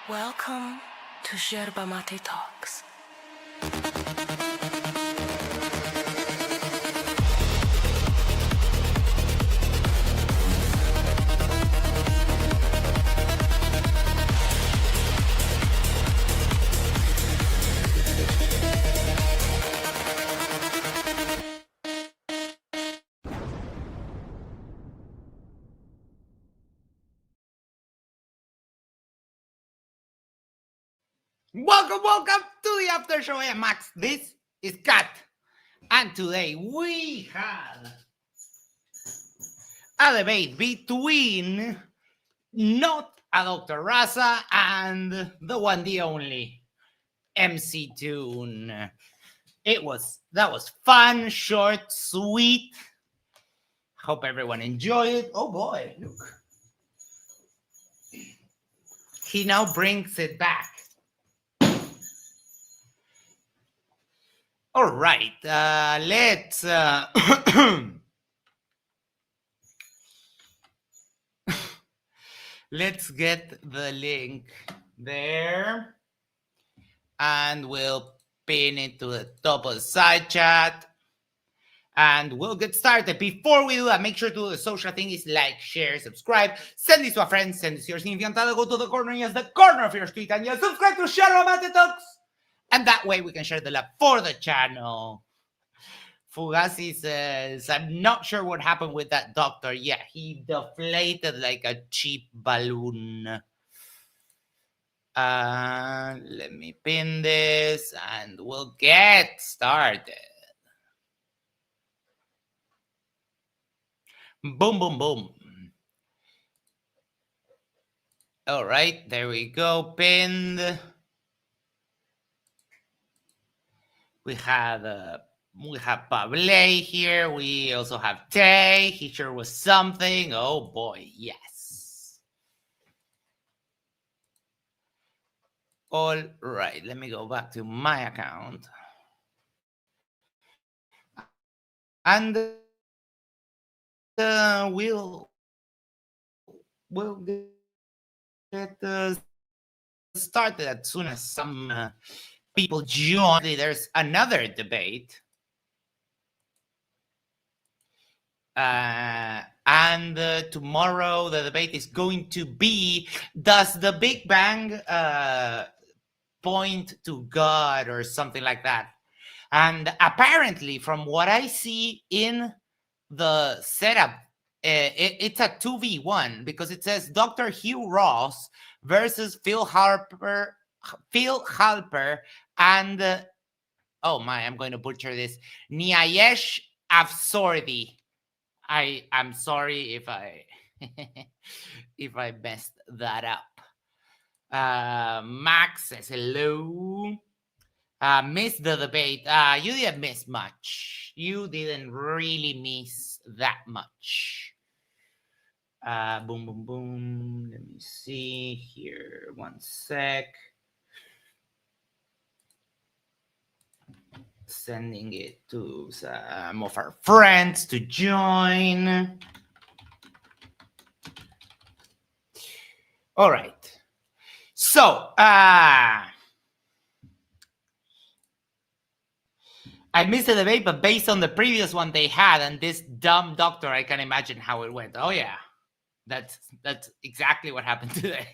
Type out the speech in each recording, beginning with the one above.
Welcome to Yerba Talks. Welcome to the Aftershow. I am Max. This is Kat. And today we have a debate between not a Dr. Rasa and the one, the only MCToon. That was fun, short, sweet. Hope everyone enjoyed it. Oh boy, look. He now brings it back. All right, let's let's get the link there, and we'll pin it to the top of the side chat, and we'll get started. Before we do that, make sure to do the social thing is like, share, subscribe, send this to a friend, send this to your significant other, go to the corner, yes, the corner of your street, and yes, subscribe to Yerba Talks. And that way we can share the love for the channel. Fugazi says, I'm not sure what happened with that doctor. Yeah, he deflated like a cheap balloon. Let me pin this and we'll get started. Boom, boom, boom. All right, there we go. Pinned. We have Pable here. We also have Tay. He sure was something. Oh boy, yes. All right, let me go back to my account. And we'll get started as soon as some people join. There's another debate. And tomorrow the debate is going to be, does the Big Bang point to God or something like that? And apparently, from what I see in the setup, it's a 2v1 because it says Dr. Hugh Ross versus Phil Halper, and oh my, I'm going to butcher this, Niayesh Afsordi. I'm sorry if I if I messed that up. Max says hello. Missed the debate. You didn't miss much. You didn't really miss that much. Boom, boom, boom. Let me see here. One sec. Sending it to some of our friends to join. All right. So, I missed the debate, but based on the previous one they had and this dumb doctor, I can imagine how it went. Oh yeah, that's exactly what happened today.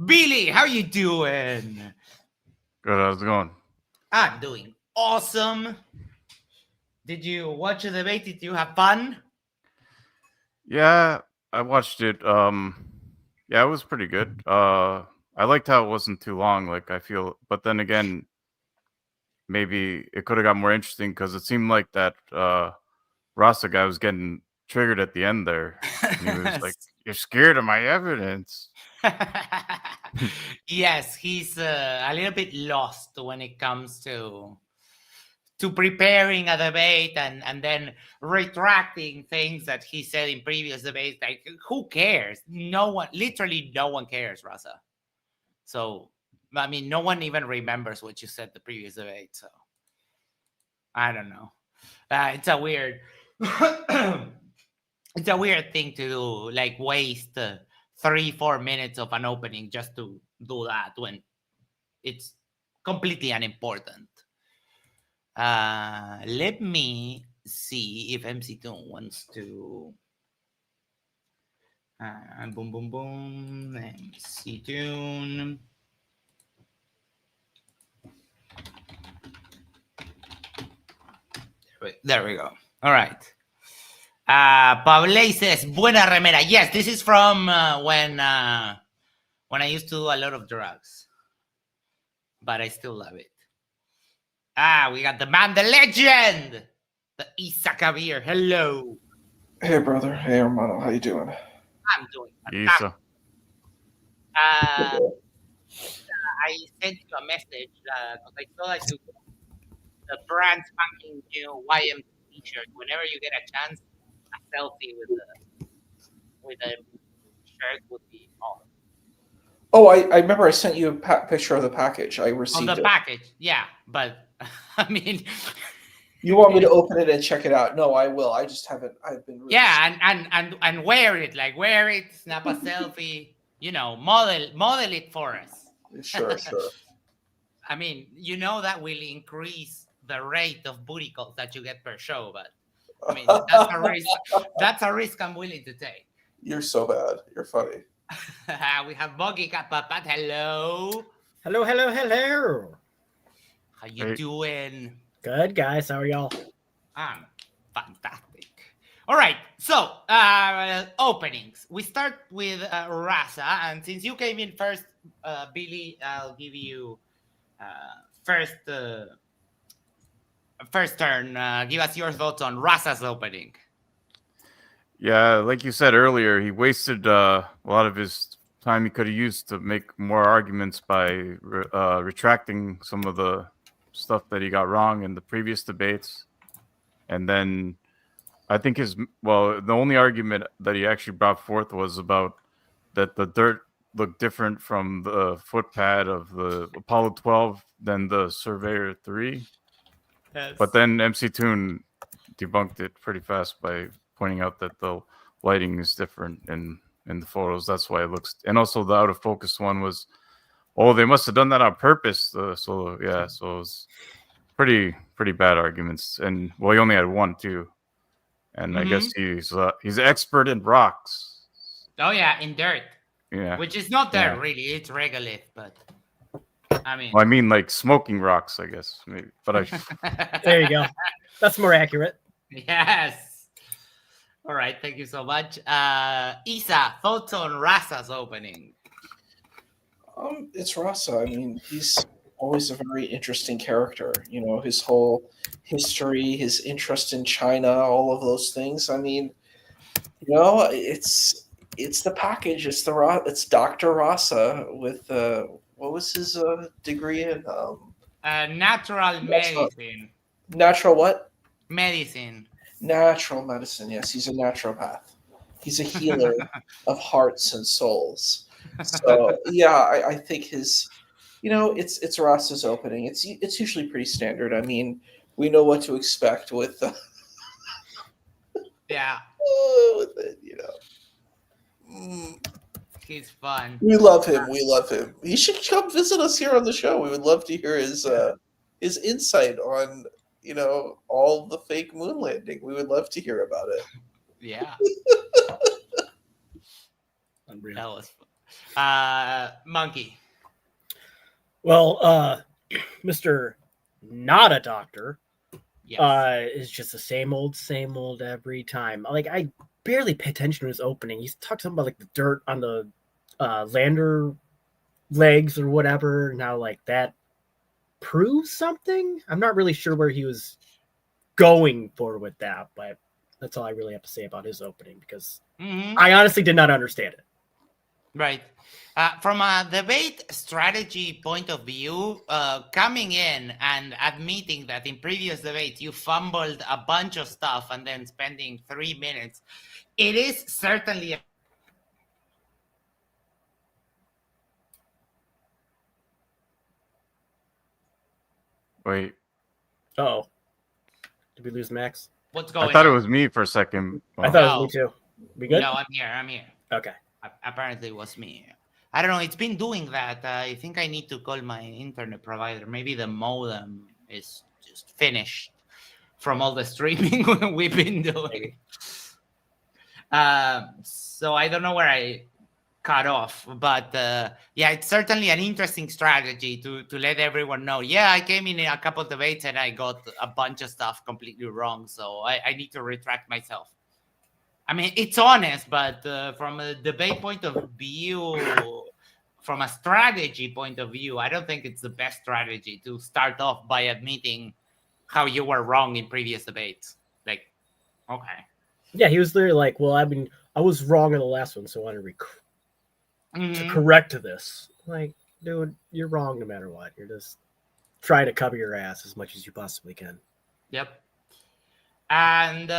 Billy, how you doing? Good, how's it going? I'm doing awesome. Did you watch the debate? Did you have fun? Yeah, I watched it. Yeah, it was pretty good. I liked how it wasn't too long, like I feel, but then again, maybe it could have got more interesting because it seemed like that Rasa guy was getting triggered at the end there. And he was like, "You're scared of my evidence." Yes, he's a little bit lost when it comes to preparing a debate and then retracting things that he said in previous debates. Like, who cares? Literally no one cares, Rasa. So, I mean, no one even remembers what you said the previous debate. So, I don't know. It's a weird, it's a weird thing to do, like waste 3-4 minutes of an opening just to do that when it's completely unimportant. Let me see if MCToon wants to. Boom, boom, boom. MCToon. There we go. All right. Pablo says, "Buena remera." Yes, this is from when I used to do a lot of drugs, but I still love it. We got the man, the legend, the Isa Kabir. Hello. Hey, brother. Hey, hermano. How you doing? I'm doing fantastic. Isa. I sent you a message because I saw that you got the brand spanking new YM t-shirt. Whenever you get a chance, a selfie with a shirt would be awesome. Oh, I remember I sent you a picture of the package. I received On the it. package, yeah, but I mean, You want me to open it and check it out? No, I will. I just haven't. I've been really and wear it, like wear it, snap a selfie, model it for us. Sure. I mean, you know that will increase the rate of booty calls that you get per show, but I mean that's a risk. That's a risk I'm willing to take. You're so bad. You're funny. We have Boggy Kapapat. Hello. Hello. How you Hey. doing? Good, guys. How are y'all? I'm fantastic. All right, so openings. We start with Rasa, and since you came in first, Billy, I'll give you first turn. Give us your thoughts on Rasa's opening. Yeah, like you said earlier, he wasted a lot of his time he could have used to make more arguments by retracting some of the stuff that he got wrong in the previous debates. And then I think the only argument that he actually brought forth was about that the dirt looked different from the footpad of the Apollo 12 than the Surveyor 3. Yes. But then MCToon debunked it pretty fast by pointing out that the lighting is different in the photos. That's why it looks. And also the out of focus one was, they must have done that on purpose. So it was pretty bad arguments. And he only had one too. And I guess he's an expert in rocks. Oh yeah, in dirt. Yeah. Which is not dirt really; it's regolith. But I mean, well, I mean like smoking rocks, I guess. Maybe. But There you go. That's more accurate. yes. All right, thank you so much. Isa, thoughts on Rasa's opening? It's Rasa. I mean, he's always a very interesting character. You know, his whole history, his interest in China, all of those things. I mean, you know, it's the package. It's Dr. Rasa with what was his degree in? Natural medicine. Natural what? Medicine. Natural medicine. Yes, he's a naturopath. He's a healer of hearts and souls. So yeah, I think his, it's Rasa's opening. It's usually pretty standard. I mean, we know what to expect with yeah, with it. he's fun. We love him. We love him. He should come visit us here on the show. We would love to hear his insight on all the fake moon landing. We would love to hear about it. Yeah. Unreal. That was fun. Monkey. Well, Mr. Not a Doctor Yes. is just the same old every time. Like, I barely pay attention to his opening. He's talking about like the dirt on the lander legs or whatever. Now, like, that proves something. I'm not really sure where he was going for with that, but that's all I really have to say about his opening, because I honestly did not understand it. Right. From a debate strategy point of view, coming in and admitting that in previous debates you fumbled a bunch of stuff and then spending 3 minutes, it is certainly Wait. Oh, did we lose Max? what's going on. I thought it was me for a second. I thought it was me too. We good? No, I'm here. Okay. Apparently it was me. I don't know. It's been doing that. I think I need to call my internet provider. Maybe the modem is just finished from all the streaming we've been doing. So I don't know where I cut off, but yeah, it's certainly an interesting strategy to let everyone know. Yeah, I came in a couple of debates and I got a bunch of stuff completely wrong, so I need to retract myself. I mean, it's honest, but from a debate point of view, from a strategy point of view, I don't think it's the best strategy to start off by admitting how you were wrong in previous debates. Like, okay. Yeah, he was literally like, well, I mean, I was wrong in the last one, so I want to Mhm. correct this. Like, dude, you're wrong no matter what. You're just trying to cover your ass as much as you possibly can. Yep. And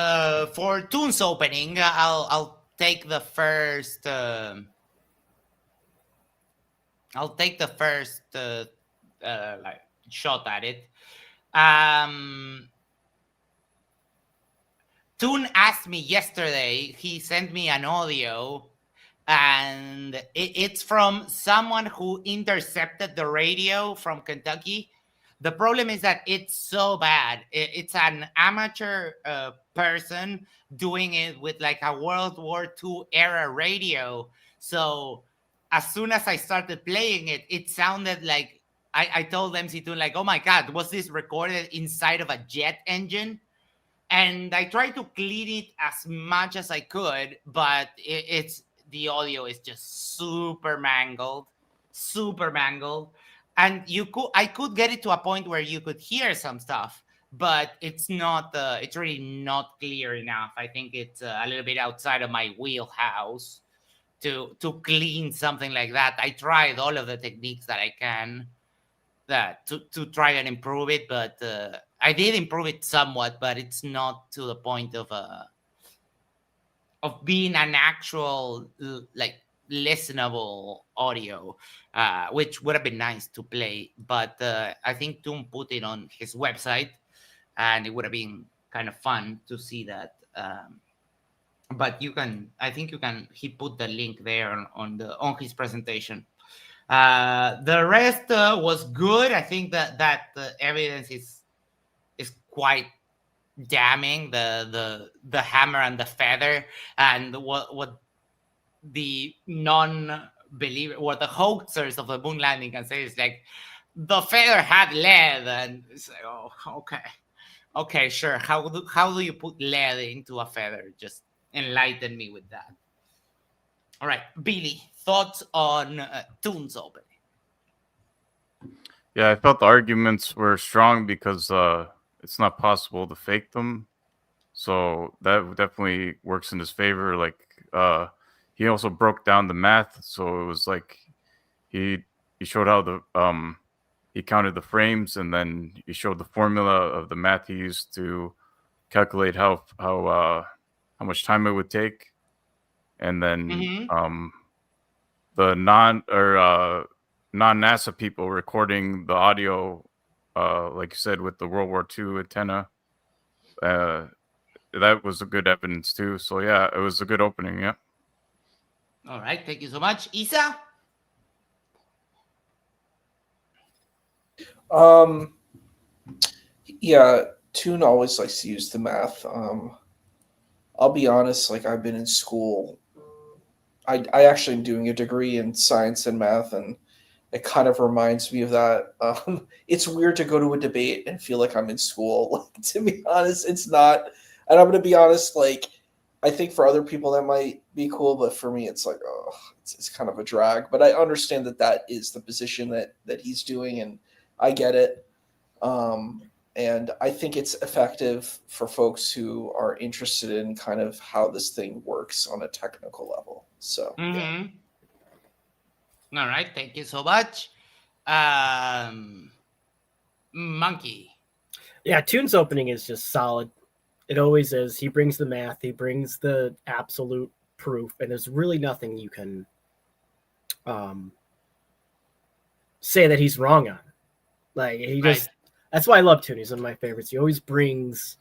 for Toon's opening, I'll take the first. I'll take the first like shot at it. Toon asked me yesterday. He sent me an audio, and it's from someone who intercepted the radio from Kentucky. The problem is that it's so bad. It's an amateur person doing it with like a World War II era radio. So as soon as I started playing it, it sounded like I told MCToon like, "Oh my God, was this recorded inside of a jet engine?" And I tried to clean it as much as I could, but it's the audio is just super mangled, and I could get it to a point where you could hear some stuff, but it's not it's really not clear enough. I think it's a little bit outside of my wheelhouse to clean something like that. I tried all of the techniques that I can to try and improve it, but I did improve it somewhat, but it's not to the point of being an actual like listenable audio, which would have been nice to play. But I think Toon put it on his website, and it would have been kind of fun to see that. But I think you can. He put the link there on his presentation. The rest was good. I think that the evidence is quite damning. The hammer and the feather, and what the non-believer, what the hoaxers of the moon landing can say is like, the feather had lead, and it's like, oh, okay, sure. How do you put lead into a feather? Just enlighten me with that. All right, Billy, thoughts on Toon's opening? Yeah, I felt the arguments were strong because it's not possible to fake them. So that definitely works in his favor. Like he also broke down the math, so it was like he showed how the he counted the frames, and then he showed the formula of the math he used to calculate how much time it would take. And then the non-NASA people recording the audio, like you said, with the World War II antenna, that was a good evidence too. So yeah, it was a good opening. Yeah. All right, thank you so much, Isa. Yeah, Toon always likes to use the math. I'll be honest, like I've been in school. I actually am doing a degree in science and math, and it kind of reminds me of that. It's weird to go to a debate and feel like I'm in school. Like, to be honest, it's not. And I'm going to be honest, like, I think for other people that might be cool, but for me, it's like, oh, it's kind of a drag. But I understand that is the position that he's doing, and I get it. And I think it's effective for folks who are interested in kind of how this thing works on a technical level. So, yeah. All right, thank you so much. Monkey. Yeah, Toon's opening is just solid. It always is. He brings the math, he brings the absolute proof, and there's really nothing you can say that he's wrong on. Like, he just, that's why I love Toon. He's one of my favorites. He always brings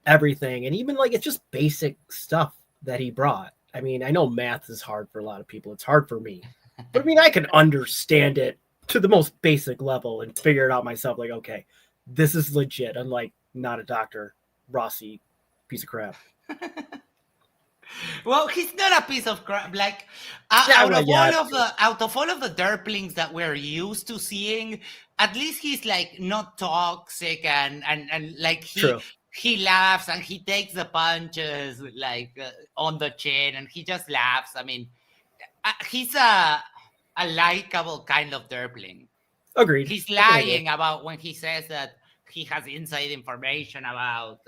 everything, and even like it's just basic stuff that he brought. I mean, I know math is hard for a lot of people. It's hard for me. But I mean, I can understand it to the most basic level and figure it out myself. Like, okay, this is legit. Unlike not a doctor, Rossi, piece of crap. Well, he's not a piece of crap. Like Yeah, out well, of yeah, all of the derplings that we're used to seeing, at least he's like not toxic and like True. he laughs and he takes the punches like on the chin and he just laughs. I mean, he's a likable kind of derpling. Agreed. He's I can agree. lying about when he says that he has inside information about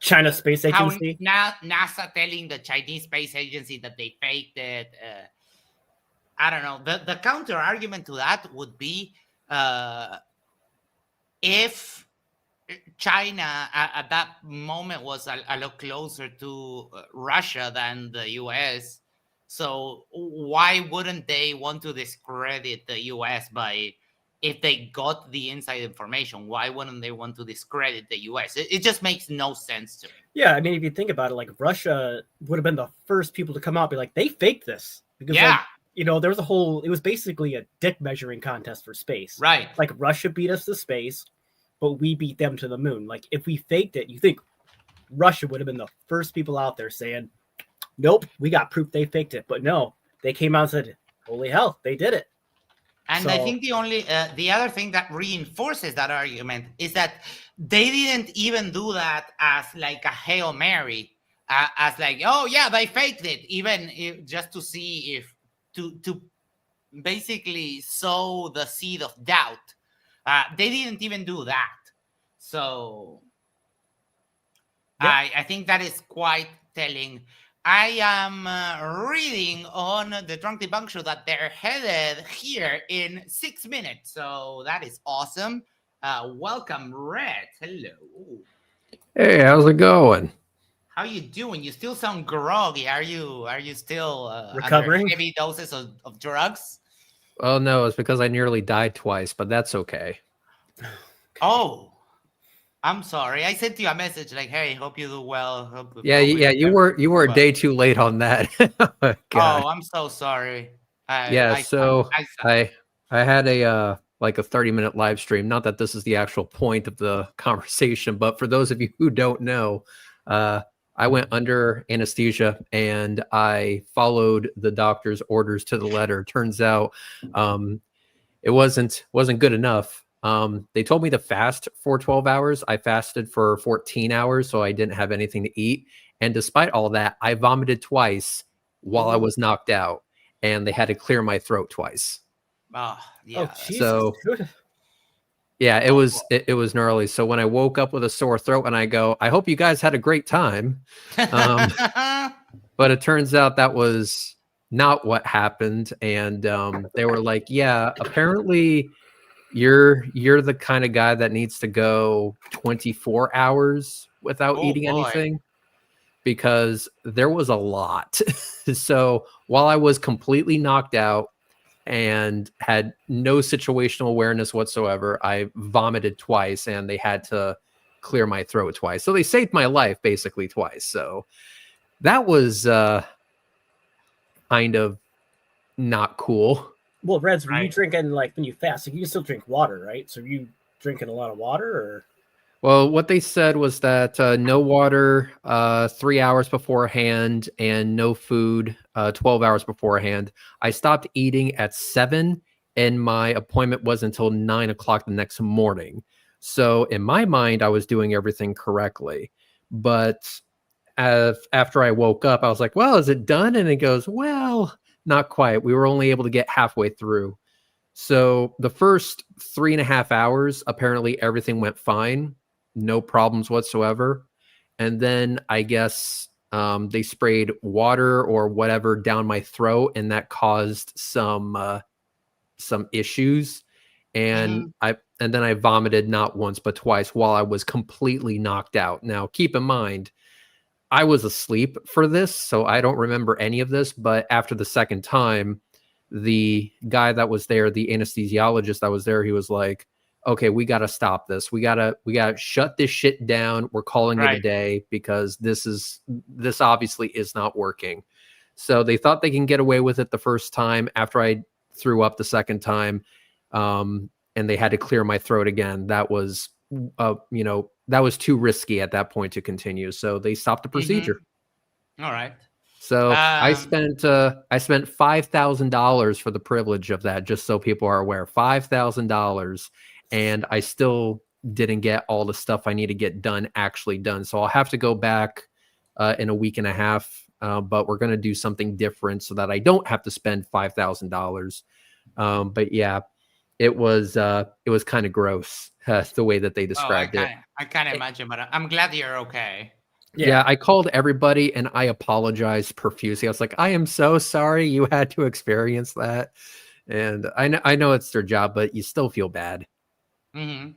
China Space how Agency. NASA telling the Chinese Space Agency that they faked it. I don't know. The counter argument to that would be if China at that moment was a lot closer to Russia than the US. So why wouldn't they want to discredit the US by, if they got the inside information, why wouldn't they want to discredit the US? It just makes no sense to me. Yeah, I mean, if you think about it, like Russia would have been the first people to come out and be like, they faked this. Because, Yeah. like, you know, there was it was basically a dick measuring contest for space. Right. Like Russia beat us to space, but we beat them to the moon. Like if we faked it, you think Russia would have been the first people out there saying, nope, we got proof they faked it. But no, they came out and said, holy hell, they did it. And I think the other thing that reinforces that argument is that they didn't even do that as like a Hail Mary, as like, oh yeah, they faked it, even just to see if, to basically sow the seed of doubt. They didn't even do that. So Yep. I think that is quite telling. I am reading on the Drunk Debunk Show that they're headed here in 6 minutes. So that is awesome. Welcome, Red. Hello. Hey, how's it going? How you doing? You still sound groggy. Are you still Recovering? under heavy doses of drugs? Oh no, it's because I nearly died twice, but that's okay. Oh, I'm sorry. I sent you a message like, "Hey, hope you do well." Yeah, you were a day too late on that. Oh, God. I'm so sorry. I had a like a 30-minute live stream. Not that this is the actual point of the conversation, but for those of you who don't know, I went under anesthesia and I followed the doctor's orders to the letter. Turns out it wasn't good enough. They told me to fast for 12 hours. I fasted for 14 hours, so I didn't have anything to eat. And despite all that, I vomited twice while I was knocked out, and they had to clear my throat twice. Oh, yeah. Oh, Jesus. So yeah, it was gnarly. So when I woke up with a sore throat and I go, I hope you guys had a great time. But it turns out that was not what happened. And they were like, yeah, apparently you're the kind of guy that needs to go 24 hours without eating anything, because there was a lot. So while I was completely knocked out and had no situational awareness whatsoever, I vomited twice and they had to clear my throat twice. So they saved my life basically twice. So that was kind of not cool. Well, Reds, were you drinking, like, when you fast, like, you can still drink water, right? So are you drinking a lot of water, or? Well, what they said was that no water 3 hours beforehand and no food 12 hours beforehand. I stopped eating at 7 and my appointment was until 9 o'clock the next morning. So in my mind, I was doing everything correctly. But after I woke up, I was like, well, is it done? And it goes, well, not quite. We were only able to get halfway through. So the first 3.5 hours, apparently everything went fine. No problems whatsoever. And then I guess they sprayed water or whatever down my throat, and that caused some issues. And then I vomited not once but twice while I was completely knocked out. Now, keep in mind, I was asleep for this, so I don't remember any of this. But after the second time, the guy that was there, the anesthesiologist that was there, he was like, okay, we got to stop this. We got to shut this shit down. We're calling it a day because this obviously is not working. So they thought they can get away with it the first time after I threw up the second time. And they had to clear my throat again. That was, that was too risky at that point to continue. So they stopped the procedure. All right. So I spent $5,000 for the privilege of that, just so people are aware. $5,000, and I still didn't get all the stuff I need to get actually done. So I'll have to go back in a week and a half. But we're gonna do something different so that I don't have to spend $5,000. But yeah, it was kind of gross the way that they described it. I can't imagine, but I'm glad you're okay. Yeah, I called everybody and I apologized profusely. I was like, I am so sorry you had to experience that. And I know it's their job, but you still feel bad. Mm-hmm.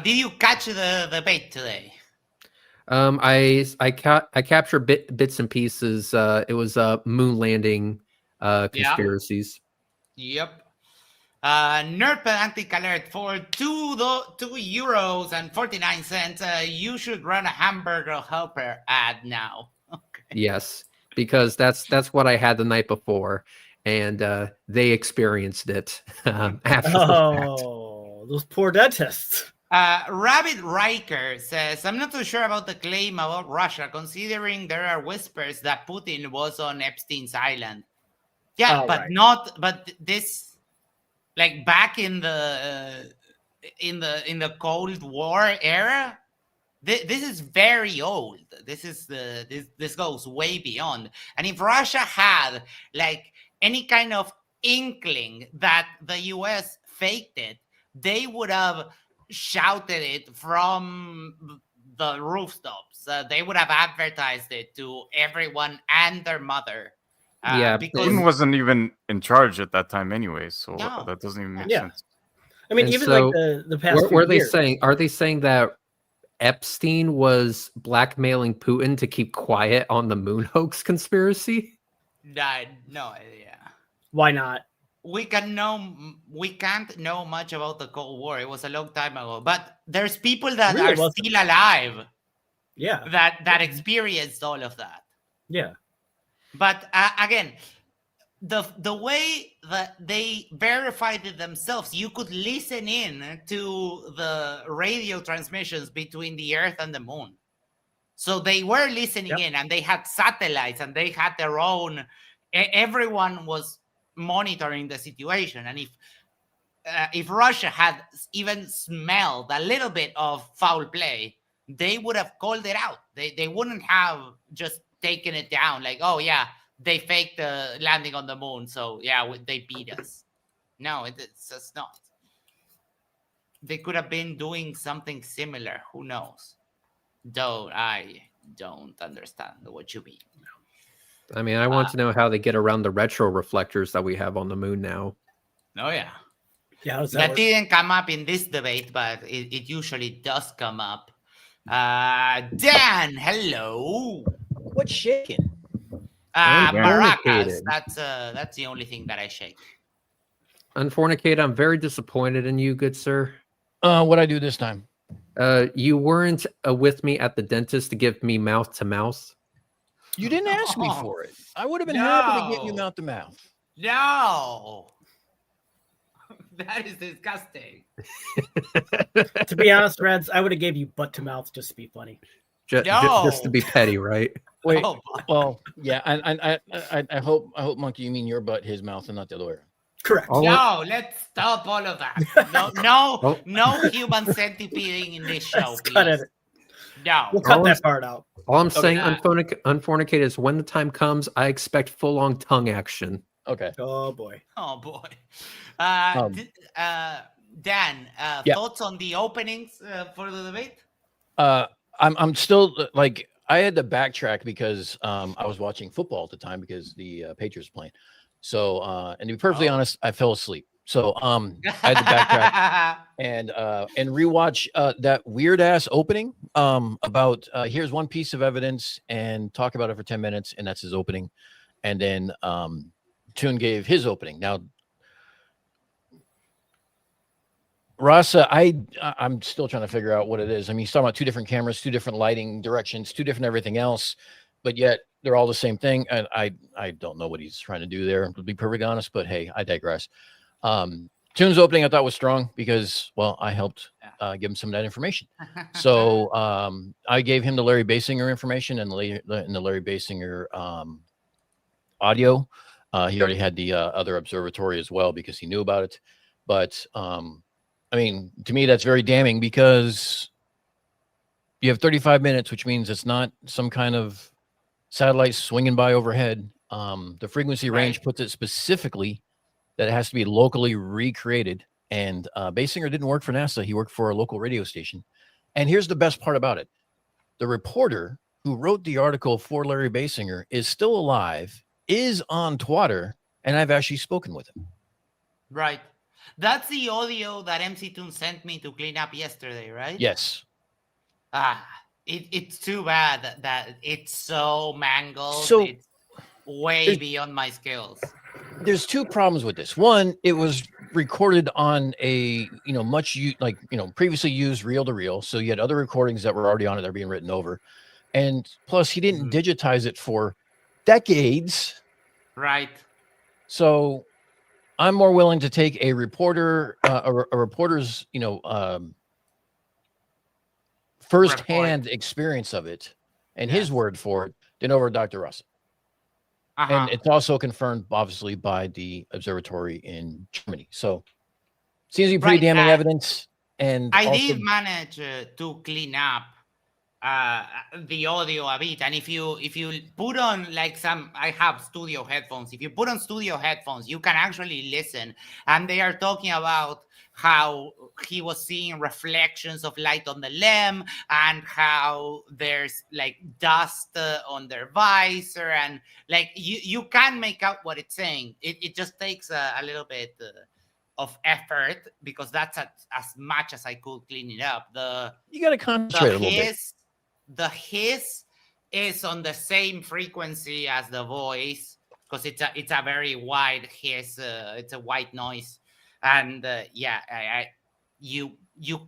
Did you catch the bait today? I captured bits and pieces. It was moon landing conspiracies. Yep. Nerd Pedantic alert for €2.49. You should run a hamburger helper ad now. Okay. Yes, because that's what I had the night before, and they experienced it after the fact. Those poor dentists. Rabbit Riker says, I'm not too sure about the claim about Russia, considering there are whispers that Putin was on Epstein's island. Yeah, but this, like back in the Cold War era, this is very old. This goes way beyond. And if Russia had like any kind of inkling that the US faked it, they would have shouted it from the rooftops. They would have advertised it to everyone and their mother. Because Putin wasn't even in charge at that time anyway, so that doesn't even make sense. I mean, even like the past were they saying? Are they saying that Epstein was blackmailing Putin to keep quiet on the moon hoax conspiracy? No idea. Why not? We can't know much about the Cold War. It was a long time ago, but there's people that are still alive. Yeah, that experienced all of that. Yeah, but again, the way that they verified it themselves, you could listen in to the radio transmissions between the Earth and the Moon. So they were listening in, and they had satellites, and they had their own. Everyone was monitoring the situation, and if Russia had even smelled a little bit of foul play, they would have called it out. They wouldn't have just taken it down like, oh yeah, they faked the landing on the moon, so yeah, they beat us. No, it's just not. They could have been doing something similar. Who knows? Though I don't understand what you mean. I mean, I want to know how they get around the retro reflectors that we have on the moon now. Oh, yeah. Yeah, that didn't come up in this debate, but it usually does come up. Dan, hello. What's shaking? Maracas. That's the only thing that I shake. Unfornicated, I'm very disappointed in you, good sir. What'd I do this time? You weren't with me at the dentist to give me mouth to mouth. You didn't ask me for it. I would have been happy to get you mouth to mouth. No. That is disgusting. To be honest, Reds, I would have gave you butt to mouth just to be funny. Just to be petty, right? Wait. Well, yeah, I hope Monkey, you mean your butt, his mouth, and not the other way around. Correct. Let's stop all of that. No human centipeding in this show, please. Cut it. No. We'll cut that part out. All I'm saying, unfornicated, is when the time comes, I expect full-on tongue action. Okay. Oh boy. Dan, thoughts on the openings for the debate? I'm still like, I had to backtrack because I was watching football at the time because the Patriots were playing. So, and to be perfectly honest, I fell asleep. So, I had to backtrack and rewatch that weird ass opening about here's one piece of evidence and talk about it for 10 minutes, and that's his opening. And then Toon gave his opening. Now, Rasa, I'm still trying to figure out what it is. I mean, he's talking about 2 different cameras, 2 different lighting directions, 2 different everything else, but yet they're all the same thing. And I don't know what he's trying to do there, to be perfectly honest. But hey, I digress. Toon's opening I thought was strong because, well, I helped give him some of that information. So I gave him the Larry Basinger information and the Larry Basinger audio. He already had the other observatory as well because he knew about it. But I mean, to me, that's very damning because you have 35 minutes, which means it's not some kind of satellite swinging by overhead. The frequency range puts it specifically that it has to be locally recreated. And Basinger didn't work for NASA. He worked for a local radio station. And here's the best part about it. The reporter who wrote the article for Larry Basinger is still alive, is on Twitter, and I've actually spoken with him. Right. That's the audio that MCToon sent me to clean up yesterday, right? Yes. It's too bad that it's so mangled. So it's way beyond my skills. There's 2 problems with this. One, it was recorded on a previously used reel-to-reel, so you had other recordings that were already on it that are being written over, and plus he didn't digitize it for decades. Right. So I'm more willing to take a reporter's first-hand experience of it and his word for it than over Dr. Russell. And it's also confirmed, obviously, by the observatory in Germany. So seems to be pretty damning evidence. And I did manage to clean up the audio a bit. And if you put on like I have studio headphones. If you put on studio headphones, you can actually listen. And they are talking about how he was seeing reflections of light on the LEM and how there's like dust on their visor, and like you can make out what it's saying. It just takes a little bit of effort because that's as much as I could clean it up. You got to concentrate a little bit. The hiss is on the same frequency as the voice because it's a very wide hiss. It's a white noise. And you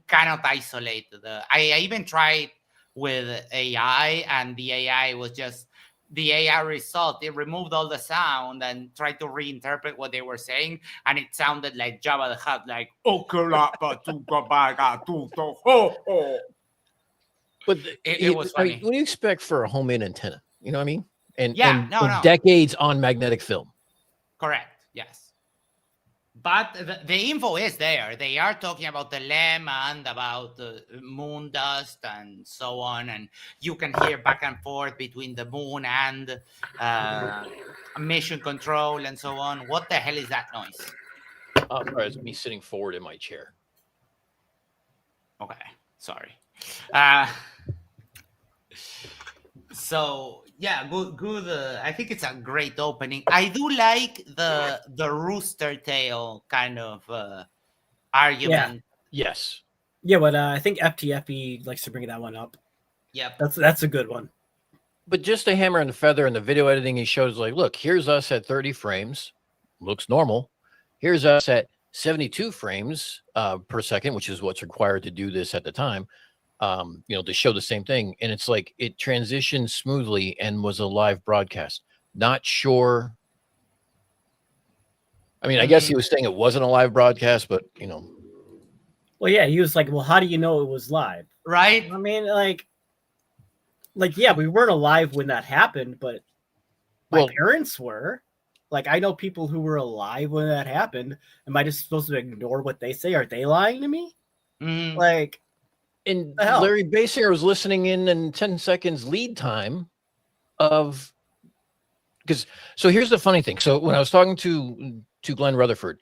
cannot isolate I even tried with AI, and the AI was just the AI result. It removed all the sound and tried to reinterpret what they were saying, and it sounded like Jabba the Hutt, like But it was funny. What do you expect for a homemade antenna? You know what I mean? And no. decades on magnetic film. Correct. Yes. But the info is there. They are talking about the LEM and about moon dust and so on. And you can hear back and forth between the moon and mission control and so on. What the hell is that noise? Oh, sorry, it's me sitting forward in my chair. Okay, sorry. So yeah, good. I think it's a great opening. I do like the rooster tail kind of argument. Yes. Yeah, but I think FTFE likes to bring that one up. Yep. That's a good one. But just a hammer and a feather in the video editing, he shows like, look, here's us at 30 frames, looks normal. Here's us at 72 frames per second, which is what's required to do this at the time. To show the same thing. And it's like it transitioned smoothly and was a live broadcast. Not sure. I mean, I guess he was saying it wasn't a live broadcast, but Well, yeah, he was like, well, how do you know it was live? Right? I mean, like yeah, we weren't alive when that happened, but my parents were. Like, I know people who were alive when that happened. Am I just supposed to ignore what they say? Are they lying to me? Like, and Larry Basinger was listening in 10 seconds lead time of so here's the funny thing. So when I was talking to Glenn Rutherford,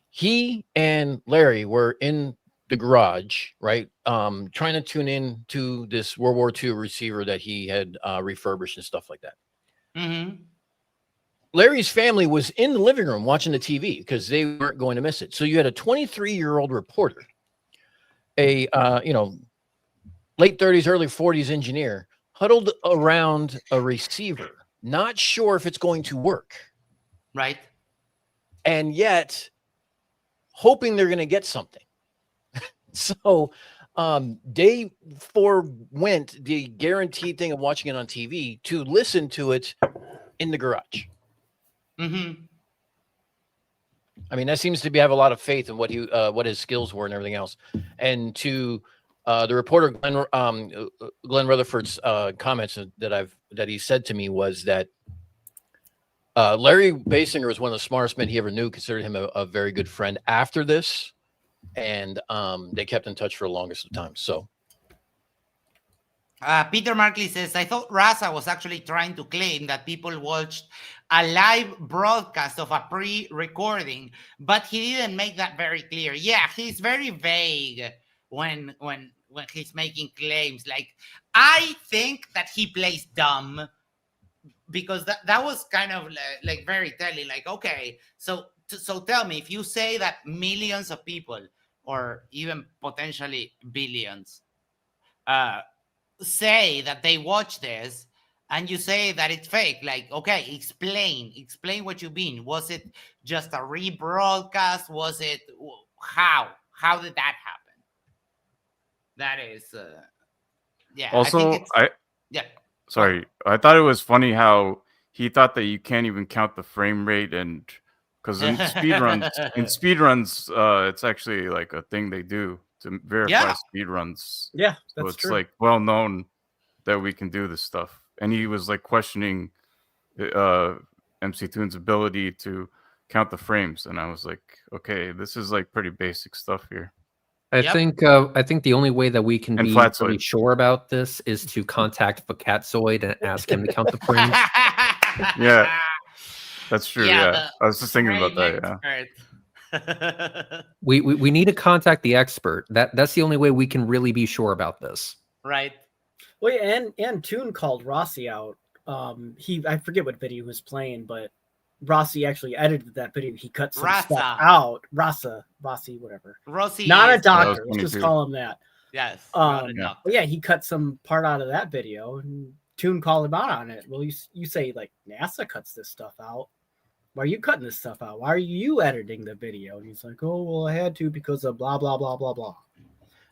he and Larry were in the garage, right? Trying to tune in to this World War II receiver that he had refurbished and stuff like that. Larry's family was in the living room watching the TV because they weren't going to miss it. So you had a 23-year-old reporter, a late 30s, early 40s engineer huddled around a receiver, not sure if it's going to work. Right. And yet hoping they're going to get something. So they forewent the guaranteed thing of watching it on TV to listen to it in the garage. Mm-hmm. I mean, that seems to have a lot of faith in what his skills were and everything else. And to the reporter Glenn Rutherford's comments that he said to me was that Larry Basinger was one of the smartest men he ever knew, considered him a very good friend after this, and they kept in touch for the longest of time. So Peter Markley says, I thought Rasa was actually trying to claim that people watched a live broadcast of a pre-recording, but he didn't make that very clear. Yeah, he's very vague when he's making claims. Like, I think that he plays dumb, because that was kind of like very telling. Like, okay, so tell me, if you say that millions of people, or even potentially billions, say that they watch this, and you say that it's fake, like, okay, explain what you mean. Was it just a rebroadcast? Was it how did that happen? That is yeah. Also, I think it's, yeah. Sorry, I thought it was funny how he thought that you can't even count the frame rate, and because in speedruns, it's actually like a thing they do to verify speedruns. Yeah, So that's it's true. like well known that we can do this stuff. And he was like questioning MCToon's ability to count the frames, and I was like, okay, this is like pretty basic stuff here. I think the only way that we can And be Flatzoid. really sure about this is to contact Fakatzoid and ask him to count the frames. Yeah, that's true. Yeah, the I was just thinking about that. Yeah. expert. We need to contact the expert. That's the only way we can really be sure about this. Right. Well, yeah, and Toon called Rossi out. I forget what video he was playing, but Rossi actually edited that video. He cut some stuff out. Rossi, whatever. Rossi, not a is- doctor. Let's just call him that. Yes. not a doctor. But yeah, he cut some part out of that video, and Toon called him out on it. Well, you say like NASA cuts this stuff out. Why are you cutting this stuff out? Why are you editing the video? And he's like, oh, well, I had to because of blah blah blah blah blah.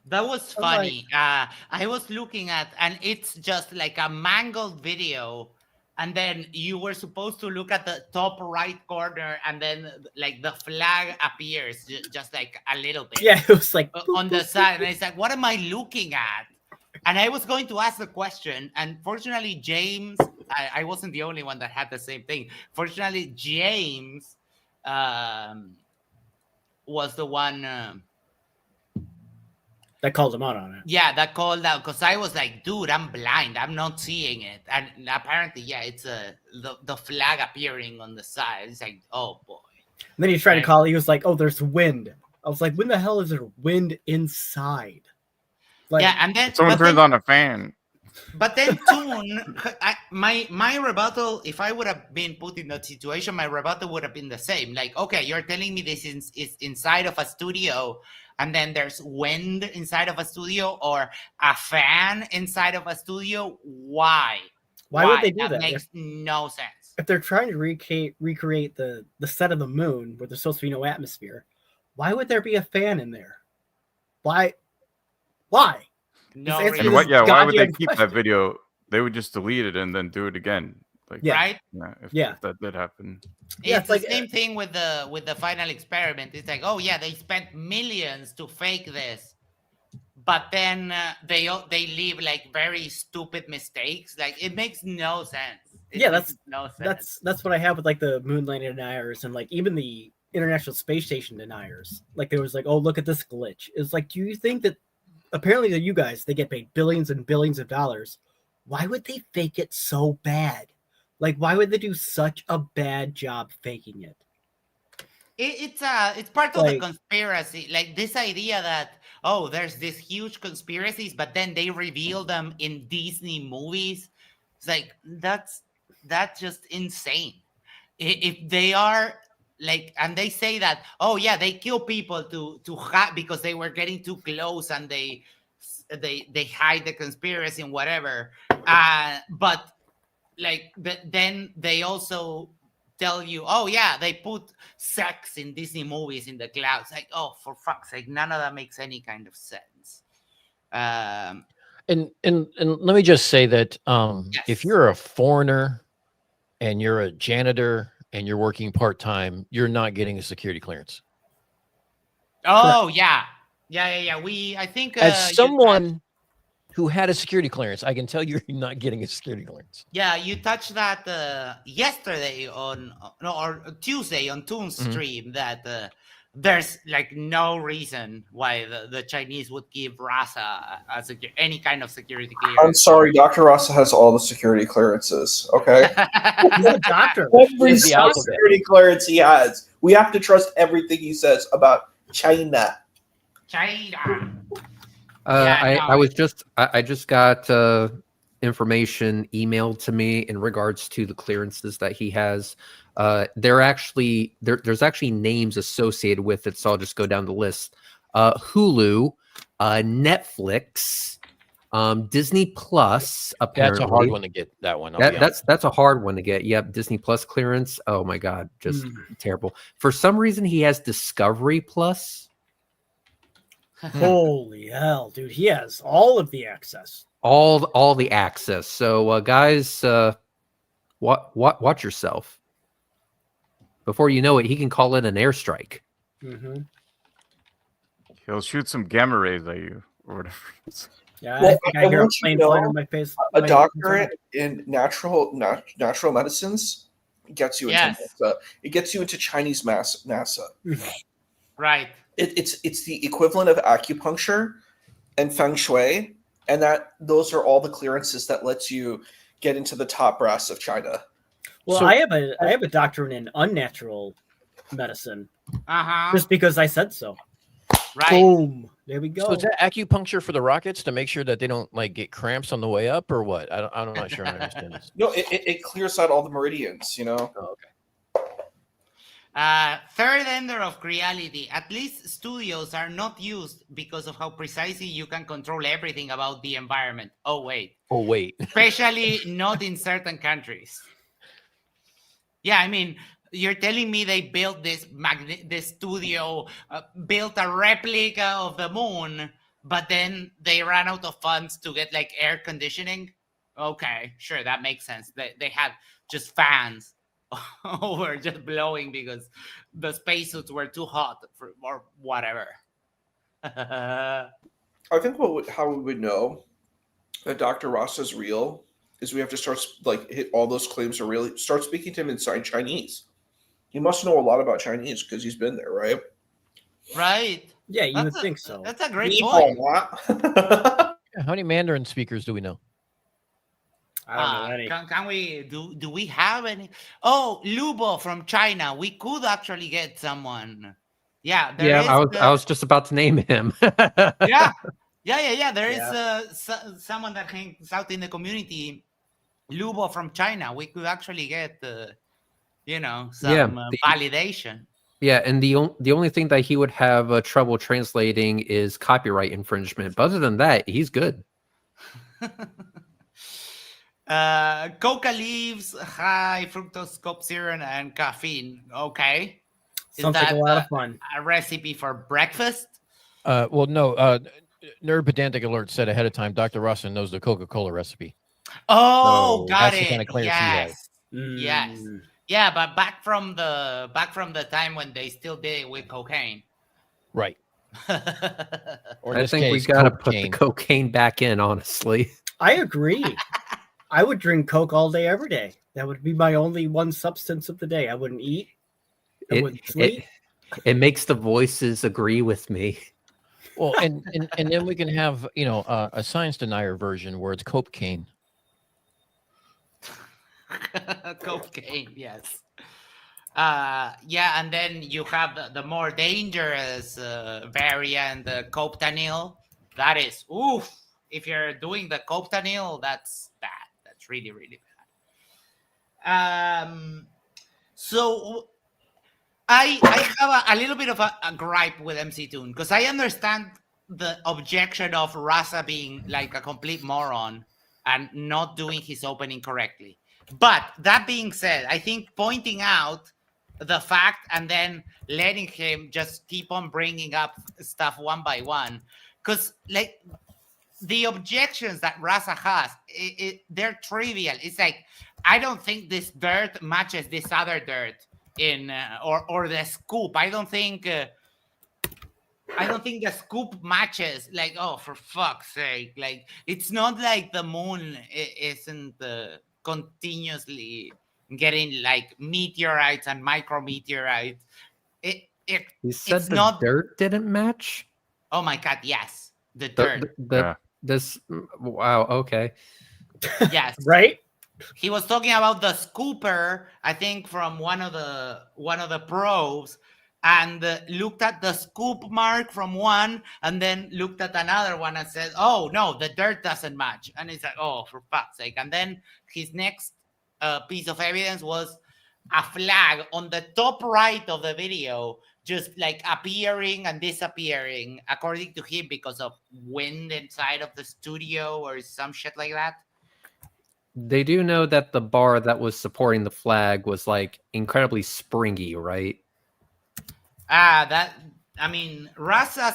That was funny. I was looking at, and it's just like a mangled video, and then you were supposed to look at the top right corner, and then like the flag appears just like a little bit. Yeah, it was like on the side, and it's like, what am I looking at? And I was going to ask the question, and fortunately, James, I wasn't the only one that had the same thing. Fortunately, James was the one. That called him out on it. Yeah, that called out, because I was like, dude, I'm blind. I'm not seeing it. And apparently, yeah, it's the flag appearing on the side. It's like, oh, boy. And then he tried to call it. He was like, oh, there's wind. I was like, when the hell is there wind inside? Like, yeah, and then... Someone turns on a fan. But then Toon, my rebuttal, if I would have been put in that situation, my rebuttal would have been the same. Like, okay, you're telling me this is inside of a studio, and then there's wind inside of a studio, or a fan inside of a studio. Why? Why would they do that? That makes no sense. If they're trying to recreate the set of the moon where there's supposed to be no atmosphere, why would there be a fan in there? Why? No And reason. why would they keep that video? They would just delete it and then do it again. Like, right? If that did happen. It's the same thing with the final experiment. It's like, oh yeah, they spent millions to fake this, but then they leave like very stupid mistakes. Like, it makes no sense. That's no sense. That's what I have with like the moon landing deniers and like even the International Space Station deniers. Like there was like, oh, look at this glitch. It's like, do you think that apparently that you guys, they get paid billions and billions of dollars? Why would they fake it so bad? Like, why would they do such a bad job faking it? It's part of the conspiracy. Like this idea that, oh, there's these huge conspiracies, but then they reveal them in Disney movies. It's like, that's just insane. If they are like, and they say that, oh yeah, they kill people to hide because they were getting too close, and they hide the conspiracy and whatever. But like, then they also tell you, oh yeah, they put sex in Disney movies in the clouds. Like, oh, for fuck's sake, none of that makes any kind of sense. And let me just say that if Yes. you're a foreigner and you're a janitor and you're working part-time, you're not getting a security clearance. Oh yeah. I think As someone who had a security clearance, I can tell you you're not getting a security clearance. Yeah, you touched that yesterday or Tuesday on Toon's stream that there's like no reason why the Chinese would give Rasa any kind of security clearance. I'm sorry, Dr. Rasa has all the security clearances, okay? He's a doctor. Every He's the single alphabet. security clearance he has. We have to trust everything he says about China. China. I just got information emailed to me in regards to the clearances that he has. There's actually names associated with it, so I'll just go down the list. Hulu, Netflix, Disney Plus. Apparently, That's a hard one to get. That one. I'll be honest. That's a hard one to get. Yep, Disney Plus clearance. Oh my god, just terrible. For some reason, he has Discovery Plus. Holy hell, dude! He has all of the access. All the access. So guys, watch yourself. Before you know it, he can call in an airstrike. Mm-hmm. He'll shoot some gamma rays at you or whatever. Yeah, Well, I think I I hear a want you plane to flying know, on my face. A my- doctorate in natural medicines gets you into Yes. NASA. It gets you into Chinese NASA. Right. It's the equivalent of acupuncture and feng shui, and those are all the clearances that lets you get into the top brass of China. Well, So- I have a doctorate in unnatural medicine Uh-huh. just because I said so. Right. Boom. There we go. So is that acupuncture for the rockets to make sure that they don't like get cramps on the way up, or what? I'm not sure I understand this. No, it clears out all the meridians, you know. Oh, okay. Third ender of reality. At least studios are not used because of how precisely you can control everything about the environment. Oh, wait. Oh wait. Especially not in certain countries. Yeah, I mean, you're telling me they built this studio, built a replica of the moon, but then they ran out of funds to get like air conditioning? Okay, sure, that makes sense. They had just fans over just blowing because the spacesuits were too hot or whatever. I think how we would know that Dr. Ross is real is we have to start hit all those claims are real. Start speaking to him in Chinese. He must know a lot about Chinese because he's been there, right? Right. yeah, you would think so. That's a great Ni point. hao Yeah, how many Mandarin speakers do we know? I don't know any. Can we do we have any? Oh, Lubo from China. We could actually get someone. Yeah, there is I was just about to name him. yeah. There is someone that hangs out in the community, Lubo from China. We could actually get some validation. Yeah, and the only thing that he would have trouble translating is copyright infringement. But other than that, he's good. Coca leaves, high fructose corn syrup, and caffeine. Okay. Sounds like a lot of fun. A recipe for breakfast? Well, no. Nerd Pedantic Alert said ahead of time, Dr. Russin knows the Coca-Cola recipe. Oh, So got that's it. the kind of clearance he has. Yes. Mm. Yeah, but back from the time when they still did it with cocaine. Right. Or in I this think we case, got to put the cocaine. cocaine back in, honestly. I agree. I would drink Coke all day, every day. That would be my only one substance of the day. I wouldn't eat. I wouldn't sleep. It makes the voices agree with me. Well, and then we can have a science denier version where it's cocaine. Cocaine, yes. And then you have the more dangerous variant, the coptanil. That is, oof. If you're doing the coptanil, that's bad. That's really, really bad. So I have a little bit of a gripe with MCToon because I understand the objection of Rasa being like a complete moron and not doing his opening correctly. But that being said, I think pointing out the fact and then letting him just keep on bringing up stuff one by one, because like the objections that Rasa has, they're trivial. It's like, I don't think this dirt matches this other dirt in or the scoop. I don't think the scoop matches. Like, oh, for fuck's sake! Like, it's not like the moon isn't continuously getting like meteorites and micrometeorites. You said It's the not. dirt didn't match. Oh my god! Yes, the The, dirt. Yeah. this. Wow. Okay. Yes. Right? He was talking about the scooper, I think, from one of the probes, and looked at the scoop mark from one, and then looked at another one and said, "Oh no, the dirt doesn't match." And it's like, "Oh, for fuck's sake!" And then his next piece of evidence was a flag on the top right of the video, just like appearing and disappearing, according to him, because of wind inside of the studio or some shit like that. They do know that the bar that was supporting the flag was like incredibly springy, right? Rasa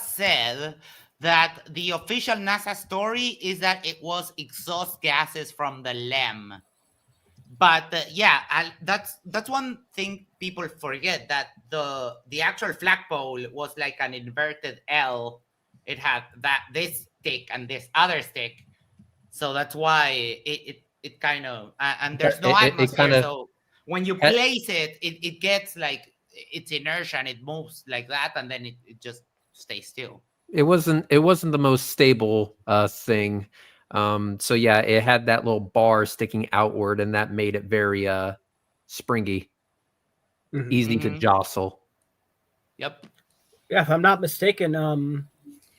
said that the official NASA story is that it was exhaust gases from the LEM. But that's one thing people forget, that the actual flagpole was like an inverted L. It had this stick and this other stick, so that's why it kind of and there's no atmosphere. So when you place it gets like its inertia and it moves like that, and then it just stays still. It wasn't the most stable thing. So yeah, it had that little bar sticking outward, and that made it very springy, easy to jostle. Yep. Yeah, if I'm not mistaken,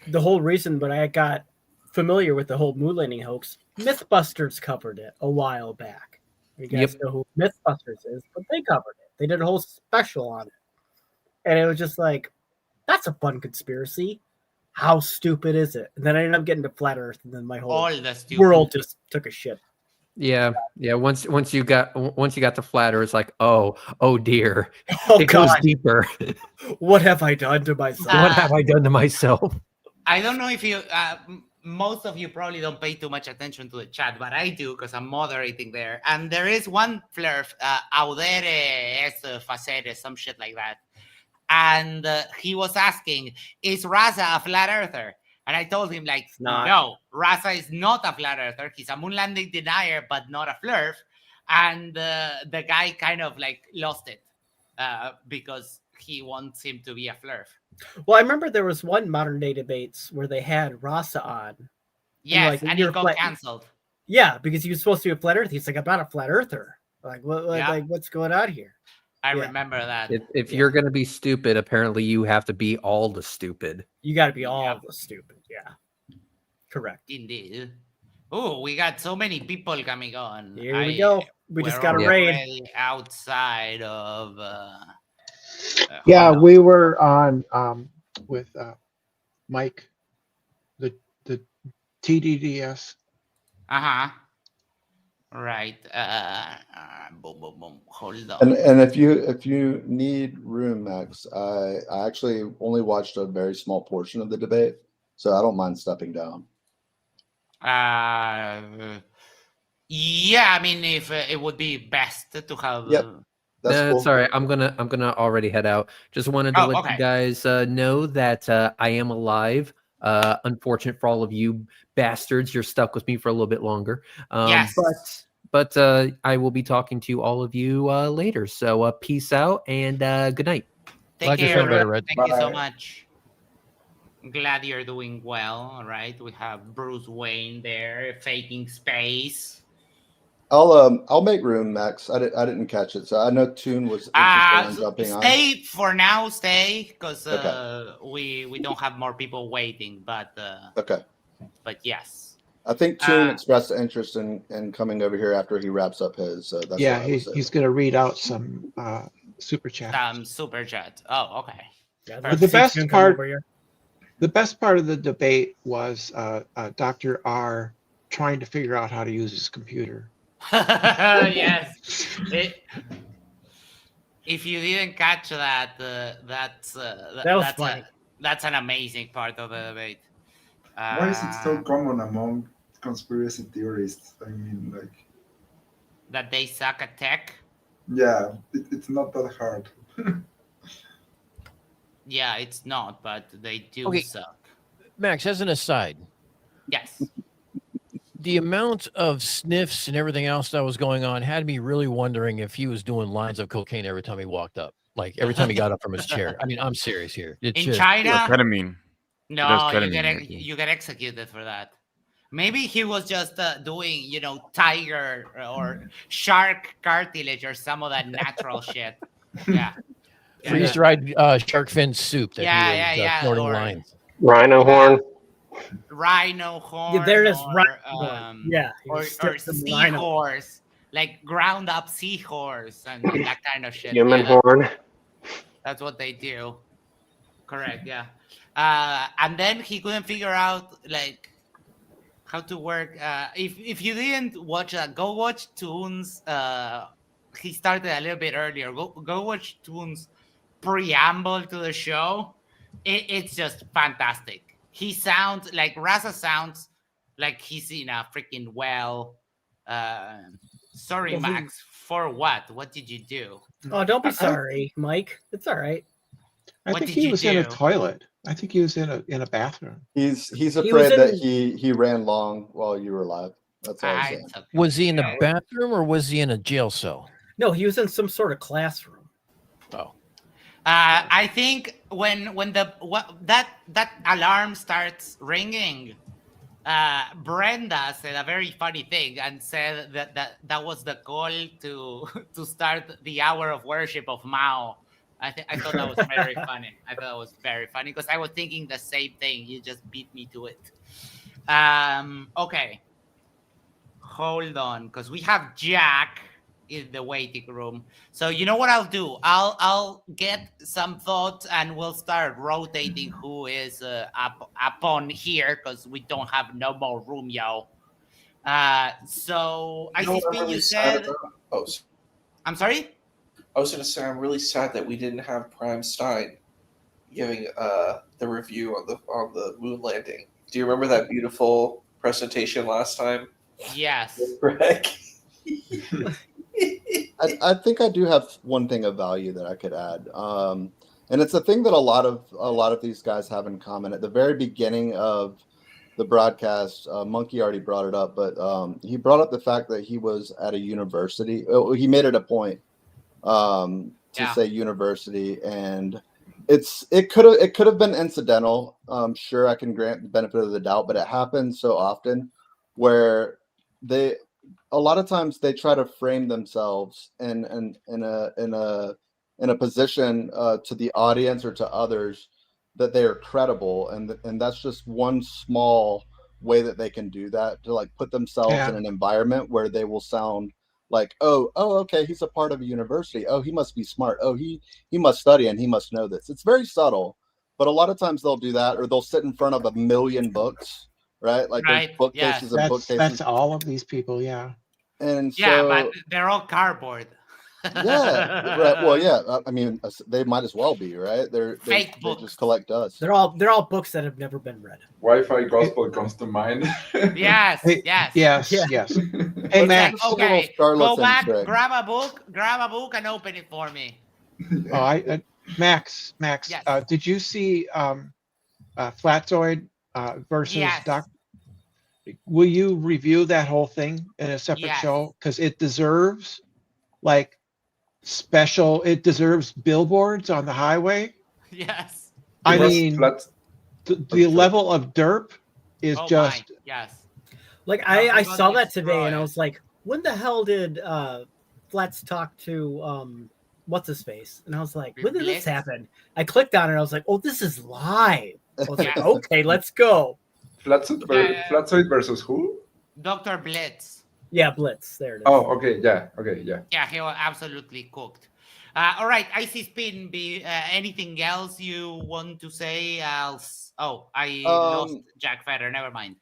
the whole reason when I got familiar with the whole moon landing hoax, Mythbusters covered it a while back. You guys know who Mythbusters is, but they covered it. They did a whole special on it. And it was just like, that's a fun conspiracy. How stupid is it? And then I ended up getting to Flat Earth, and then my whole world just took a shit. Yeah. Once you got to Flat Earth, it's like, oh dear, Oh, it goes deeper. What have I done to myself? What have I done to myself? I don't know if you, most of you probably don't pay too much attention to the chat, but I do, because I'm moderating there. And there is one flurf, audere es facere, some shit like that. And he was asking, is Rasa a flat earther? And I told him, like, no, Rasa is not a flat earther. He's a moon landing denier, but not a flurf. And the guy kind of like lost it because he wants him to be a flurf. Well, I remember there was one modern day debates where they had Rasa on. Yes, and he got canceled. Yeah, because he was supposed to be a flat earther. He's like, I'm not a flat earther. Like, like what's going on here? I remember that. If you're going to be stupid, apparently you have to be all the stupid. You got to be all the stupid. Yeah. Correct. Indeed. Oh, we got so many people coming on. Here we go. We just got a raid. Outside of... we were on with Mike, the TDDS. Right. Boom. Hold on. And if you need room, Max, I actually only watched a very small portion of the debate, so I don't mind stepping down. Yeah, I mean, if it would be best to have. Yep. That's cool. Sorry, I'm gonna already head out. Just wanted to let you guys know that I am alive. Unfortunate for all of you bastards, you're stuck with me for a little bit longer. Yes. But I will be talking to all of you later. So peace out and good night. Take care. Thank you so much. I'm glad you're doing well. All right, we have Bruce Wayne there faking space. I'll make room, Max. I didn't catch it, so I know Toon was interested in jumping on. Stay for now, because we don't have more people waiting. But okay. But yes, I think Toon expressed interest in coming over here after he wraps up his. He's going to read out some super chat. Super chat. Oh, okay. Yeah, the best part of the debate was Dr. R trying to figure out how to use his computer. Yes. If you didn't catch that, that's That was funny. that's an amazing part of the debate. Why is it so common among conspiracy theorists? I mean, like, That they suck at tech? yeah, it's not that hard. Yeah, it's not, but they do Okay. suck. Max, as an aside, Yes. the amount of sniffs and everything else that was going on had me really wondering if he was doing lines of cocaine every time he walked up. Like every time he got up from his chair. I mean, I'm serious here. It's In just, China, Ketamine. no, does you ketamine, get I think. you get executed for that. Maybe he was just doing, tiger or shark cartilage or some of that natural shit. Yeah. Yeah, freeze dried shark fin soup that Yeah, he was yeah, snorting or- lines. Rhino horn. rhino horn. Yeah, there it is. Or, Right. Yeah. he or was stripped from the rhino. seahorse, like ground up seahorse and that kind of shit. Human Yeah, horn. that's what they do. Correct. Yeah. And then he couldn't figure out like how to work. If you didn't watch that, go watch Toon's. He started a little bit earlier. Go watch Toon's preamble to the show. It's just fantastic. He sounds like Rasa sounds like he's in a freaking well. Sorry, Well, he- Max. For what? What did you do? Oh, don't be sorry, Mike. It's all right. I What think did he you was in a do? toilet. I think he was in a bathroom. He's was afraid that in- he ran long while you were alive. That's all I'm saying. It's okay. Was he in Yeah. a bathroom or was he in a jail cell? No, he was in some sort of classroom. Oh, I think when that alarm starts ringing, Brenda said a very funny thing and said that was the call to to start the hour of worship of Mao. I thought that was very funny. I thought it was very funny because I was thinking the same thing. You just beat me to it. Okay, hold on, because we have Jack in the waiting room. So you know what I'll do? I'll get some thoughts and we'll start rotating who is up on here because we don't have no more room, yo. So I You know see what I'm really sad said. about? Oh, s- I'm sorry. I was going to say I'm really sad that we didn't have Prime Stein giving the review on the moon landing. Do you remember that beautiful presentation last time? Yes. Greg? I think I do have one thing of value that I could add, and it's a thing that a lot of these guys have in common. At the very beginning of the broadcast, Monkey already brought it up, but he brought up the fact that he was at a university. He made it a point to say university, and it could have been incidental. Sure, I can grant the benefit of the doubt, but it happens so often where a lot of times they try to frame themselves in a position to the audience or to others that they are credible, and that's just one small way that they can do that, to like put themselves in an environment where they will sound like, oh, okay, he's a part of a university. Oh, he must be smart. Oh, he must study and he must know this. It's very subtle, but a lot of times they'll do that, or they'll sit in front of 1 million books, right? Like there's bookcases and bookcases. That's all of these people, yeah. And Yeah, so, but they're all cardboard. yeah, right. Well, yeah. I mean, they might as well be, right? They just collect dust. They're all books that have never been read. Wi-Fi gospel comes to mind. Yes, Hey, yes. yes, Yeah. yes. Hey, It's Max. like, okay, go charlatan back, trick. grab a book, and open it for me. Max. Yes. Did you see Flatzoid versus Yes. Doc? Will you review that whole thing in a separate Yes. show? Because it deserves like special. It deserves billboards on the highway. Yes. I It was mean, flat- the level of derp is Oh just. my, yes. Like No, I they're saw gonna that today and I destroy was like, when the hell did Flats talk to what's his face? And I was like, when did Blitz? this happen? I clicked on it and I was like, oh, this is live. I was like, Yes. okay, let's go. Flatzoid versus who? Dr. Blitz. Yeah, Blitz. There it is. Oh, okay, yeah, yeah. Yeah, he was absolutely cooked. All right, Icy Spin. Anything else you want to say? I lost Jack Fetter. Never mind.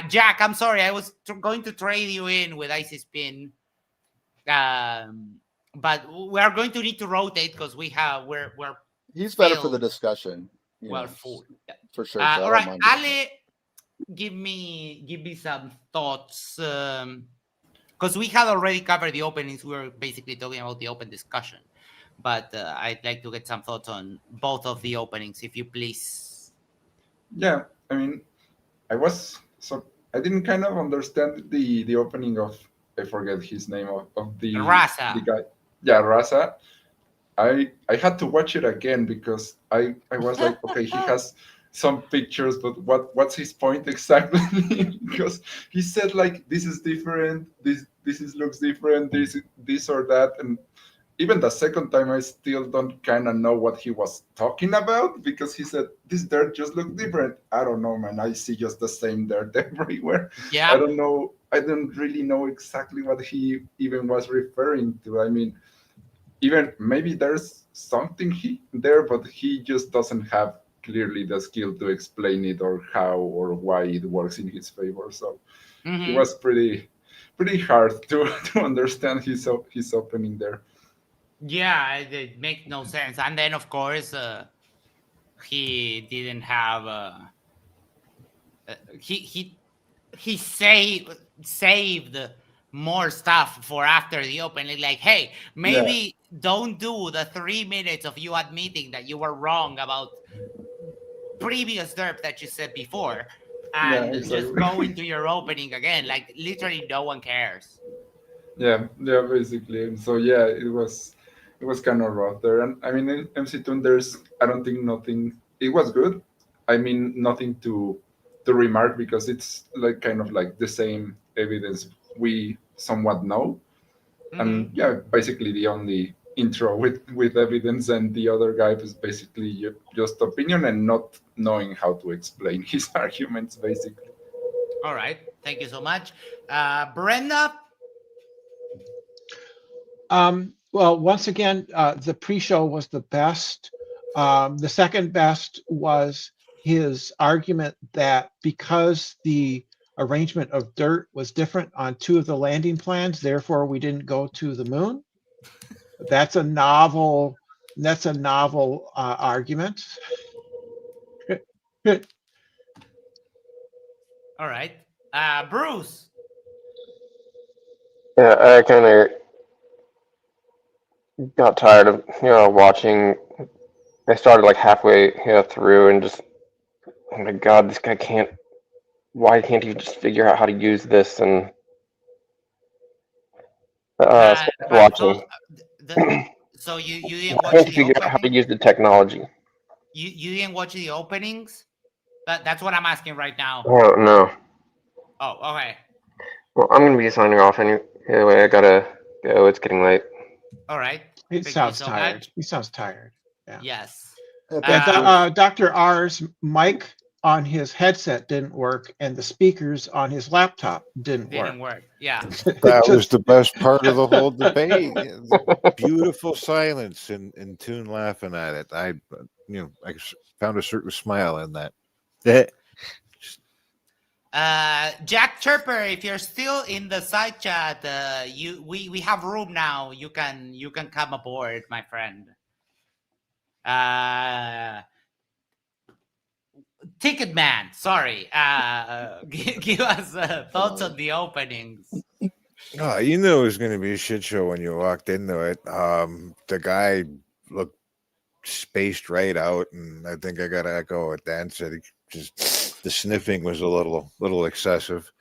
Jack, I'm sorry. I was going to trade you in with Icy Spin, but we are going to need to rotate because we're He's better for filled. the discussion. We're full. Yeah. For sure. So All right, Ale, give me some thoughts. Because we had already covered the openings. We were basically talking about the open discussion. But I'd like to get some thoughts on both of the openings, if you please. Yeah, I mean, I didn't kind of understand the opening of, I forget his name, of the Rasa. the guy. Yeah, Rasa. I had to watch it again because I was like, okay, he has some pictures, but what's his point exactly? Because he said like this is different, this looks different, this or that, and even the second time I still don't kind of know what he was talking about because he said this dirt just look different. I don't know, man. I see just the same dirt everywhere. Yeah. I don't know. I don't really know exactly what he even was referring to. I mean, even maybe there's something there, but he just doesn't have clearly the skill to explain it or how or why it works in his favor. So it was pretty hard to understand his opening there. Yeah, it makes no sense. And then, of course, he didn't have. He saved more stuff for after the opening. Like, hey, maybe don't do the 3 minutes of you admitting that you were wrong about previous derp that you said before, and just go into your opening again. Like, literally, no one cares. Yeah, basically. So yeah, it was kind of rough there. And I mean, in MCToon, I don't think nothing. It was good. I mean, nothing to remark because it's like kind of like the same evidence we somewhat know. And yeah, basically the only intro with evidence, and the other guy is basically just opinion and not knowing how to explain his arguments, basically. All right, thank you so much, Brenda. Well, once again, the pre-show was the best. The second best was his argument that because the arrangement of dirt was different on two of the landing plans, therefore we didn't go to the moon. That's a novel argument. All right, Bruce. Yeah, I kind of got tired of watching. I started like halfway through and just, oh my god, this guy can't. Why can't he just figure out how to use this and watching? So you didn't watch can't the figure out how to use the technology. You didn't watch the openings? That's what I'm asking right now. Oh no. Oh, okay. Well, I'm gonna be signing off anyway. I gotta go. It's getting late. All right. He sounds tired. He sounds tired. Yeah. Yes. Dr. R's mic on his headset didn't work, and the speakers on his laptop didn't work. Yeah. That was the best part of the whole debate. Beautiful silence and Toon laughing at it. I found a certain smile in that. Jack Chirper, if you're still in the side chat, we have room now. You can come aboard, my friend. Ticketman, sorry. Give us thoughts on the openings. Oh, you knew it was going to be a shit show when you walked into it. The guy looked spaced right out, and I think I got to echo what Dan said. Just the sniffing was a little excessive.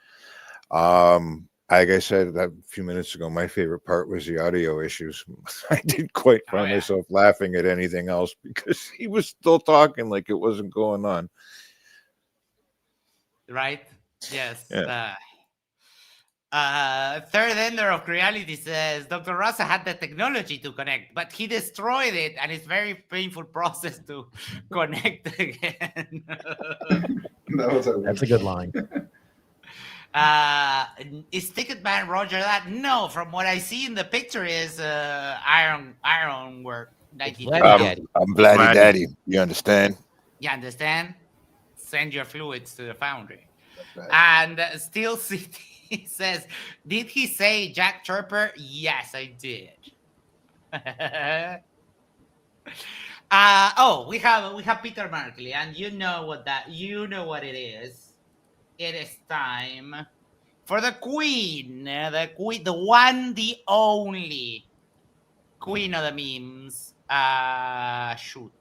Like I said a few minutes ago, my favorite part was the audio issues. I didn't quite find myself laughing at anything else because he was still talking like it wasn't going on. Right? Yes. Yeah. Third Ender of Reality says Dr. Rasa had the technology to connect, but he destroyed it, and it's very painful process to connect again. That's a good line. Is Ticketman Roger that? No, from what I see in the picture is Iron Work It's 93. Vladdy Daddy. I'm Vladdy Vladdy. Daddy. You understand? You understand? Send your fluids to the foundry. That's right. And Steel City says, did he say Jack Chirper? Yes, I did. We have Peter Markley, and you know what it is. It is time for the queen, the one, the only queen of the memes. Shoot.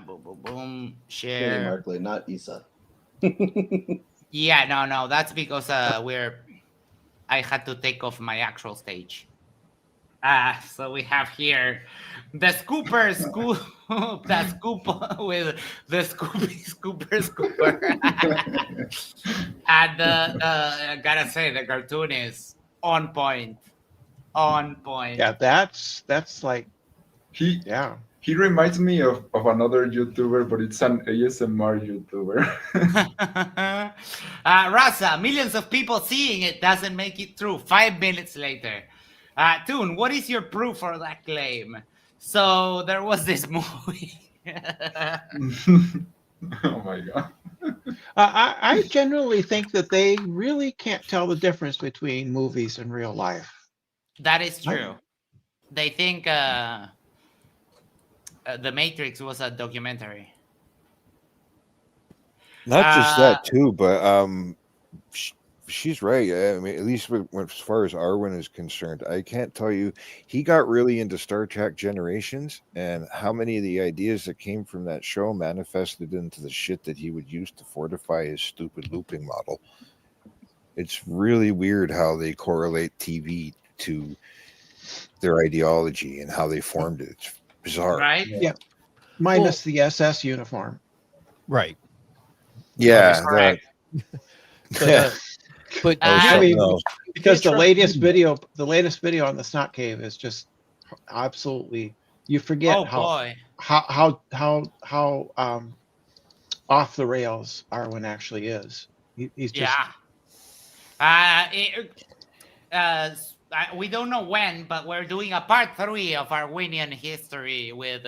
Boom, boom, boom. Katie Share. Markley, not Issa. Yeah, no. That's because I had to take off my actual stage. So we have here the scooper scoop, the scoop with the scooper. And I gotta say, the cartoon is on point. On point. Yeah, that's like He yeah. he reminds me of another YouTuber, but it's an ASMR YouTuber. Rasa, millions of people seeing it doesn't make it through. 5 minutes later. Toon, what is your proof for that claim? So there was this movie. Oh my god. I generally think that they really can't tell the difference between movies and real life. That is true. They think The Matrix was a documentary. Not just that too, but she's right. I mean, at least as far as Arwen is concerned, I can't tell you. He got really into Star Trek Generations, and how many of the ideas that came from that show manifested into the shit that he would use to fortify his stupid looping model. It's really weird how they correlate TV to their ideology and how they formed it. It's bizarre. Right? Yeah. Minus the SS uniform. Right. Yeah. Correct. But I mean, no. because the latest video on the Snot Cave is just absolutely, you forget how off the rails Arwen actually is. He's just we don't know when, but we're doing a part 3 of Arwinian history with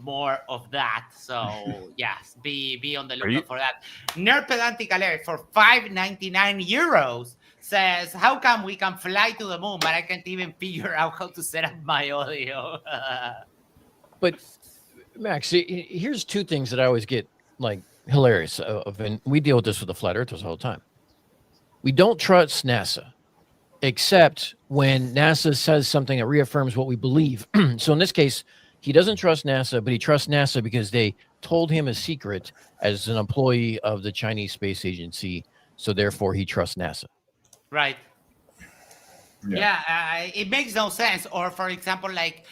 more of that. So yes, be on the lookout for that. Nerd Pedantic Alert for 5.99 euros says, how come we can fly to the moon, but I can't even figure out how to set up my audio? But Max, here's two things that I always get like hilarious of, and we deal with this with the flat earthers all the time. We don't trust NASA, except when NASA says something that reaffirms what we believe. So in this case, he doesn't trust NASA, but he trusts NASA because they told him a secret as an employee of the Chinese Space Agency. So therefore, he trusts NASA. Right. Yeah, it makes no sense. Or for example, like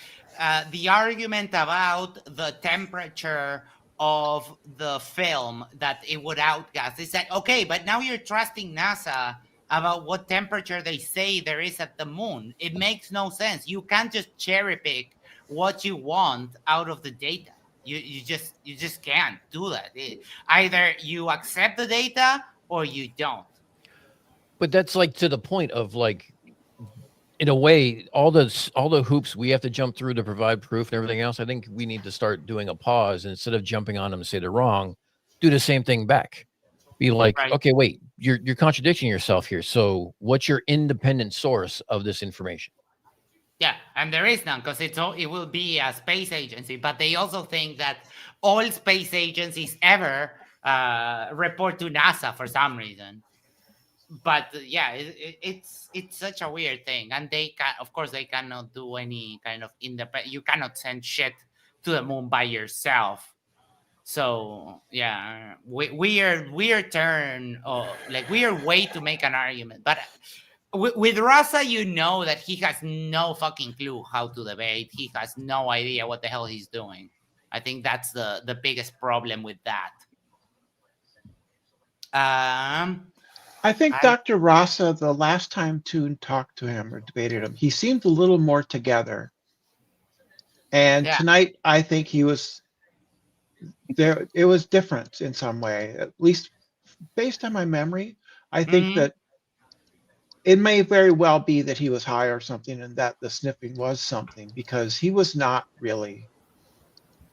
the argument about the temperature of the film that it would outgas. They said, okay, but now you're trusting NASA about what temperature they say there is at the moon. It makes no sense. You can't just cherry pick what you want out of the data. You just can't do that. Either you accept the data or you don't. But that's like to the point of like, in a way, all the hoops we have to jump through to provide proof and everything else. I think we need to start doing a pause, and instead of jumping on them and say they're wrong, do the same thing back. Be like, okay, wait, you're contradicting yourself here. So what's your independent source of this information? Yeah, and there is none because it will be a space agency, but they also think that all space agencies ever report to NASA for some reason. But yeah, it's such a weird thing, and of course they cannot do any kind of independent. You cannot send shit to the moon by yourself. So yeah, weird turn. Like weird way to make an argument. But with Rasa, you know that he has no fucking clue how to debate. He has no idea what the hell he's doing. I think that's the biggest problem with that. I think Dr. Rasa, the last time Toon talked to him or debated him, he seemed a little more together. And tonight, I think he was it was different in some way, at least based on my memory. I think Mhm. that it may very well be that he was high or something, and that the sniffing was something, because he was not really,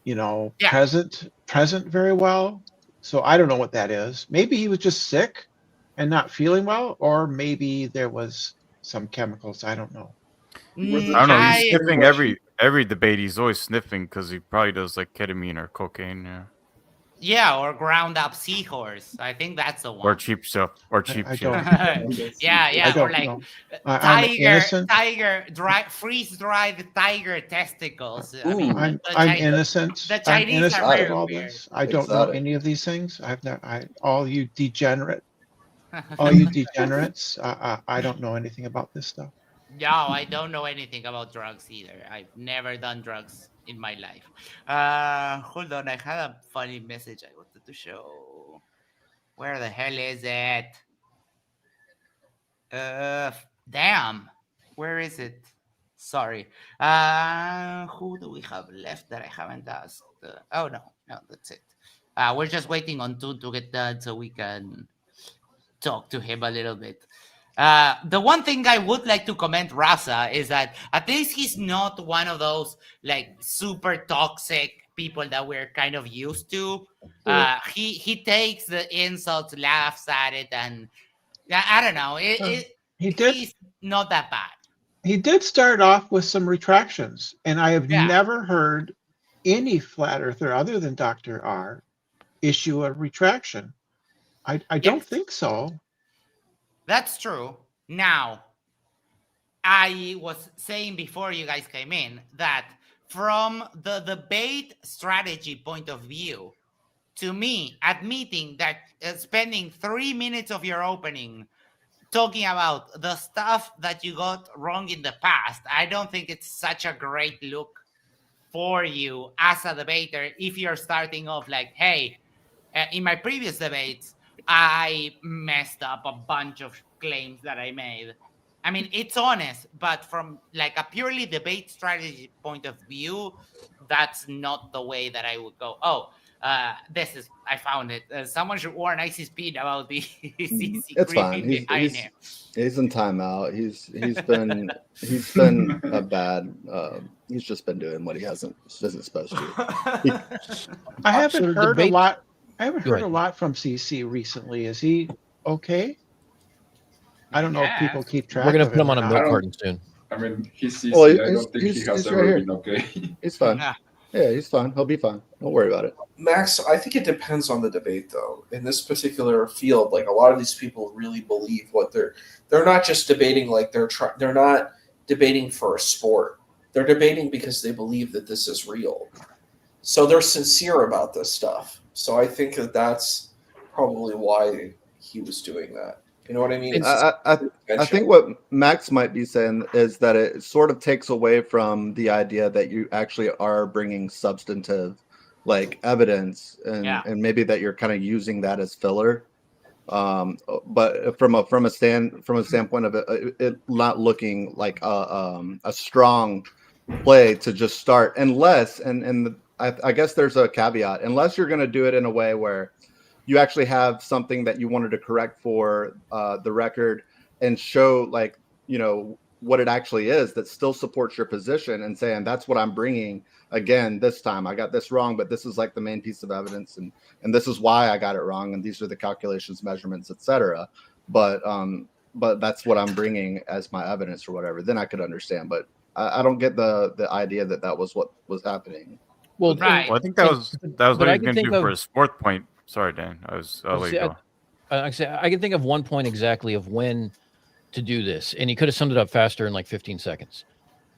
Yeah. present very well. So I don't know what that is. Maybe he was just sick and not feeling well, or maybe there was some chemicals. I don't know. Was I it don't know. He's I sniffing every debate. He's always sniffing because he probably does like ketamine or cocaine, or ground up seahorse. I think that's the or one. cheap stuff, or cheap I shit. don't. I Or don't like know. I'm innocent. freeze dried tiger testicles. I mean, Ooh, I'm innocent. the I'm Chinese are innocent of very exotic. all weird. this. I don't know Exotic. any of these things. All you all you degenerates. I don't know anything about this stuff. No, I don't know anything about drugs either. I've never done drugs in my life. Hold on, I had a funny message I wanted to show. Where the hell is it? Damn. Where is it? Sorry. Who do we have left that I haven't asked? Oh no, that's it. We're just waiting on Toon to get done so we can talk to him a little bit. The one thing I would like to comment Rasa is that at least he's not one of those like super toxic people that we're kind of used to. He takes the insults, laughs at it, and I don't know. He did. He's not that bad. He did start off with some retractions, and I have Yeah. never heard any flat earther other than Dr. R issue a retraction. I don't think so. That's true. Now, I was saying before you guys came in that from the debate strategy point of view, to me, admitting that spending 3 minutes of your opening talking about the stuff that you got wrong in the past, I don't think it's such a great look for you as a debater if you're starting off like, hey, in my previous debates, I messed up a bunch of claims that I made. I mean, it's honest, but from like a purely debate strategy point of view, that's not the way that I would go. Oh, I found it. Someone should warn Icy Speed about the CC It's fine. creeping behind him. He's in timeout. He's been a bad. He's just been doing what he isn't supposed to. I haven't So heard a debate- lot. I haven't Go heard a ahead. lot from CC recently. Is he okay? I don't know if people keep track. We're gonna of put him on or a not. milk carton soon. I mean, he's CC. Well, I don't think he has ever been okay. He's fine. Yeah. Yeah, he's fine. He'll be fine. Don't worry about it. Max, I think it depends on the debate, though. In this particular field, like a lot of these people really believe what they're not just debating like they're not debating for a sport. They're debating because they believe that this is real. So they're sincere about this stuff. So I think that that's probably why he was doing that. You know what I mean? I think what Max might be saying is that it sort of takes away from the idea that you actually are bringing substantive, like evidence, and maybe that you're kind of using that as filler. But from a standpoint of it not looking like a strong play to just start, unless I guess there's a caveat, unless you're going to do it in a way where you actually have something that you wanted to correct for the record and show, like, what it actually is that still supports your position, and saying that's what I'm bringing again this time. I got this wrong, but this is like the main piece of evidence, and this is why I got it wrong, and these are the calculations, measurements, etc. But that's what I'm bringing as my evidence or whatever. Then I could understand, but I don't get the idea that that was what was happening. Well, Right. Well, I think that was what he was I going can to think do for of- his fourth point. Sorry, Dan. I'll let you go. I can think of one point exactly of when to do this, and he could have summed it up faster in like 15 seconds.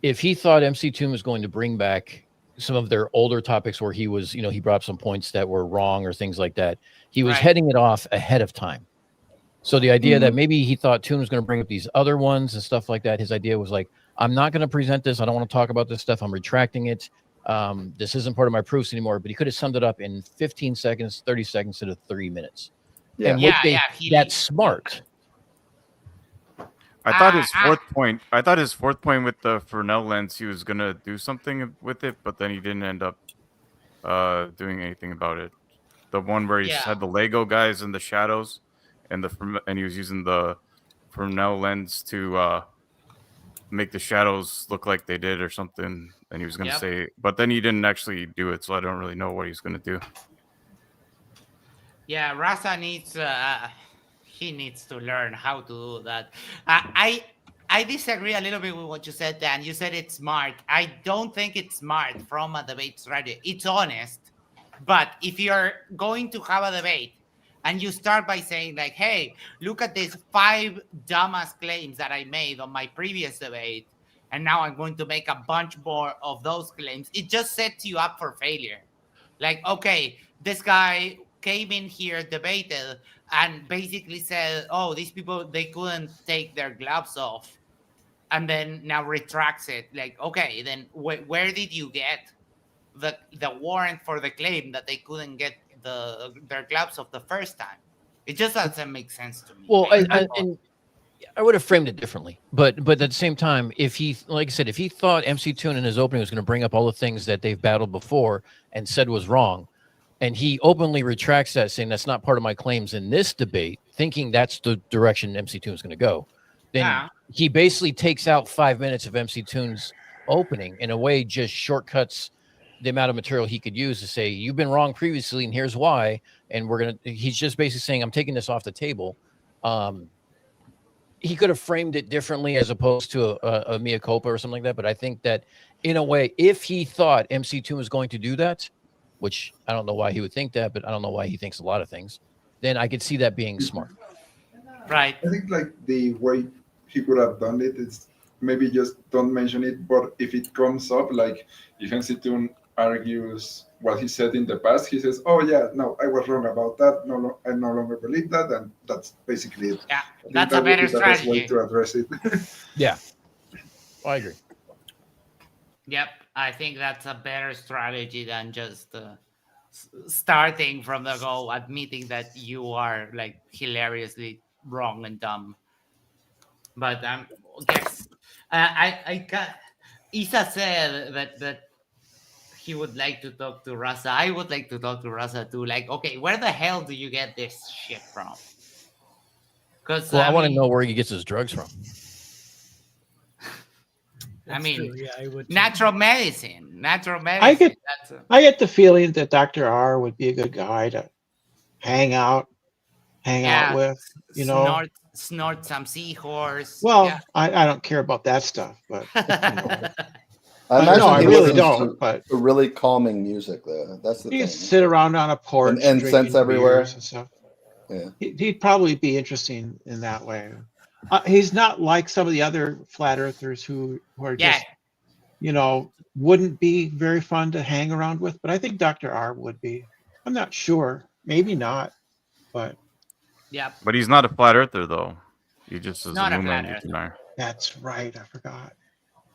If he thought MCToon was going to bring back some of their older topics where he was, he brought up some points that were wrong or things like that, he was heading it off ahead of time. So the idea that maybe he thought Toon was going to bring up these other ones and stuff like that, his idea was like, I'm not going to present this. I don't want to talk about this stuff. I'm retracting it. This isn't part of my proofs anymore, but he could have summed it up in 15 seconds, 30 seconds to 3 minutes. Yeah. And that's smart. I thought his fourth point with the Fresnel lens, he was gonna do something with it, but then he didn't end up doing anything about it. The one where he Yeah. had the Lego guys in the shadows, and and he was using the Fresnel lens to make the shadows look like they did or something. And he was gonna Yep. say, but then he didn't actually do it, so I don't really know what he's gonna do. Yeah, Rasa needs he needs to learn how to do that. I disagree a little bit with what you said, Dan. You said it's smart. I don't think it's smart from a debate strategy. It's honest, but if you're going to have a debate and you start by saying like, "Hey, look at these 5 dumbass claims that I made on my previous debate, and now I'm going to make a bunch more of those claims," it just sets you up for failure. Like, okay, this guy came in here, debated, and basically said, "Oh, these people, they couldn't take their gloves off," and then now retracts it. Like, okay, then where did you get the warrant for the claim that they couldn't get their gloves off the first time? It just doesn't make sense to me. Well, and I would have framed it differently, but at the same time, if he, like I said, if he thought MCToon in his opening was going to bring up all the things that they've battled before and said was wrong, and he openly retracts that, saying that's not part of my claims in this debate, thinking that's the direction MCToon is going to go, then he basically takes out 5 minutes of MCToon's opening, in a way, just shortcuts the amount of material he could use to say, you've been wrong previously, and here's why. And he's just basically saying, I'm taking this off the table. He could have framed it differently as opposed to a mea culpa or something like that. But I think that, in a way, if he thought MCToon was going to do that, which I don't know why he would think that, but I don't know why he thinks a lot of things, then I could see that being smart. Right. I think like the way he could have done it is maybe just don't mention it, but if it comes up, like if MCToon argues what he said in the past, he says, "Oh yeah, no, I was wrong about that. No, I no longer believe that," and that's basically it. Yeah, That's a better the best way strategy. to address it. Yeah, I agree. Yep, I think that's a better strategy than just starting from the go, admitting that you are like hilariously wrong and dumb. But guess I got. Isa said that he would like to talk to Rasa. I would like to talk to Rasa too. Like, okay, where the hell do you get this shit from? Because I want to know where he gets his drugs from. I mean, true. Yeah, I would. natural medicine. I get the feeling that Dr. R would be a good guy to hang out with, you know. Snort some seahorse. Well, yeah. I don't care about that stuff, but you know. I imagine I he really listens don't. to But really calming music, though. That's the you thing. can sit around on a porch and drinking scents everywhere beers and stuff. Yeah, He'd probably be interesting in that way. He's not like some of the other flat earthers who are just, you know, wouldn't be very fun to hang around with. But I think Dr. R would be. I'm not sure. Maybe not. But yeah. But he's not a flat earther, though. He just is Not a a flat luminary earther. denier. that's right. I forgot.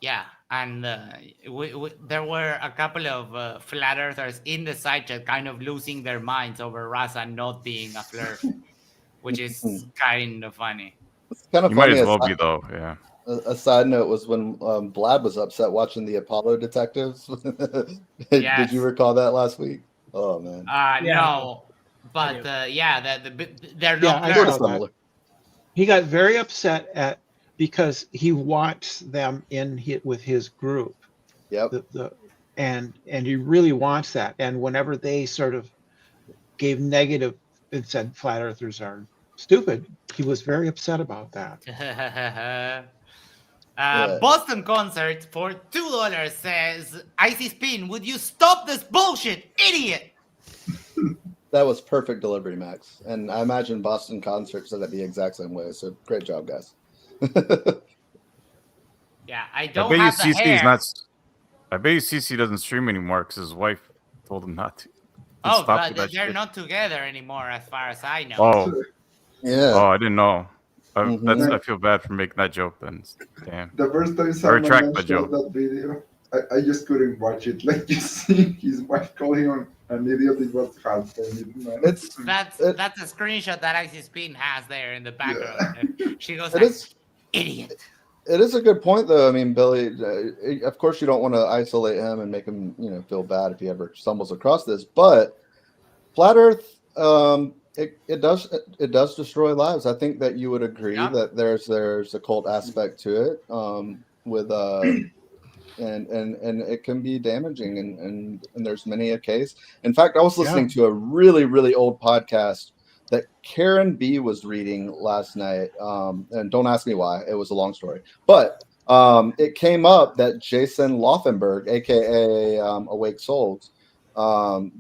Yeah, and there were a couple of flat earthers in the side chat kind of losing their minds over Rasa not being a flirt, which is kind of funny. it's kind of You might funny. as well be, though. Yeah. A side note was when Vlad was upset watching the Apollo detectives. Did you recall that last week? Oh man. No, but they're not I flirts. saw that. He got very upset because he wants them in with his group. Yep. And he really wants that. And whenever they sort of gave negative and said flat earthers are stupid, he was very upset about that. Boston Concert for $2 says, Icy Spin, would you stop this bullshit, idiot? That was perfect delivery, Max. And I imagine Boston Concert said it the exact same way. So great job, guys. Yeah, I don't bet have you the CC hair. is not. I bet you CC doesn't stream anymore because his wife told him not to. Oh, Stop but with that they're shit. not together anymore, as far as I know. Oh, yeah. Oh, I didn't know. Mhm. I feel bad for making that joke. Then, damn. The first time I someone retract my mentioned joke. that video, I just couldn't watch it. Like you see his wife calling him an idiot, it was hard for me. Man. That's a screenshot that Icy Spin has there in the background. She goes, It is. idiot. It is a good point, though. I mean, Billy, of course, you don't want to isolate him and make him, feel bad if he ever stumbles across this. But flat Earth, it does destroy lives. I think that you would agree that there's a cult aspect to it, with and it can be damaging, and there's many a case. In fact, I was listening to a really, really old podcast that Karen B was reading last night. And don't ask me why, it was a long story, but it came up that Jason Laufenberg, aka Awake Souls,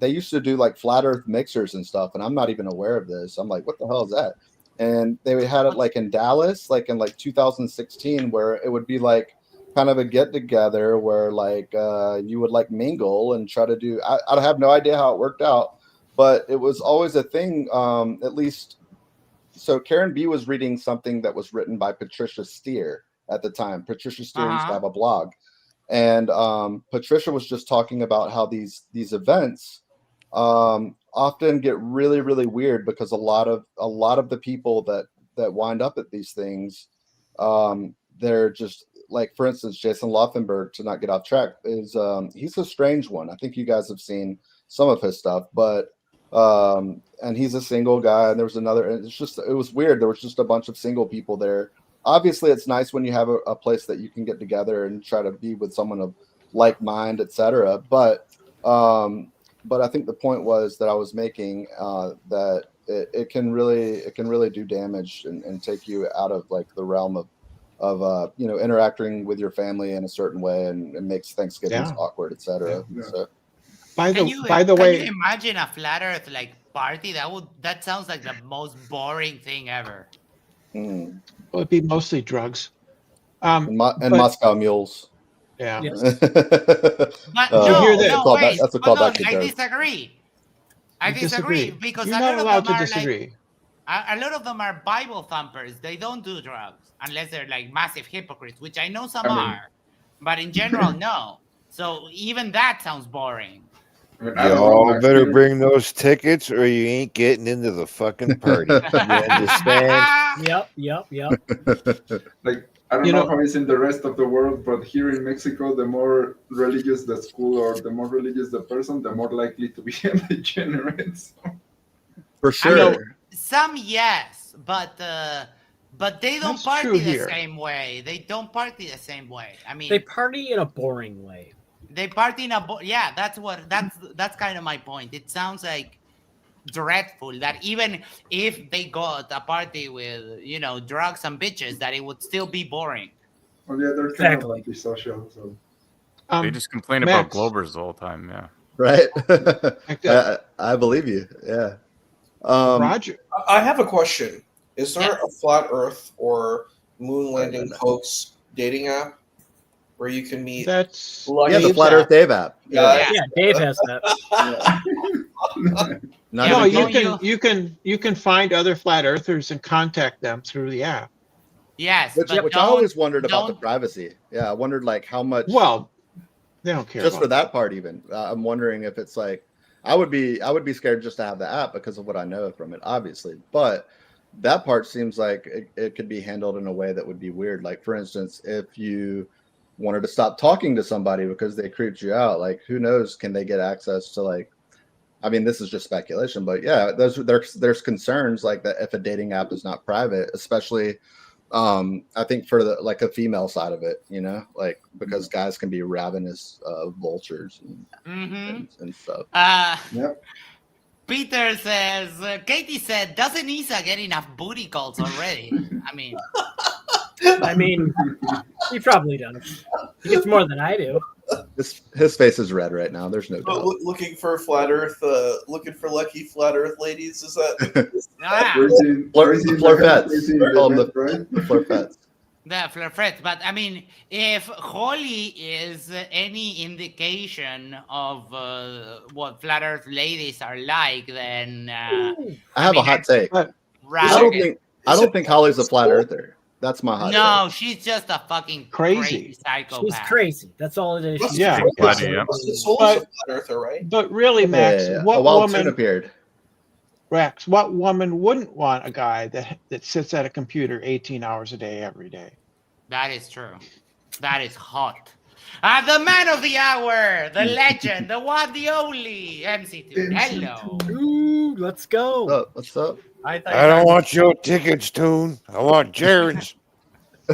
they used to do like flat Earth mixers and stuff, and I'm not even aware of this. I'm like, what the hell is that? And they had it like in Dallas, like in like 2016, where it would be like kind of a get together where like you would like mingle and try to do. I have no idea how it worked out, but it was always a thing. At least, so Karen B was reading something that was written by Patricia Steer at the time. Patricia Steer used to have a blog, and Patricia was just talking about how these events often get really, really weird because a lot of the people that wind up at these things, they're just like, for instance, Jason Laufenberg, to not get off track, is he's a strange one. I think you guys have seen some of his stuff, but and he's a single guy, and there was another, and it was weird. There was just a bunch of single people there. Obviously, it's nice when you have a place that you can get together and try to be with someone of like mind, etc. But I think the point was that I was making, that it can really do damage and take you out of like the realm of interacting with your family in a certain way, and it makes Thanksgivings awkward, etc. So, by the can way, you imagine a flat Earth like party? That sounds like the most boring thing ever. it would be mostly drugs, and Moscow mules. Yeah. But That's a callback to I joke. disagree. I You disagree disagree. because You're a not lot allowed of them to are disagree. a lot of them are Bible thumpers. They don't do drugs unless they're like massive hypocrites, which I know some are, but in general, no. So even that sounds boring. Y'all better bring those tickets, or you ain't getting into the fucking party. You understand? Yep. Like, I don't know how it's in the rest of the world, but here in Mexico, the more religious the school or the more religious the person, the more likely to be a degenerate. For sure. Some yes, but they don't That's party true the here. same way. They don't party the same way. I mean, They party in a boring way. they party in that's kind of my point. It sounds like dreadful that even if they got a party with drugs and bitches, that it would still be boring. Well, yeah, they're kind of antisocial. So They just complain about Globers the whole time. Yeah. Right. I believe you. Yeah. Roger, I have a question. Is there a flat Earth or moon landing hoax dating app where you can meet? That's the Flat Earth Dave app. Yeah, Dave has that. No, you can find other flat earthers and contact them through the app. Yes, which I always wondered about the privacy. Yeah, I wondered like how much. Well, they don't care just about for that part. Even I'm wondering if it's like I would be scared just to have the app because of what I know from it, obviously. But that part seems like it could be handled in a way that would be weird. Like, for instance, if you wanted to stop talking to somebody because they creeped you out, like who knows, can they get access to like, I mean, this is just speculation, but yeah, there's concerns like that if a dating app is not private, especially I think for the like a female side of it, like because guys can be ravenous vultures and stuff. Peter says, Katie said, doesn't Isa get enough booty calls already? I mean, he probably does. He gets more than I do. His face is red right now. There's no doubt. Looking for flat Earth, looking for lucky flat Earth ladies. Is that? Florfettes. They're called the Florfettes. The Florfettes. But I mean, if Holly is any indication of what flat Earth ladies are like, then I have a hot take. I don't think Holly's a flat earther. That's my hot take. She's just a fucking crazy psychopath. She's crazy. That's all it is. She's It's always a flat earther, right? But really, Max, what woman appeared? Rex, what woman wouldn't want a guy that sits at a computer 18 hours a day every day? That is true. That is hot. The man of the hour, the legend, the one, the only, MCToon. Hello. Ooh, let's go. What's up? I don't want your tickets, Toon. I want Jared's.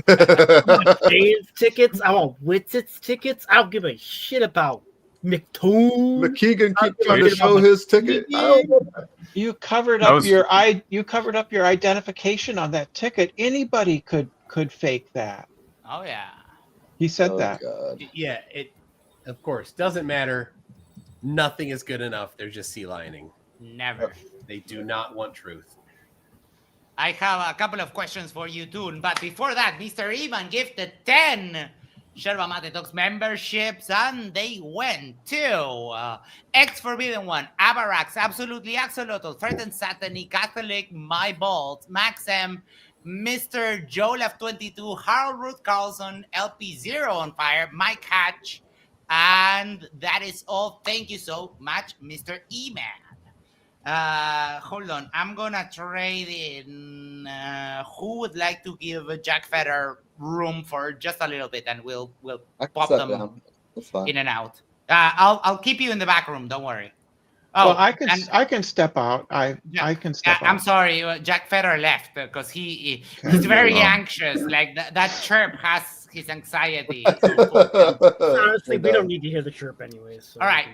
I want Dave's tickets. I want Witzit's tickets. I don't give a shit about McToon. McKeegan keep I trying don't to give a show shit his about ticket. McKeegan. You covered That up was- you covered up your identification on that ticket. Anybody could fake that. Oh, yeah. He said Oh, that. God. Yeah, it of course doesn't matter. Nothing is good enough. They're just sea lining. Never. They do not want truth. I have a couple of questions for you, Toon. But before that, Mr. Ivan gifted 10 Yerba Mate Talks memberships, and they went to Ex-Forbidden One, Avarax, Absolutely Axolotl, Threatened Satanic, Catholic, My Balls, Max M, Mr. Jolaf22, Harold Ruth Carlson, LP0 on Fire, Mike Hatch, and that is all. Thank you so much, Mr. E-Man. Hold on. I'm gonna trade in. Who would like to give Jack Fetter room for just a little bit, and we'll I can pop sit them down. That's fine. in and out. I'll keep you in the back room. Don't worry. Oh, Well, and I can step out. I can step I'm out. sorry, Jack Fetter left because he's Okay. very Oh. anxious. Like that chirp has his anxiety. Honestly, we done. don't need to hear the chirp anyways. So All right,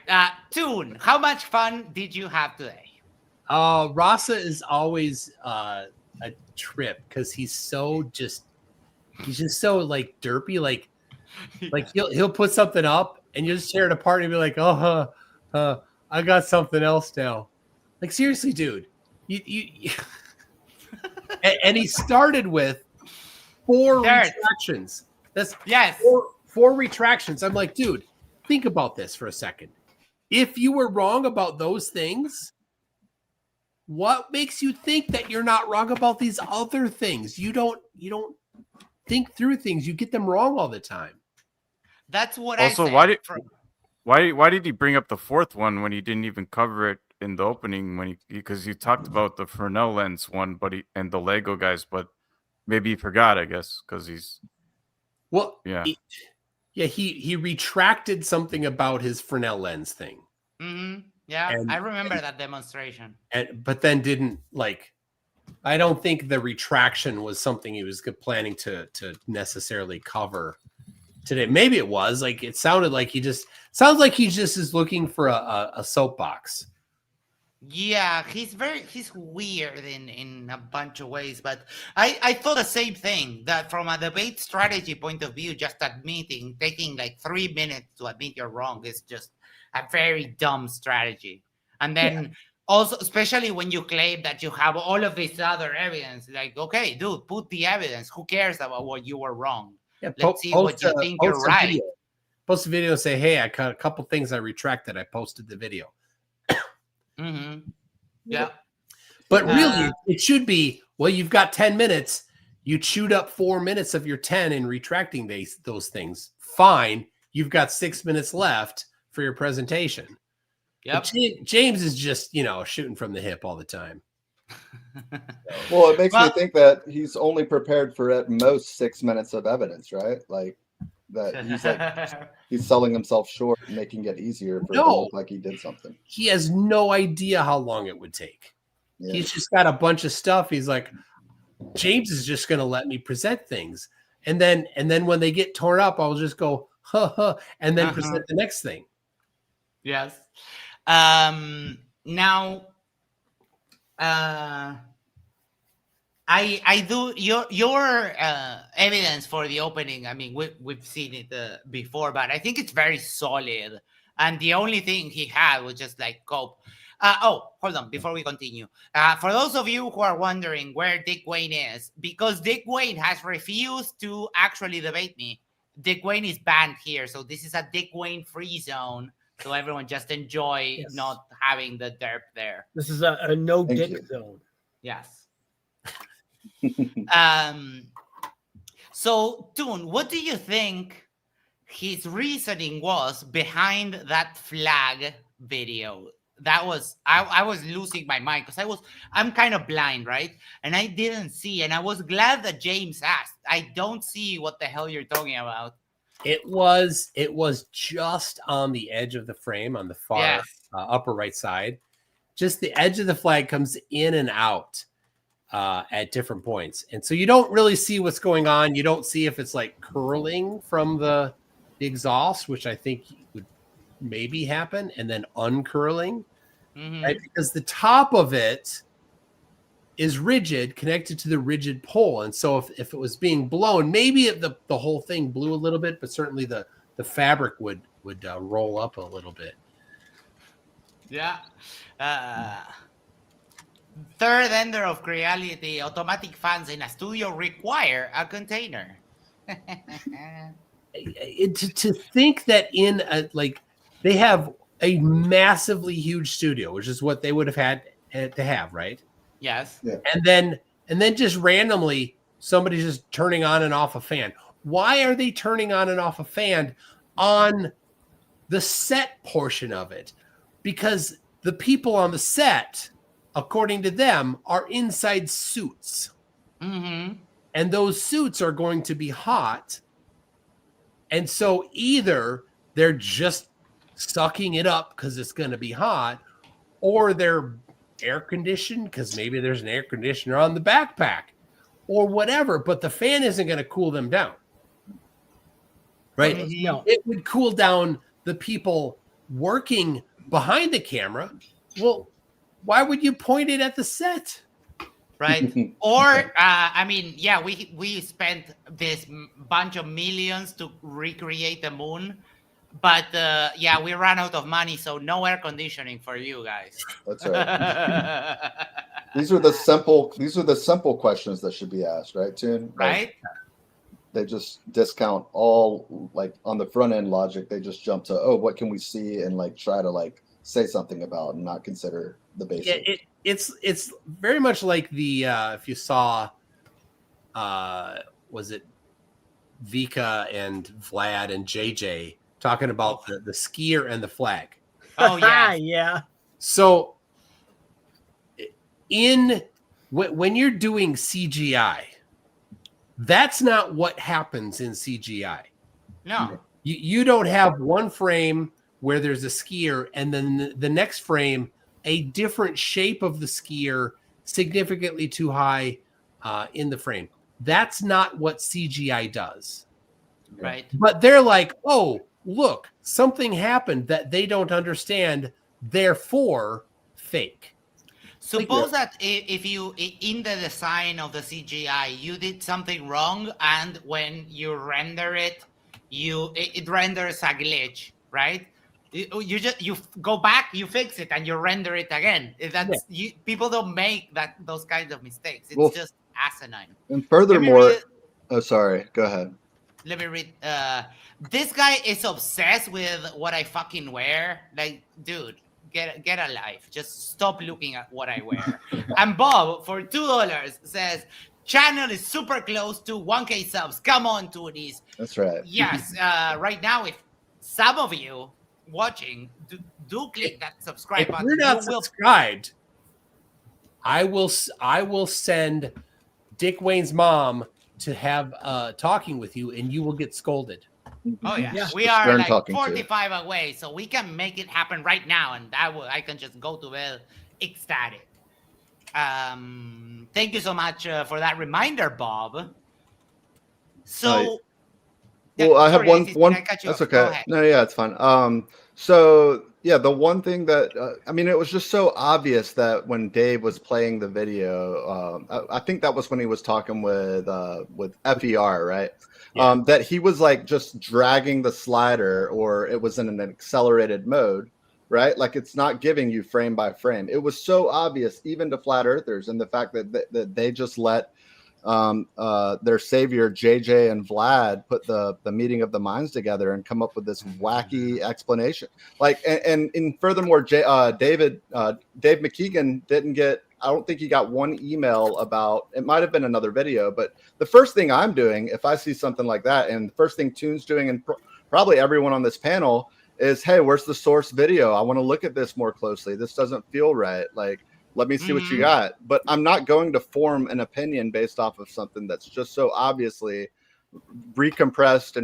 Toon, how much fun did you have today? Rasa is always a trip because he's just so like derpy. Like he'll put something up and you'll just tear it apart and be like, oh, I got something else now. Like seriously, dude, you and he started with 4 Dirt. retractions. That's Yes. four retractions. I'm like, dude, think about this for a second. If you were wrong about those things, what makes you think that you're not wrong about these other things? You don't think through things. You get them wrong all the time. That's what Also, I said. why did he bring up the fourth one when he didn't even cover it in the opening? Because he talked about the Fresnel lens one, and the Lego guys, but maybe he forgot. I guess because he's Well, he retracted something about his Fresnel lens thing. Mm-hmm. Yeah, And- I remember that demonstration. But then didn't like. I don't think the retraction was something he was planning to necessarily cover today. Maybe it was like it sounded like he just is looking for a soapbox. Yeah, he's weird in a bunch of ways, but I thought the same thing, that from a debate strategy point of view, just taking like 3 minutes to admit you're wrong is just a very dumb strategy. And then also, especially when you claim that you have all of this other evidence, like, okay, dude, put the evidence. Who cares about what you were wrong? Yeah, Let's see what you think you're right. Post a video and say, hey, I got a couple things I retracted. I posted the video. Mm-hmm. Yeah. But really, it should be, well, you've got 10 minutes. You chewed up 4 minutes of your 10 in retracting those things. Fine. You've got 6 minutes left for your presentation. Yep. James is just, shooting from the hip all the time. Well, it makes me think that he's only prepared for at most 6 minutes of evidence, right? Like that he's selling himself short and making it easier for it to look like he did something. He has no idea how long it would take. Yeah. He's just got a bunch of stuff. He's like, James is just going to let me present things. And then when they get torn up, I'll just go, and then present the next thing. Yes. Now, I do your evidence for the opening. I mean, we've seen it before, but I think it's very solid. And the only thing he had was just like cope. Hold on, before we continue. For those of you who are wondering where Dick Wayne is, because Dick Wayne has refused to actually debate me, Dick Wayne is banned here. So this is a Dick Wayne free zone. So everyone just enjoy not having the derp there. This is a no dick zone. Yes. So, Toon, what do you think his reasoning was behind that flag video? that was I was losing my mind because I'm kind of blind, right? And I didn't see, and I was glad that James asked. I don't see what the hell you're talking about. It was just on the edge of the frame on the far upper right side. Just the edge of the flag comes in and out at different points, and so you don't really see what's going on. You don't see if it's like curling from the exhaust, which I think would maybe happen, and then uncurling, right? Because the top of it is rigid, connected to the rigid pole, and so if it was being blown, maybe the whole thing blew a little bit, but certainly the fabric would roll up a little bit. Yeah. Third ender of reality, automatic fans in a studio require a container. To think that in a, like, they have a massively huge studio, which is what they would have had to have, right? Yes. Yeah. And then just randomly somebody's just turning on and off a fan. Why are they turning on and off a fan on the set portion of it? Because the people on the set, according to them, are inside suits. Mm-hmm. And those suits are going to be hot. And so either they're just sucking it up because it's going to be hot, or they're air conditioned because maybe there's an air conditioner on the backpack or whatever, but the fan isn't going to cool them down. Right? No. It would cool down the people working behind the camera. Well, why would you point it at the set? Right. Or, I mean, yeah, we spent this bunch of millions to recreate the moon, but yeah, we ran out of money, so no air conditioning for you guys. That's right. These are the simple questions that should be asked, right, Toon? Right. They just discount all, like, on the front end logic. They just jump to, oh, what can we see, and like try to like say something about and not consider the basics. Yeah, it's very much like the if you saw was it Vika and Vlad and JJ talking about the skier and the flag. Oh yeah. Yeah. So when you're doing CGI, that's not what happens in CGI. No. You don't have one frame where there's a skier and then the next frame a different shape of the skier significantly too high in the frame. That's not what CGI does. Right. But they're like, oh, look, something happened that they don't understand, therefore fake. Suppose that if you, in the design of the CGI, you did something wrong, and when you render it, it renders a glitch, right? You go back, you fix it, and you render it again. That's people don't make those kinds of mistakes. It's just asinine. And furthermore, oh, sorry, go ahead. Let me read. This guy is obsessed with what I fucking wear. Like, dude, get a life. Just stop looking at what I wear. And Bob, for $2, says, channel is super close to 1K subs. Come on, Toonies. That's right. Yes. Right now, if some of you watching do click that subscribe if button. you're not subscribed, I will send Dick Wayne's mom to have talking with you, and you will get scolded. Oh yeah, we are like 45 away, so we can make it happen right now, and I can just go to bed ecstatic. Thank you so much for that reminder, Bob. So, well, I have one. That's okay. No, yeah, it's fine. So yeah, the one thing that I mean, it was just so obvious that when Dave was playing the video, I think that was when he was talking with FER, right? Yeah. That he was like just dragging the slider, or it was in an accelerated mode, right? Like it's not giving you frame by frame. It was so obvious, even to flat earthers, and the fact that they just let their savior JJ and Vlad put the meeting of the minds together and come up with this wacky explanation. Like, and furthermore, Dave McKeegan didn't get. I don't think he got one email about. It might have been another video, but the first thing I'm doing if I see something like that, and the first thing Toon's doing, and probably everyone on this panel, is, hey, where's the source video? I want to look at this more closely. This doesn't feel right. Like, let me see what you got. But I'm not going to form an opinion based off of something that's just so obviously recompressed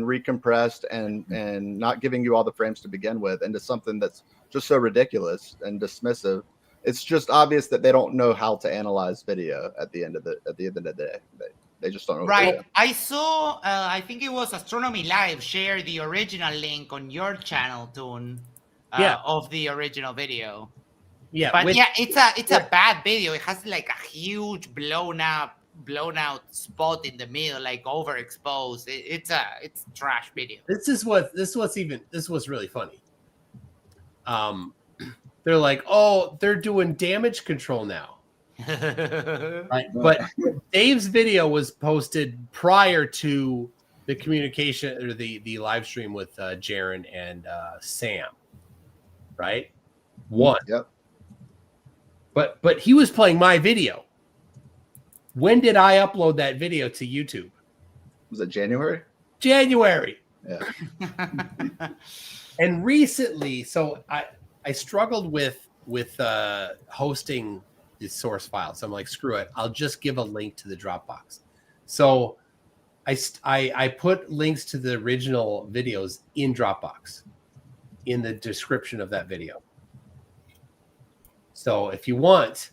and not giving you all the frames to begin with, into something that's just so ridiculous and dismissive. It's just obvious that they don't know how to analyze video at the end of the day. They just don't know. Right. I saw, I think it was Astronomy Live share the original link on your channel, Toon, of the original video. Yeah, but it's a bad video. It has like a huge blown out spot in the middle, like overexposed. It's a trash video. This is what's really funny. They're like, oh, they're doing damage control now. Right? But Dave's video was posted prior to the communication or the live stream with Jaren and Sam, right? Yep. But he was playing my video. When did I upload that video to YouTube? Was it January? January. Yeah. And recently, so I struggled with hosting the source file. So I'm like, screw it. I'll just give a link to the Dropbox. So I put links to the original videos in Dropbox in the description of that video. So if you want,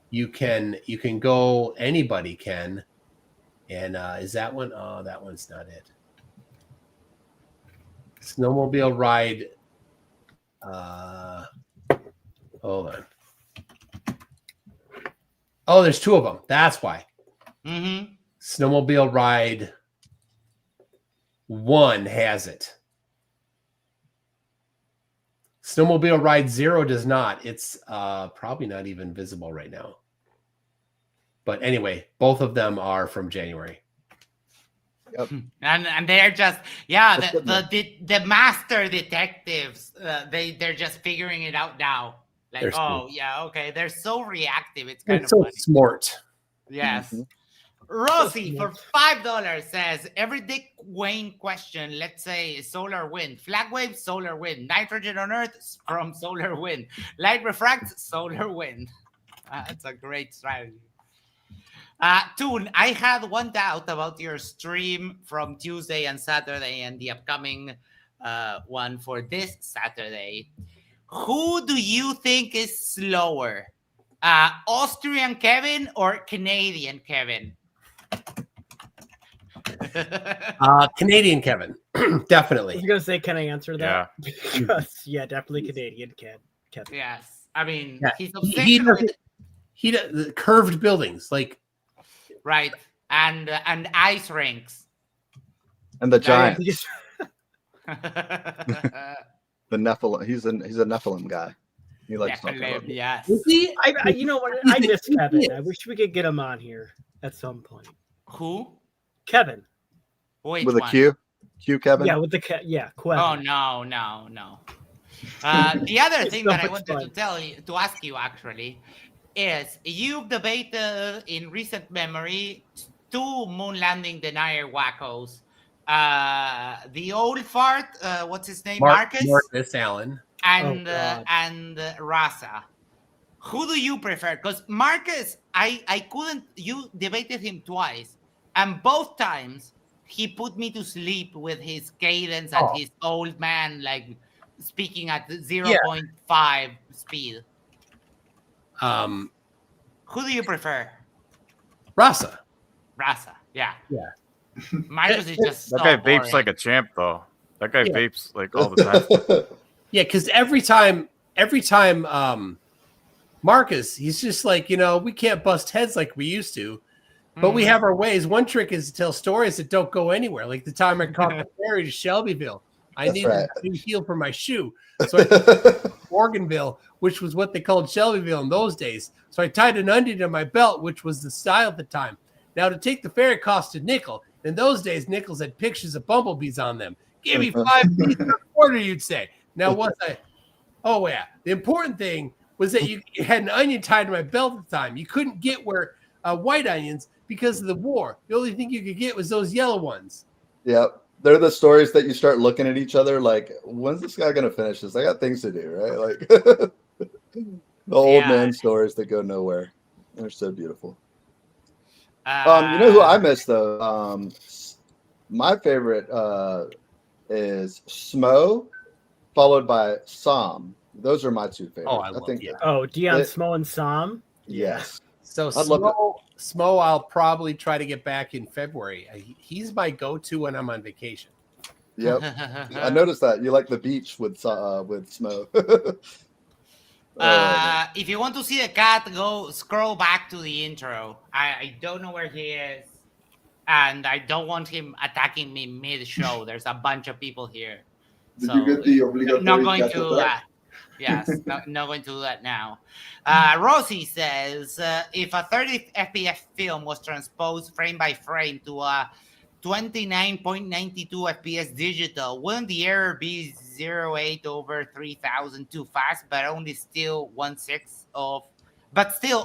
you can go, anybody can. And is that one? Oh, that one's not it. Snowmobile ride. Hold on. Oh, there's two of them. That's why. Mm-hmm. Snowmobile ride 1 has it. Snowmobile ride 0 does not. It's probably not even visible right now. But anyway, both of them are from January. Yep. And they're just the master detectives. They're just figuring it out now. Like, They're oh yeah, okay. They're so reactive. It's kind of so funny. smart. Yes. Rosie for $5 says every Dick Wayne question, let's say solar wind, flag wave, solar wind, nitrogen on Earth from solar wind, light refracts, solar wind. That's a great strategy. Toon, I had one doubt about your stream from Tuesday and Saturday and the upcoming one for this Saturday. Who do you think is slower? Austrian Kevin or Canadian Kevin? I Canadian Kevin, definitely. was gonna say, can I answer that? Yeah. Because, Definitely Canadian Kevin. Yes, I mean he's he obsessed does with the curved buildings, like right and ice rinks. And the giant, Just- the Nephilim. He's a Nephilim guy. He likes talking about Definitely, yes. see, I you know what? I miss Kevin. I wish we could get him on here at some point. Who? Kevin. Which with a one? Q Kevin. Yeah, with the Oh Kevin. no. The other It's thing so that I much wanted fun. to ask you actually is you've debated in recent memory 2 moon landing denier wackos. The old fart, what's his name? Marcus Allen. and Oh, God. Rasa. Who do you prefer? Because Marcus, I couldn't. You debated him twice, and both times he put me to sleep with his cadence and his old man like speaking at 0.5 speed. Who do you prefer? Rasa. Yeah. Yeah. Marcus is just That so guy vapes boring. like a champ, though. That guy Yeah. vapes like all the time. Yeah, because every time Marcus, he's just like, we can't bust heads like we used to, but we have our ways. One trick is to tell stories that don't go anywhere. Like the time I caught the ferry to Shelbyville. I That's needed right. a new heel for my shoe. So I went to Morganville, which was what they called Shelbyville in those days. So I tied an onion to my belt, which was the style at the time. Now to take the ferry cost a nickel. In those days, nickels had pictures of bumblebees on them. Give me 5 pieces a quarter, you'd say. Now once the important thing was that you had an onion tied to my belt at the time. You couldn't get white onions because of the war. The only thing you could get was those yellow ones. Yep. they're the stories that you start looking at each other like, when's this guy gonna finish this? I got things to do, right? Like the old man stories that go nowhere. They're so beautiful. You know who I miss though? My favorite is Smo, followed by Som. Those are my two favorites. Oh, I think. Oh, Dion, Smo, and Som. Yes. So I'd love Smo, I'll probably try to get back in February. He's my go-to when I'm on vacation. Yep, I noticed that you like the beach with Smo. If you want to see the cat, go scroll back to the intro. I don't know where he is, and I don't want him attacking me mid-show. There's a bunch of people here. Did you get the obligatory not going cat to do attack? that. Yes, not going to do that now. Rosie says, if a 30 FPS film was transposed frame by frame to a 29.92 FPS digital, wouldn't the error be 0.8 over 3000 too fast, but only still 1/6 of,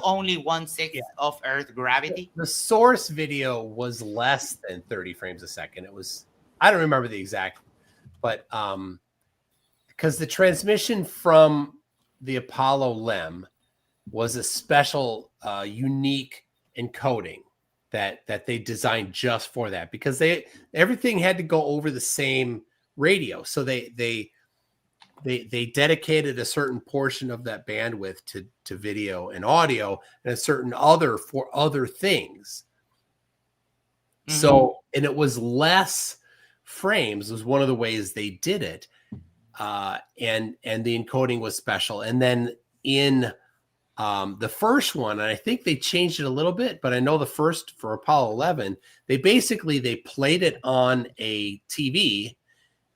only 1/6 of Earth gravity? The source video was less than 30 frames a second. It was, I don't remember the exact, but because the transmission from the Apollo LEM was a special, unique encoding that they designed just for that, because everything had to go over the same radio. So they dedicated a certain portion of that bandwidth to video and audio, and a certain other for other things. Mm-hmm. So, and it was less frames was one of the ways they did it. And the encoding was special. And then in the first one, and I think they changed it a little bit, but I know the first for Apollo 11, they played it on a TV,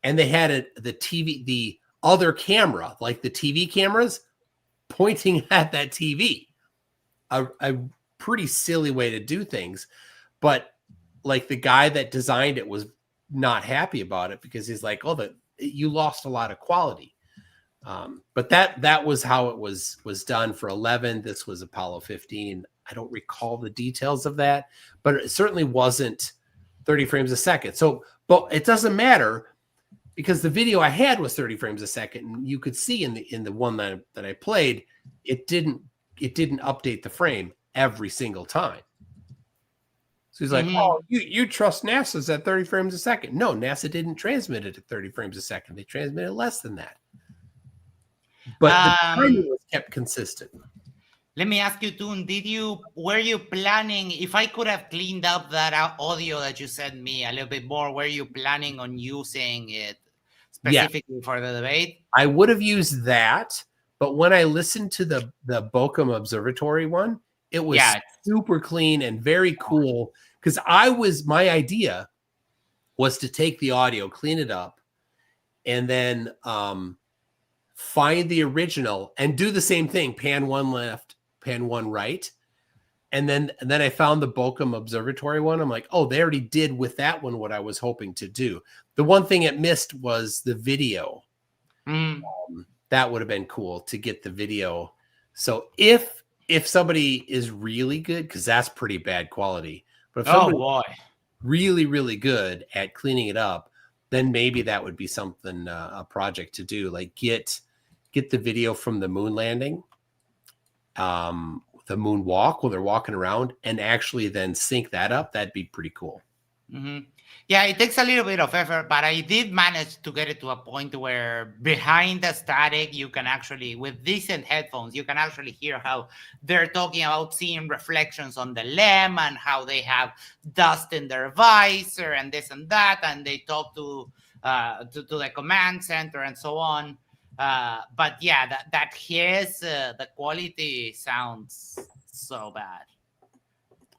and they had the other camera, like the TV cameras, pointing at that TV. A pretty silly way to do things, but like the guy that designed it was not happy about it, because he's like, oh, you lost a lot of quality. But that was how it was done for 11. This was Apollo 15. I don't recall the details of that, but it certainly wasn't 30 frames a second. So, but it doesn't matter, because the video I had was 30 frames a second, and you could see in the one that I played, it didn't update the frame every single time. So he's like, oh, you trust NASA's at 30 frames a second. No, NASA didn't transmit it at 30 frames a second. They transmitted less than that. But the timing was kept consistent. Let me ask you, Toon, were you planning, if I could have cleaned up that audio that you sent me a little bit more, were you planning on using it specifically for the debate? I would have used that, but when I listened to the Bochum Observatory one, it was super clean and very cool, because my idea was to take the audio, clean it up, and then find the original and do the same thing, pan one left, pan one right. And then I found the Bochum Observatory one. I'm like, oh, they already did with that one what I was hoping to do. The one thing it missed was the video. That would have been cool to get the video. So if somebody is really good, because that's pretty bad quality, but if somebody really, really good at cleaning it up, then maybe that would be something, a project to do, like get the video from the moon landing, the moonwalk while they're walking around, and actually then sync that up. That'd be pretty cool. Mm-hmm. Yeah, it takes a little bit of effort, but I did manage to get it to a point where behind the static, you can actually, with decent headphones, you can actually hear how they're talking about seeing reflections on the LEM and how they have dust in their visor and this and that, and they talk to the command center and so on. But yeah, that here's the quality sounds so bad.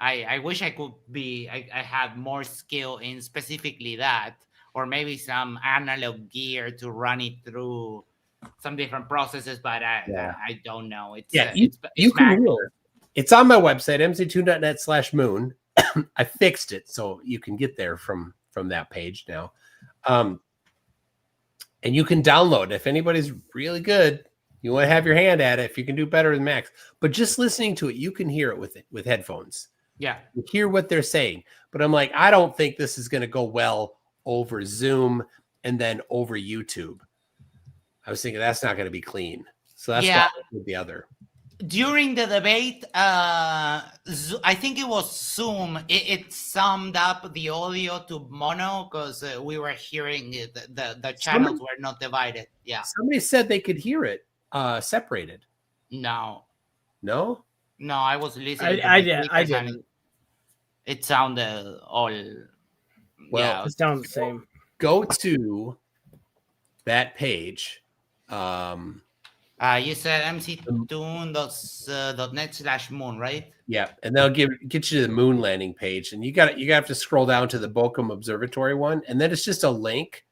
I wish I could I had more skill in specifically that, or maybe some analog gear to run it through some different processes, but I don't know. You can hear it. It's on my website, mctoon.net/moon. I fixed it, so you can get there from that page now. And you can download. If anybody's really good, you want to have your hand at it, if you can do better than Max. But just listening to it, you can hear it with headphones. Yeah. You hear what they're saying. But I'm like, I don't think this is going to go well over Zoom and then over YouTube. I was thinking that's not going to be clean. So that's why I did the other. During the debate, I think it was Zoom. It summed up the audio to mono because we were hearing it. The channels were not divided. Yeah. Somebody said they could hear it separated. No, I was listening. I didn't. It sounded all. Well, it sounds the same. Go to that page. You said MCToon.net/moon, right? Yeah, and they'll get you to the moon landing page, and you have to scroll down to the Bochum Observatory one, and then it's just a link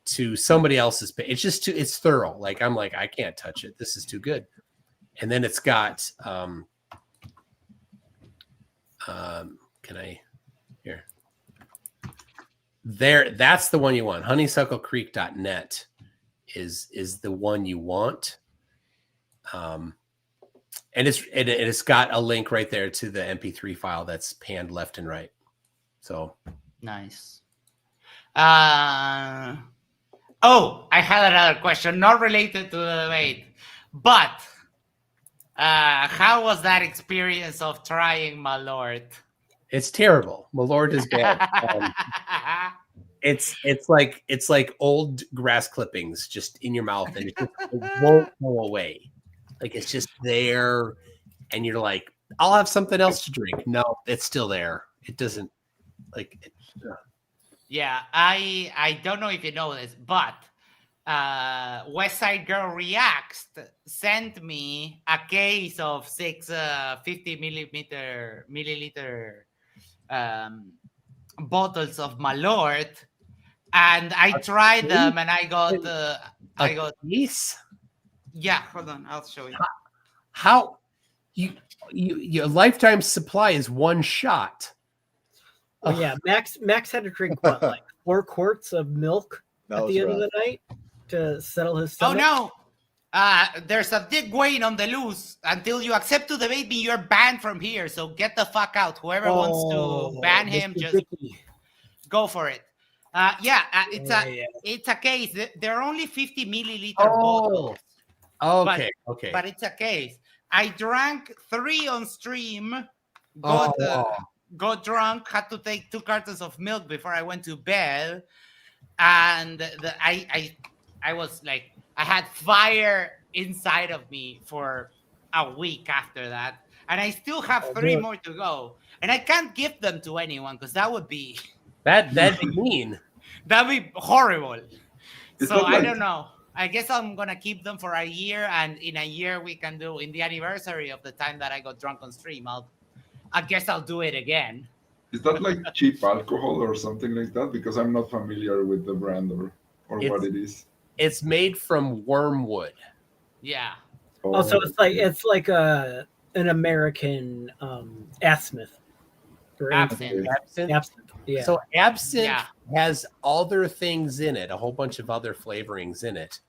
to somebody else's page. It's thorough. Like I'm like I can't touch it. This is too good. And then it's got can I here? There, that's the one you want. honeysucklecreek.net is the one you want. And it's got a link right there to the MP3 file that's panned left and right. So nice. I had another question, not related to the debate, but how was that experience of trying Malort? It's terrible. Malort is bad. It's like old grass clippings just in your mouth, and it won't go away. Like it's just there, and you're like, I'll have something else to drink. No, it's still there. It doesn't like. Yeah, I don't know if you know this, but West Side Girl Reacts sent me a case of 6 50 milliliter bottles of Malort, and I tried them, and I got these. Yeah, hold on, I'll show you. How your lifetime supply is one shot. Oh yeah, Max had to drink what, like 4 quarts of milk at the end of the night to settle his stomach. Oh no, there's a dick weighing on the loose. Until you accept to debate me, you're banned from here. So get the fuck out. Whoever wants to ban him, just go for it. It's a case. They're only 50 milliliter bottles. Okay. But it's a case. I drank 3 on stream. Got drunk. Had to take 2 cartons of milk before I went to bed, and I was like, I had fire inside of me for a week after that, and I still have 3 more to go, and I can't give them to anyone because that would be that'd be mean. That'd be horrible. So I don't know. I guess I'm gonna keep them for a year, and in a year we can do in the anniversary of the time that I got drunk on stream. I guess I'll do it again. Is that like cheap alcohol or something like that? Because I'm not familiar with the brand or what it is. It's made from wormwood. Yeah. Also, it's like an American absinthe. Absinthe. Yeah. So absinthe has other things in it, a whole bunch of other flavorings in it,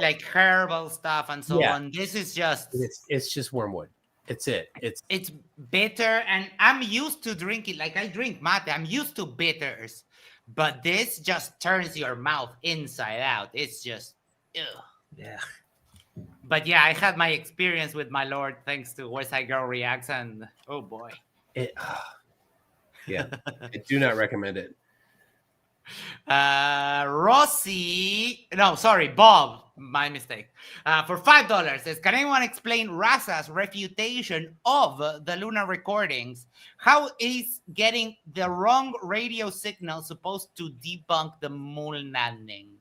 like herbal stuff and so on. This is just it's just wormwood. It's bitter, and I'm used to drinking. Like I drink mate, I'm used to bitters, but this just turns your mouth inside out. It's just, ugh. Yeah. But yeah, I had my experience with my Lord thanks to West Side Girl Reacts, and oh boy. Yeah, I do not recommend it. Bob, my mistake. For $5 says, can anyone explain Rasa's refutation of the lunar recordings? How is getting the wrong radio signal supposed to debunk the moon landing?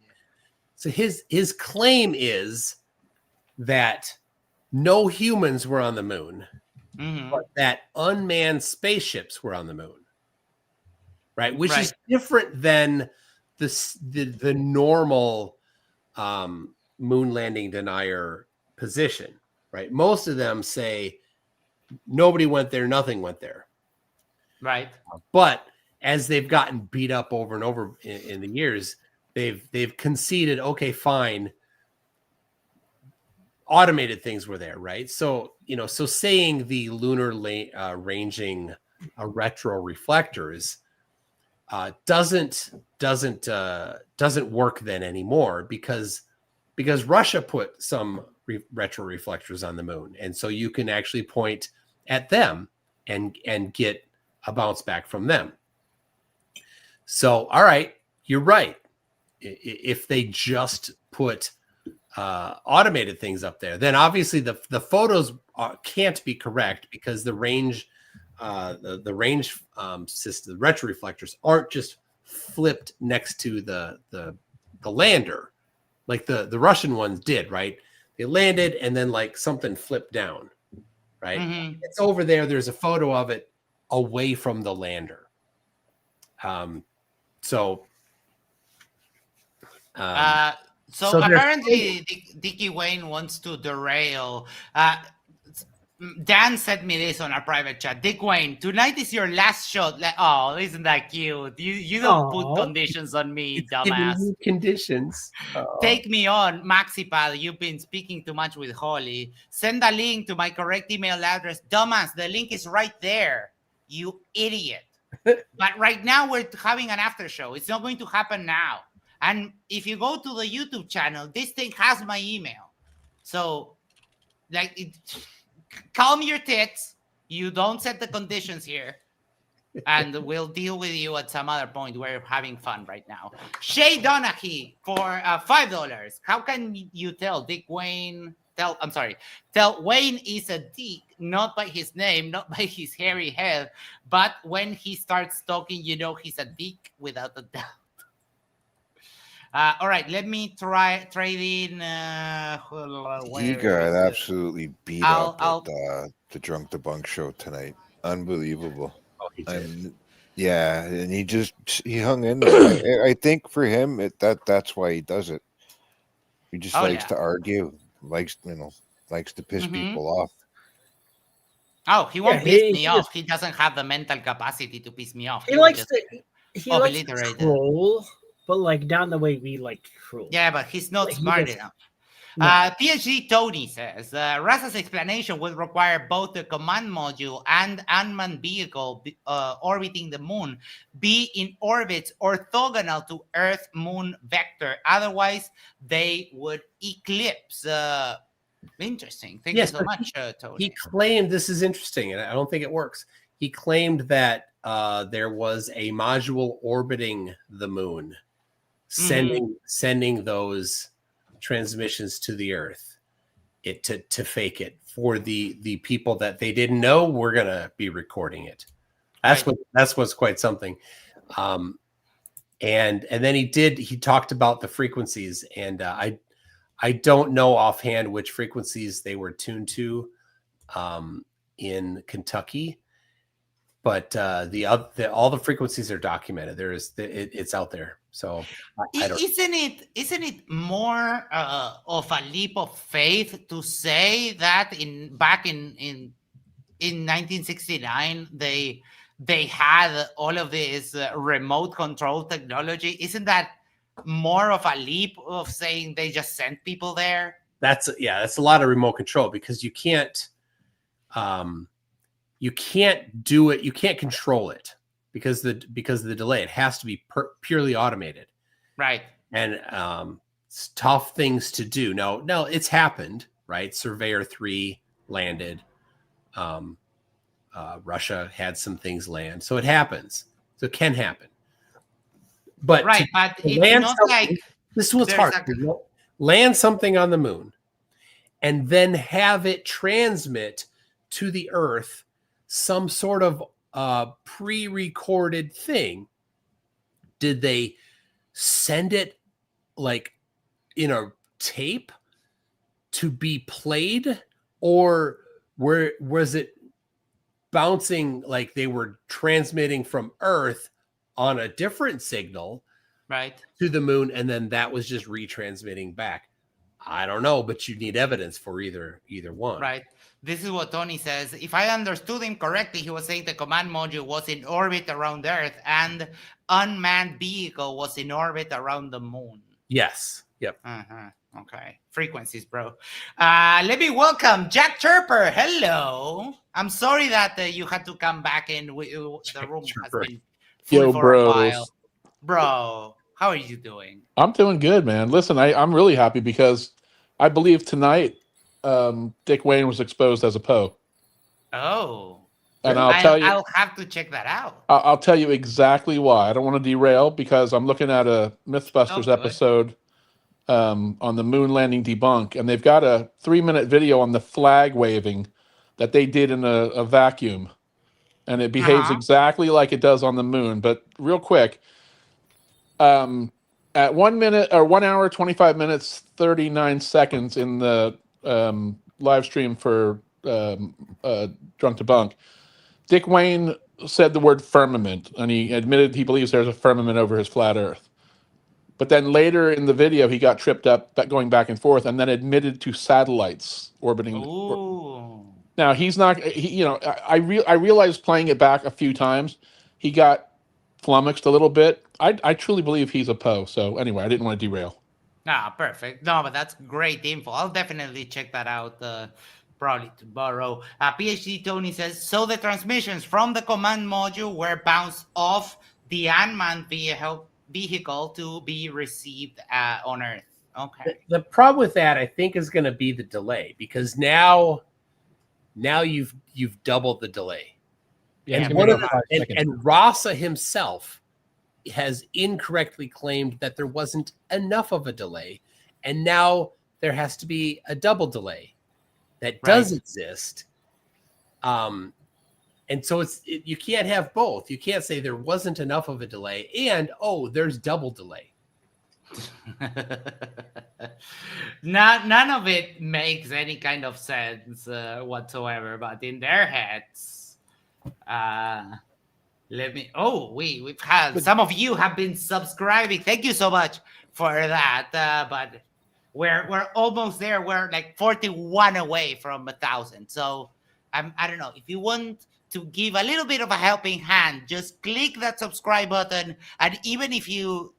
So his claim is that no humans were on the moon, but that unmanned spaceships were on the moon. Right, which is different than the normal moon landing denier position, right? Most of them say nobody went there, nothing went there, right? But as they've gotten beat up over and over in the years, they've conceded, okay, fine, automated things were there, right? So so saying the lunar ranging retro reflectors doesn't work then anymore because Russia put some retro reflectors on the moon, and so you can actually point at them and get a bounce back from them. So, all right, you're right. If they just put automated things up there, then obviously the photos can't be correct because the range system, the retro reflectors aren't just flipped next to the lander like the Russian ones did, right? They landed and then like something flipped down, right? Mhm. It's over there. There's a photo of it away from the lander. So apparently Dickie Wayne wants to derail. Dan sent me this on our private chat. Dick Wayne, tonight is your last show. Oh, isn't that cute? You don't put conditions on me, dumbass. Conditions. Take me on, MaxiPal. You've been speaking too much with Holly. Send a link to my correct email address. Dumbass, the link is right there. You idiot. But right now we're having an after show. It's not going to happen now. And if you go to the YouTube channel, this thing has my email. So, calm your tits. You don't set the conditions here. And we'll deal with you at some other point. We're having fun right now. Shay Donaghy for $5. How can you tell Dick Wayne? Tell Wayne is a dick, not by his name, not by his hairy head, but when he starts talking, you know he's a dick without a doubt. All right, let me trade in. He got absolutely beat up at the Drunk the Bunk show tonight. Unbelievable. Oh, he did. And he hung in there. I think for him, that's why he does it. He just likes to argue, likes to piss people off. Oh, he won't piss me off. He doesn't have the mental capacity to piss me off. He likes to troll, but like down the way we like to troll. Yeah, but he's not smart enough. PhD Tony says, Rasa's explanation would require both the command module and unmanned vehicle orbiting the moon be in orbits orthogonal to Earth-Moon vector. Otherwise, they would eclipse. Interesting. Thank you so much, Tony. He claimed, this is interesting, and I don't think it works. He claimed that there was a module orbiting the moon, sending those transmissions to the Earth, to fake it for the people that they didn't know were gonna be recording it. That's what's quite something. And then he talked about the frequencies, and I don't know offhand which frequencies they were tuned to in Kentucky, but all the frequencies are documented. It's out there. So isn't it more of a leap of faith to say that back in 1969 they had all of this remote control technology? Isn't that more of a leap of saying they just sent people there? That's a lot of remote control because you can't do it. You can't control it because of the delay. It has to be purely automated. Right. And it's tough things to do. No, it's happened, right? Surveyor 3 landed. Russia had some things land. So it happens. So it can happen. But it's not like this is what's hard. Land something on the moon and then have it transmit to the Earth some sort of pre-recorded thing. Did they send it like in a tape to be played, or was it bouncing like they were transmitting from Earth on a different signal to the moon, and then that was just retransmitting back? I don't know, but you need evidence for either one. Right. This is what Tony says. If I understood him correctly, he was saying the command module was in orbit around Earth and unmanned vehicle was in orbit around the moon. Yes. Yep. Okay. Frequencies, bro. Let me welcome Jack Chirper. Hello. I'm sorry that you had to come back in. The room has been full Yo, for a bros. while. Bro, how are you doing? I'm doing good, man. Listen, I'm really happy because I believe tonight Dick Wayne was exposed as a Poe. Oh, And I'll tell you, I'll have to check that out. I'll tell you exactly why. I don't want to derail because I'm looking at a Mythbusters good. episode on the moon landing debunk, and they've got a 3-minute video on the flag waving that they did in a vacuum, and it behaves exactly like it does on the moon. But real quick, at 1 minute or 1 hour 25 minutes 39 seconds in the live stream for Drunk Debunk, Dick Wayne said the word firmament, and he admitted he believes there's a firmament over his flat Earth. But then later in the video, he got tripped up going back and forth, and then admitted to satellites orbiting. Ooh. Now he's not. I realized playing it back a few times, he got flummoxed a little bit. I truly believe he's a Poe. So anyway, I didn't want to derail. Perfect. No, but that's great info. I'll definitely check that out. Probably tomorrow. PhD Tony says, so the transmissions from the command module were bounced off the unmanned vehicle to be received on Earth. Okay. The problem with that, I think, is going to be the delay, because now you've doubled the delay. Yeah, and Rasa himself has incorrectly claimed that there wasn't enough of a delay, and now there has to be a double delay that does exist. And so you can't have both. You can't say there wasn't enough of a delay and there's double delay. None of it makes any kind of sense whatsoever, but in their heads, we've had some of you have been subscribing. Thank you so much for that. But we're almost there. We're like 41 away from 1,000. So I don't know, if you want to give a little bit of a helping hand, just click that subscribe button, and even if you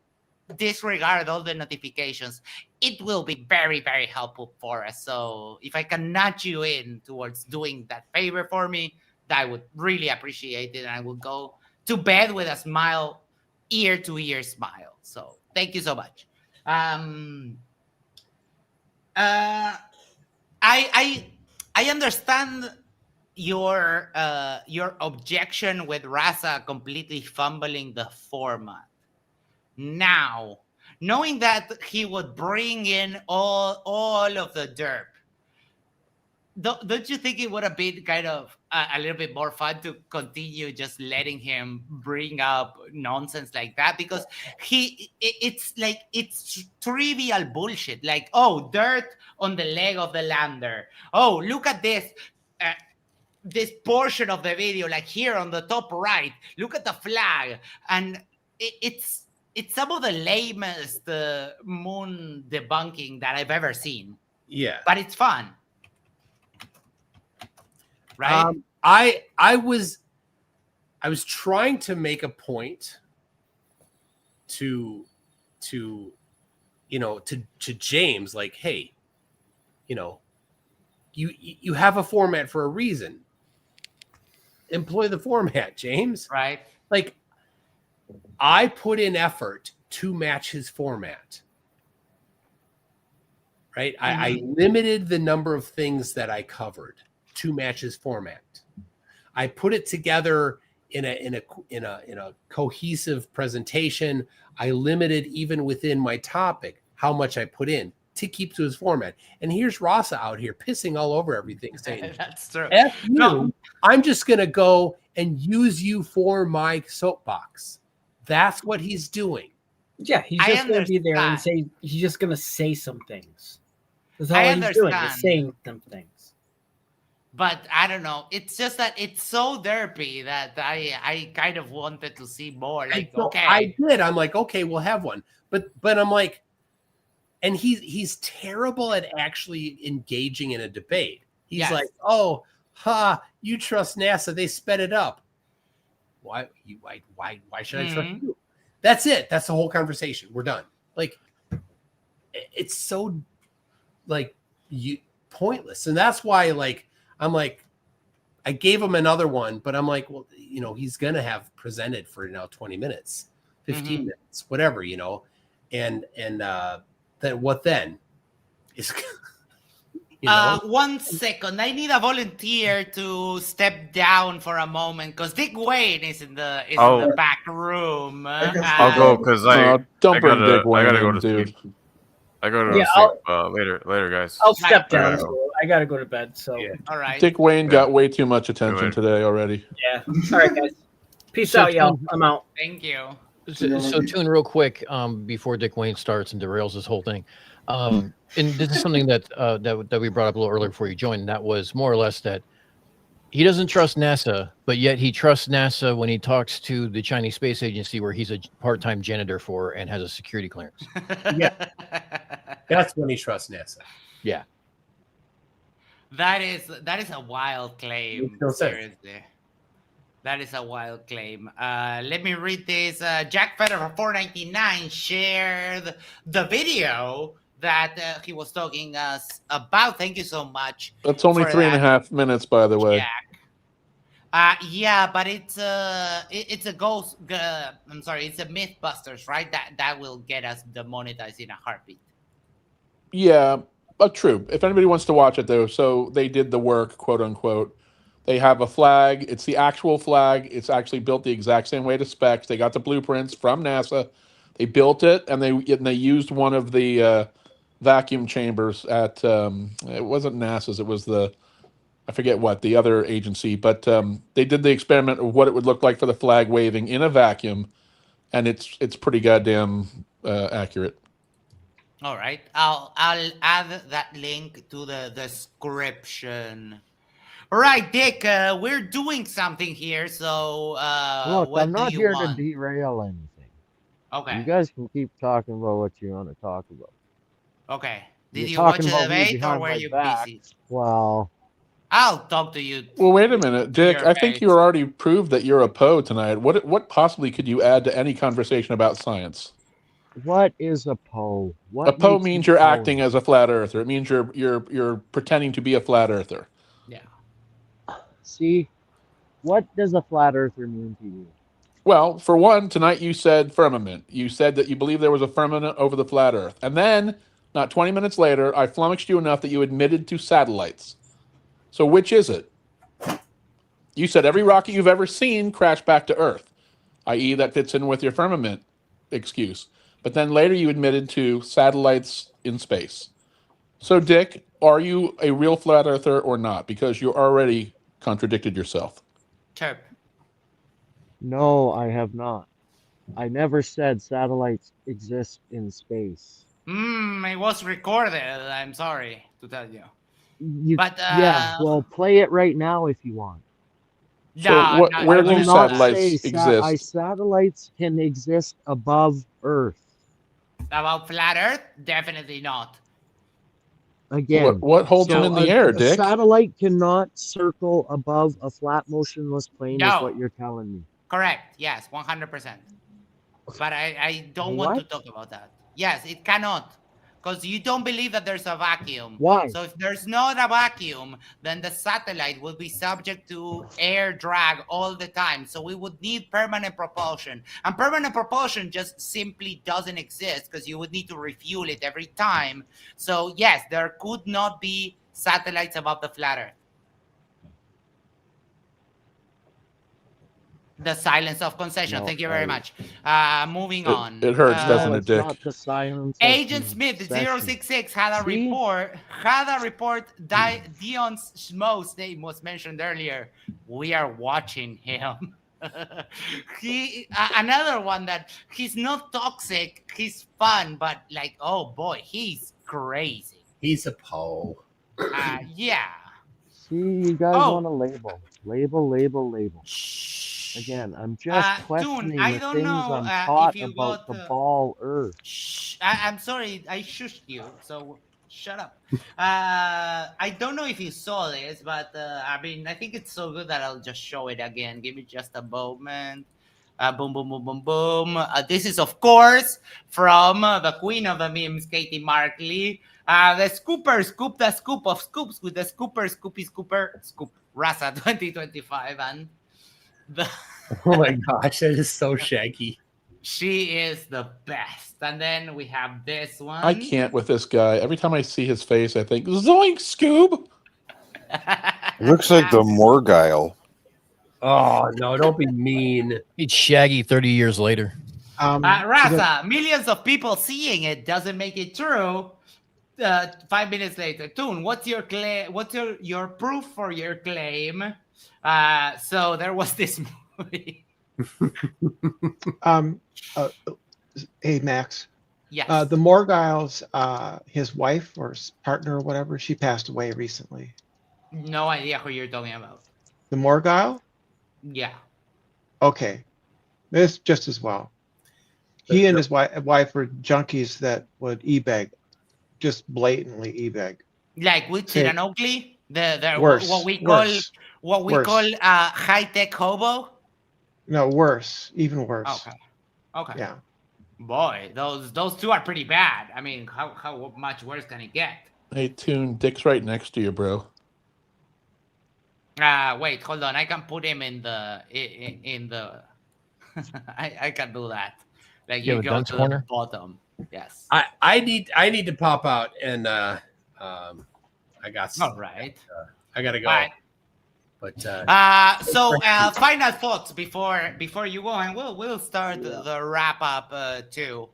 disregard all the notifications, it will be very, very helpful for us. So if I can nudge you in towards doing that favor for me, I would really appreciate it, and I will go to bed with a smile, ear to ear smile. So thank you so much. I understand your objection with Rasa completely fumbling the format. Now, knowing that he would bring in all of the derp, don't you think it would have been kind of a little bit more fun to continue just letting him bring up nonsense like that? Because it's trivial bullshit. Like, oh, dirt on the leg of the lander. Oh, look at this. This portion of the video, like here on the top right, look at the flag. And it's some of the lamest moon debunking that I've ever seen. Yeah. But it's fun. Right? I was trying to make a point to James, like, hey, you have a format for a reason. Employ the format, James. Right. Like, I put in effort to match his format. Right. Mm-hmm. I limited the number of things that I covered to match his format. I put it together in a cohesive presentation. I limited, even within my topic, how much I put in to keep to his format. And here's Rasa out here pissing all over everything, saying, that's true. F you, no. I'm just going to go and use you for my soapbox. That's what he's doing. Yeah, he's just going to be there and say, he's just going to say some things. That's all he's doing, is saying some things. But I don't know. It's just that it's so derpy that I kind of wanted to see more. Like, okay. I did. I'm like, okay, we'll have one. But I'm like, and he's terrible at actually engaging in a debate. He's like, oh, you trust NASA? They sped it up. Why should I trust you? That's it. That's the whole conversation. We're done. Like, it's so pointless, and that's why I'm like, I gave him another one, but I'm like, well, he's gonna have presented for 20 minutes, 15 minutes, whatever, and then what then? Is 1 second. I need a volunteer to step down for a moment because Dick Wayne is in the back room. I'll go because don't bring Dick I Wayne gotta go in, to dude. sleep. I gotta go to sleep later, guys. I'll step All down. right. So I gotta go to bed. So all right. Dick Wayne got way too much attention today already. Yeah. All right, guys. Peace So out, y'all. Toon- I'm out. Thank you. So Toon, real quick, before Dick Wayne starts and derails this whole thing, and this is something that that we brought up a little earlier before you joined. And that was more or less that he doesn't trust NASA, but yet he trusts NASA when he talks to the Chinese Space Agency, where he's a part-time janitor for and has a security clearance. Yeah, that's when he trusts NASA. Yeah, that is a wild claim. Makes no sense. Seriously. That is a wild claim. Let me read this. Jack Feather for $4.99 shared the video that he was talking us about. Thank you so much. That's only for 3.5 minutes, by the way. Yeah, but it's a ghost. I'm sorry, it's a MythBusters, right? That will get us demonetized in a heartbeat. Yeah, but true. If anybody wants to watch it, though, so they did the work, quote unquote. They have a flag. It's the actual flag. It's actually built the exact same way to specs. They got the blueprints from NASA. They built it, and they used one of the vacuum chambers at it wasn't NASA's. It was I forget what the other agency, but they did the experiment of what it would look like for the flag waving in a vacuum, and it's pretty goddamn accurate. All right, I'll add that link to the description. All right, Dick, we're doing something here, so look, what I'm not do you here want? to derail anything. Okay. You guys can keep talking about what you want to talk about. Okay. Did You're you watch talking the about me debate or behind were my you back. busy? Well, I'll talk to you. Well, wait a minute, Dick. your I think face. you already proved that you're a Poe tonight. What possibly could you add to any conversation about science? what is a Poe? What A Poe makes means you you're Poe? acting as a flat earther. It means you're pretending to be a flat earther. Yeah. See, what does a flat earther mean to you? Well, for one, tonight you said firmament. You said that you believe there was a firmament over the flat Earth. And then, not 20 minutes later, I flummoxed you enough that you admitted to satellites. So which is it? You said every rocket you've ever seen crashed back to Earth, i.e. that fits in with your firmament excuse. But then later you admitted to satellites in space. So, Dick, are you a real flat earther or not? Because you already contradicted yourself. Chirp. No, I have not. I never said satellites exist in space. It was recorded. I'm sorry to tell you. But Yeah, well, play it right now if you want. So no, where I do will not satellites say exist? satellites can exist above Earth. about flat Earth? Definitely not. Again, What holds them in the air, a Dick? satellite cannot circle above a flat motionless plane is No. what you're telling me. Correct. Yes, 100%. But I don't want to What? talk about that. Yes, it cannot. Because you don't believe that there's a vacuum. Why? So if there's not a vacuum, then the satellite will be subject to air drag all the time. So we would need permanent propulsion. And permanent propulsion just simply doesn't exist because you would need to refuel it every time. So yes, there could not be satellites above the flat Earth. The silence of concession. No, Thank you very much. Moving on. It hurts, doesn't No, it, it's Dick? not the silence of Agent Smith concession. 066 had a See? report. Dion Schmo's name was mentioned earlier. We are watching him. Another one that he's not toxic. He's fun, but like, oh boy, he's crazy. He's a Poe. Yeah. See, you guys Oh. want to label. Label. Again, I'm just questioning Toon, I the don't things know I'm if taught you about got, the ball Earth. I'm sorry, I shushed you, so shut up. I don't know if you saw this, but I mean, I think it's so good that I'll just show it again. Give me just a moment. Boom, boom, boom, boom, boom. This is, of course, from the queen of the memes, Katie Markley. The scooper, scoop the scoop of scoops with the scooper, scoop, Rasa 2025. And Oh my gosh, that is so shaggy. She is the best. And then we have this one. I can't with this guy. Every time I see his face, I think, Zoink, Scoob! It looks like the Morgile. Oh no! Don't be mean. It's Shaggy 30 years later. Rasa, millions of people seeing it doesn't make it true. 5 minutes later, Toon, what's your claim? What's your proof for your claim? So there was this movie. Hey Max. Yes. The Morgiles, his wife or partner or whatever, she passed away recently. No idea who you're talking about. The Morgile? Yeah. Okay. It's just as well. He and his wife were junkies that would e-beg, just blatantly e-beg. Like with Say- Tyrann Oakley, Worse, what we call worse. high-tech hobo. No, worse, even worse. Okay. Yeah. Boy, those two are pretty bad. I mean, how much worse can it get? Hey, Toon, Dick's right next to you, bro. Wait, hold on. I can put him in the I can do that. Like You you have a go dunce to corner? the bottom. Yes. I need to pop out and I got. All right. I gotta go. All right. But so final thoughts before you go, and we'll start the wrap up too.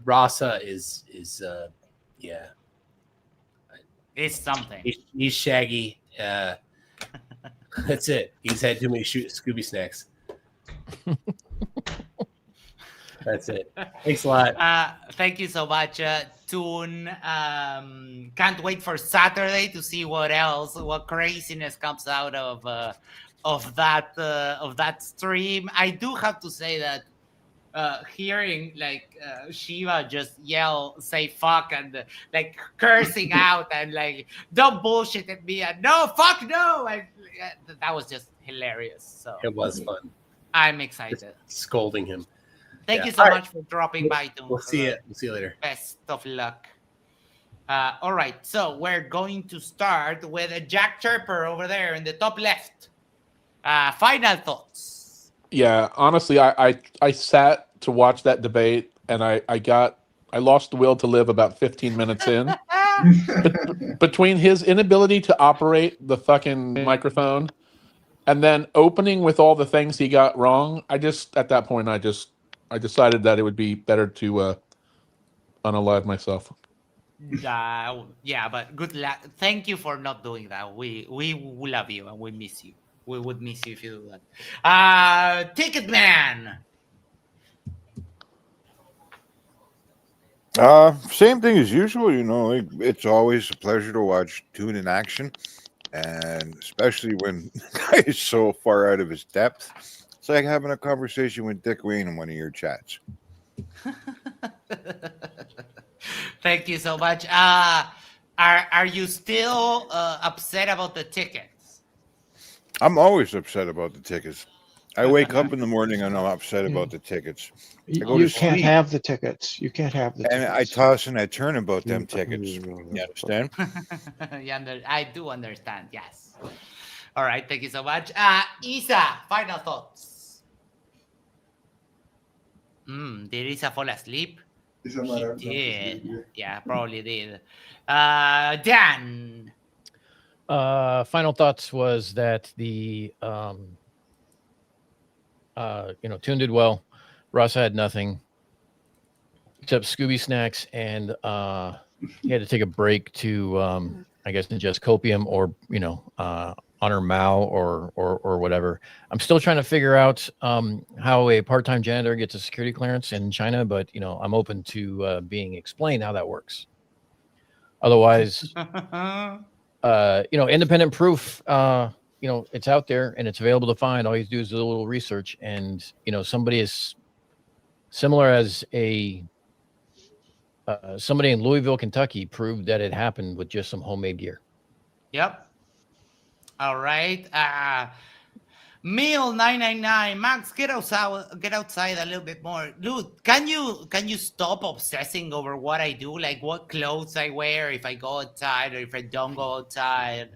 Rasa is yeah. It's something. He's shaggy. That's it. He's had too many Scooby snacks. That's it. Thanks a lot. Thank you so much, Toon. Can't wait for Saturday to see what craziness comes out of that stream. I do have to say that hearing like Shiva just say fuck and like cursing out and like don't bullshit at me and no fuck no, and that was just hilarious. So It was fun. I'm excited. Scolding him. Thank you so much for dropping by. We'll see you. We'll see you later. Best of luck. All right, so we're going to start with a Jack Chirper over there in the top left. Final thoughts. Yeah, honestly, I sat to watch that debate, and I lost the will to live about 15 minutes in. Between his inability to operate the fucking microphone, and then opening with all the things he got wrong, at that point I decided that it would be better to unalive myself. Yeah, but good luck. Thank you for not doing that. We love you and we miss you. We would miss you if you do that. Ticket Man. Same thing as usual. Like, it's always a pleasure to watch Toon in action, and especially when the guy is so far out of his depth. It's like having a conversation with Dick Wayne in one of your chats. Thank you so much. Are you still upset about the tickets? I'm always upset about the tickets. I wake up in the morning and I'm upset about the tickets. You can't have the tickets. You can't have the tickets. And I toss and I turn about them tickets. You understand? I do understand. Yes. All right. Thank you so much. Isa, final thoughts. Did Isa fall asleep? She did. Yeah, probably did. Dan. Final thoughts was that the Toon did well. Russ had nothing except Scooby snacks, and he had to take a break to I guess ingest copium or honor Mao or whatever. I'm still trying to figure out how a part-time janitor gets a security clearance in China, but I'm open to being explained how that works. Otherwise, independent proof, it's out there and it's available to find. All you do is do a little research, and somebody as similar as somebody in Louisville, Kentucky, proved that it happened with just some homemade gear. Yep. All right. Meal999, Max, get outside a little bit more. Dude, can you stop obsessing over what I do, like what clothes I wear, if I go outside or if I don't go outside?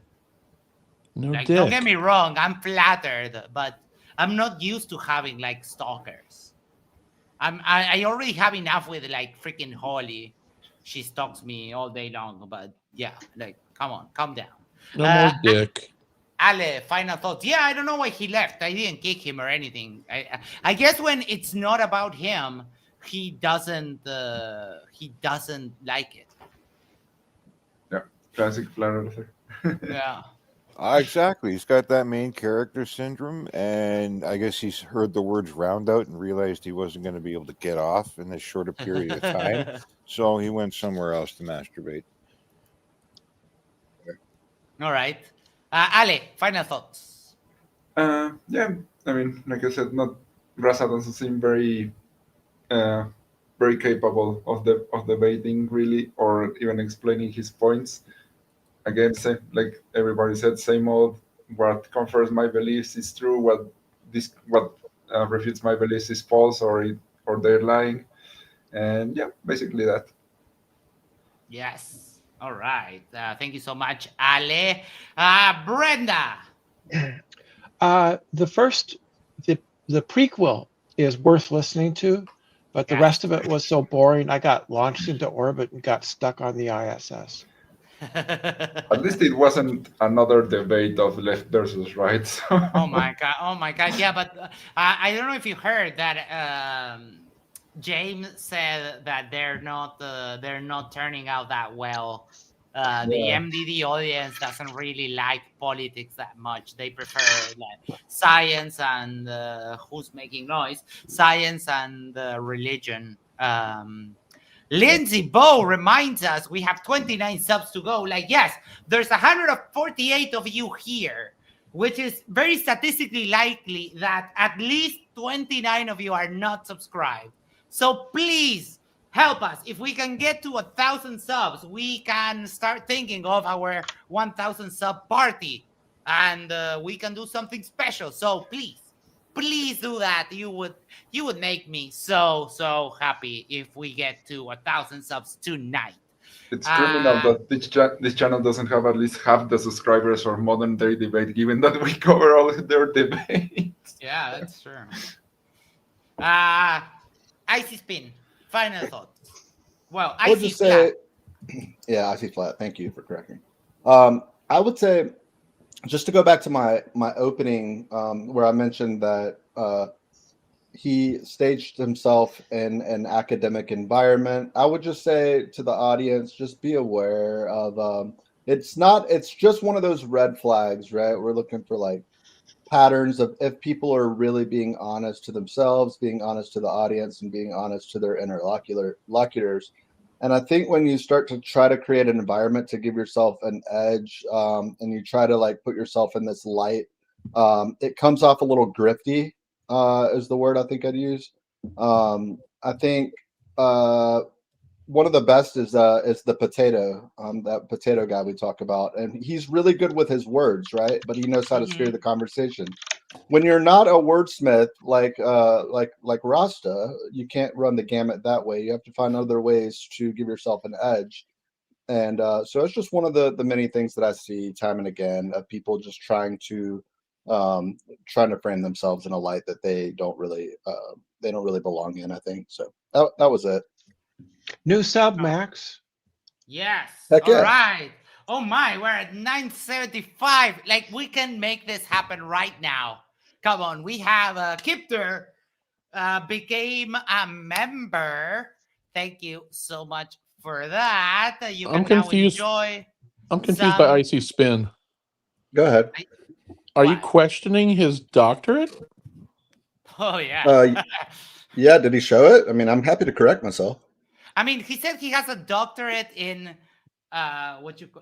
No Like, dick. don't get me wrong, I'm flattered, but I'm not used to having like stalkers. I already have enough with like freaking Holly. She stalks me all day long, but yeah, like come on, calm down. No more dick. Ale, final thoughts. Yeah, I don't know why he left. I didn't kick him or anything. I guess when it's not about him, he doesn't like it. Yeah, classic flat earther. Yeah. Exactly. He's got that main character syndrome, and I guess he's heard the words round out and realized he wasn't going to be able to get off in this shorter period of time. So he went somewhere else to masturbate. All right. Ale, final thoughts. Yeah, I mean, like I said, Rasa doesn't seem very capable of debating really, or even explaining his points. Again, same, like everybody said, same old. What confirms my beliefs is true. What refutes my beliefs is false, or they're lying. And yeah, basically that. Yes. All right. Thank you so much, Ale. Brenda. The prequel is worth listening to, but the rest of it was so boring. I got launched into orbit and got stuck on the ISS. At least it wasn't another debate of left versus right. So. Oh my god! Yeah, but I don't know if you heard that James said that they're not turning out that well. The Yeah. MDD audience doesn't really like politics that much. They prefer like science and who's making noise, science and religion. Lindsay Bow reminds us we have 29 subs to go. Like, yes, there's 148 of you here, which is very statistically likely that at least 29 of you are not subscribed. So please help us. If we can get to 1,000 subs, we can start thinking of our 1,000 sub party, and we can do something special. So please do that. You would make me so happy if we get to 1,000 subs tonight. It's criminal that this channel doesn't have at least half the subscribers for modern day debate, given that we cover all their debates. Yeah, that's true. Icy Spin, final thoughts. Well, I would Icy just Flat. say, yeah, Icy Flat. Thank you for correcting. I would say, just to go back to my opening, where I mentioned that he staged himself in an academic environment, I would just say to the audience, just be aware of it's just one of those red flags, right? We're looking for like patterns of if people are really being honest to themselves, being honest to the audience, and being honest to their interlocutors. And I think when you start to try to create an environment to give yourself an edge, and you try to like put yourself in this light, it comes off a little grifty, is the word I think I'd use. I think one of the best is the potato, that potato guy we talk about, and he's really good with his words, right? But he knows how to steer the conversation. When you're not a wordsmith like Rasta, you can't run the gamut that way. You have to find other ways to give yourself an edge. And so it's just one of the many things that I see time and again of people just trying to frame themselves in a light that they don't really belong in, I think. So that was it. New sub, Max. Yes. Heck All yeah. right. Oh my, we're at 975. Like, we can make this happen right now. Come on. We have Kipter became a member. Thank you so much for that. You I'm can now confused. enjoy. I'm confused by some- Icy Spin. Go ahead. Are you questioning his doctorate? Oh yeah. Yeah. Did he show it? I mean, I'm happy to correct myself. I mean, he said he has a doctorate in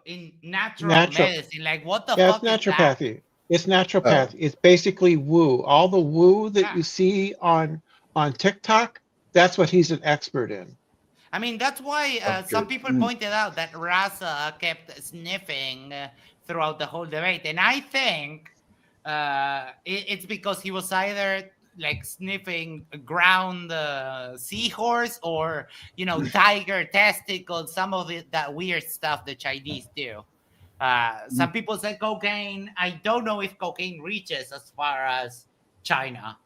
in natural medicine. Like, what the fuck it's is that? naturopathy. It's naturopathy. It's basically woo. All the woo that you see on TikTok, that's what he's an expert in. I mean, that's why some people pointed out that Rasa kept sniffing throughout the whole debate. And I think it's because he was either like sniffing ground seahorse or tiger testicles, some of it that weird stuff the Chinese do. Some people say cocaine. I don't know if cocaine reaches as far as China.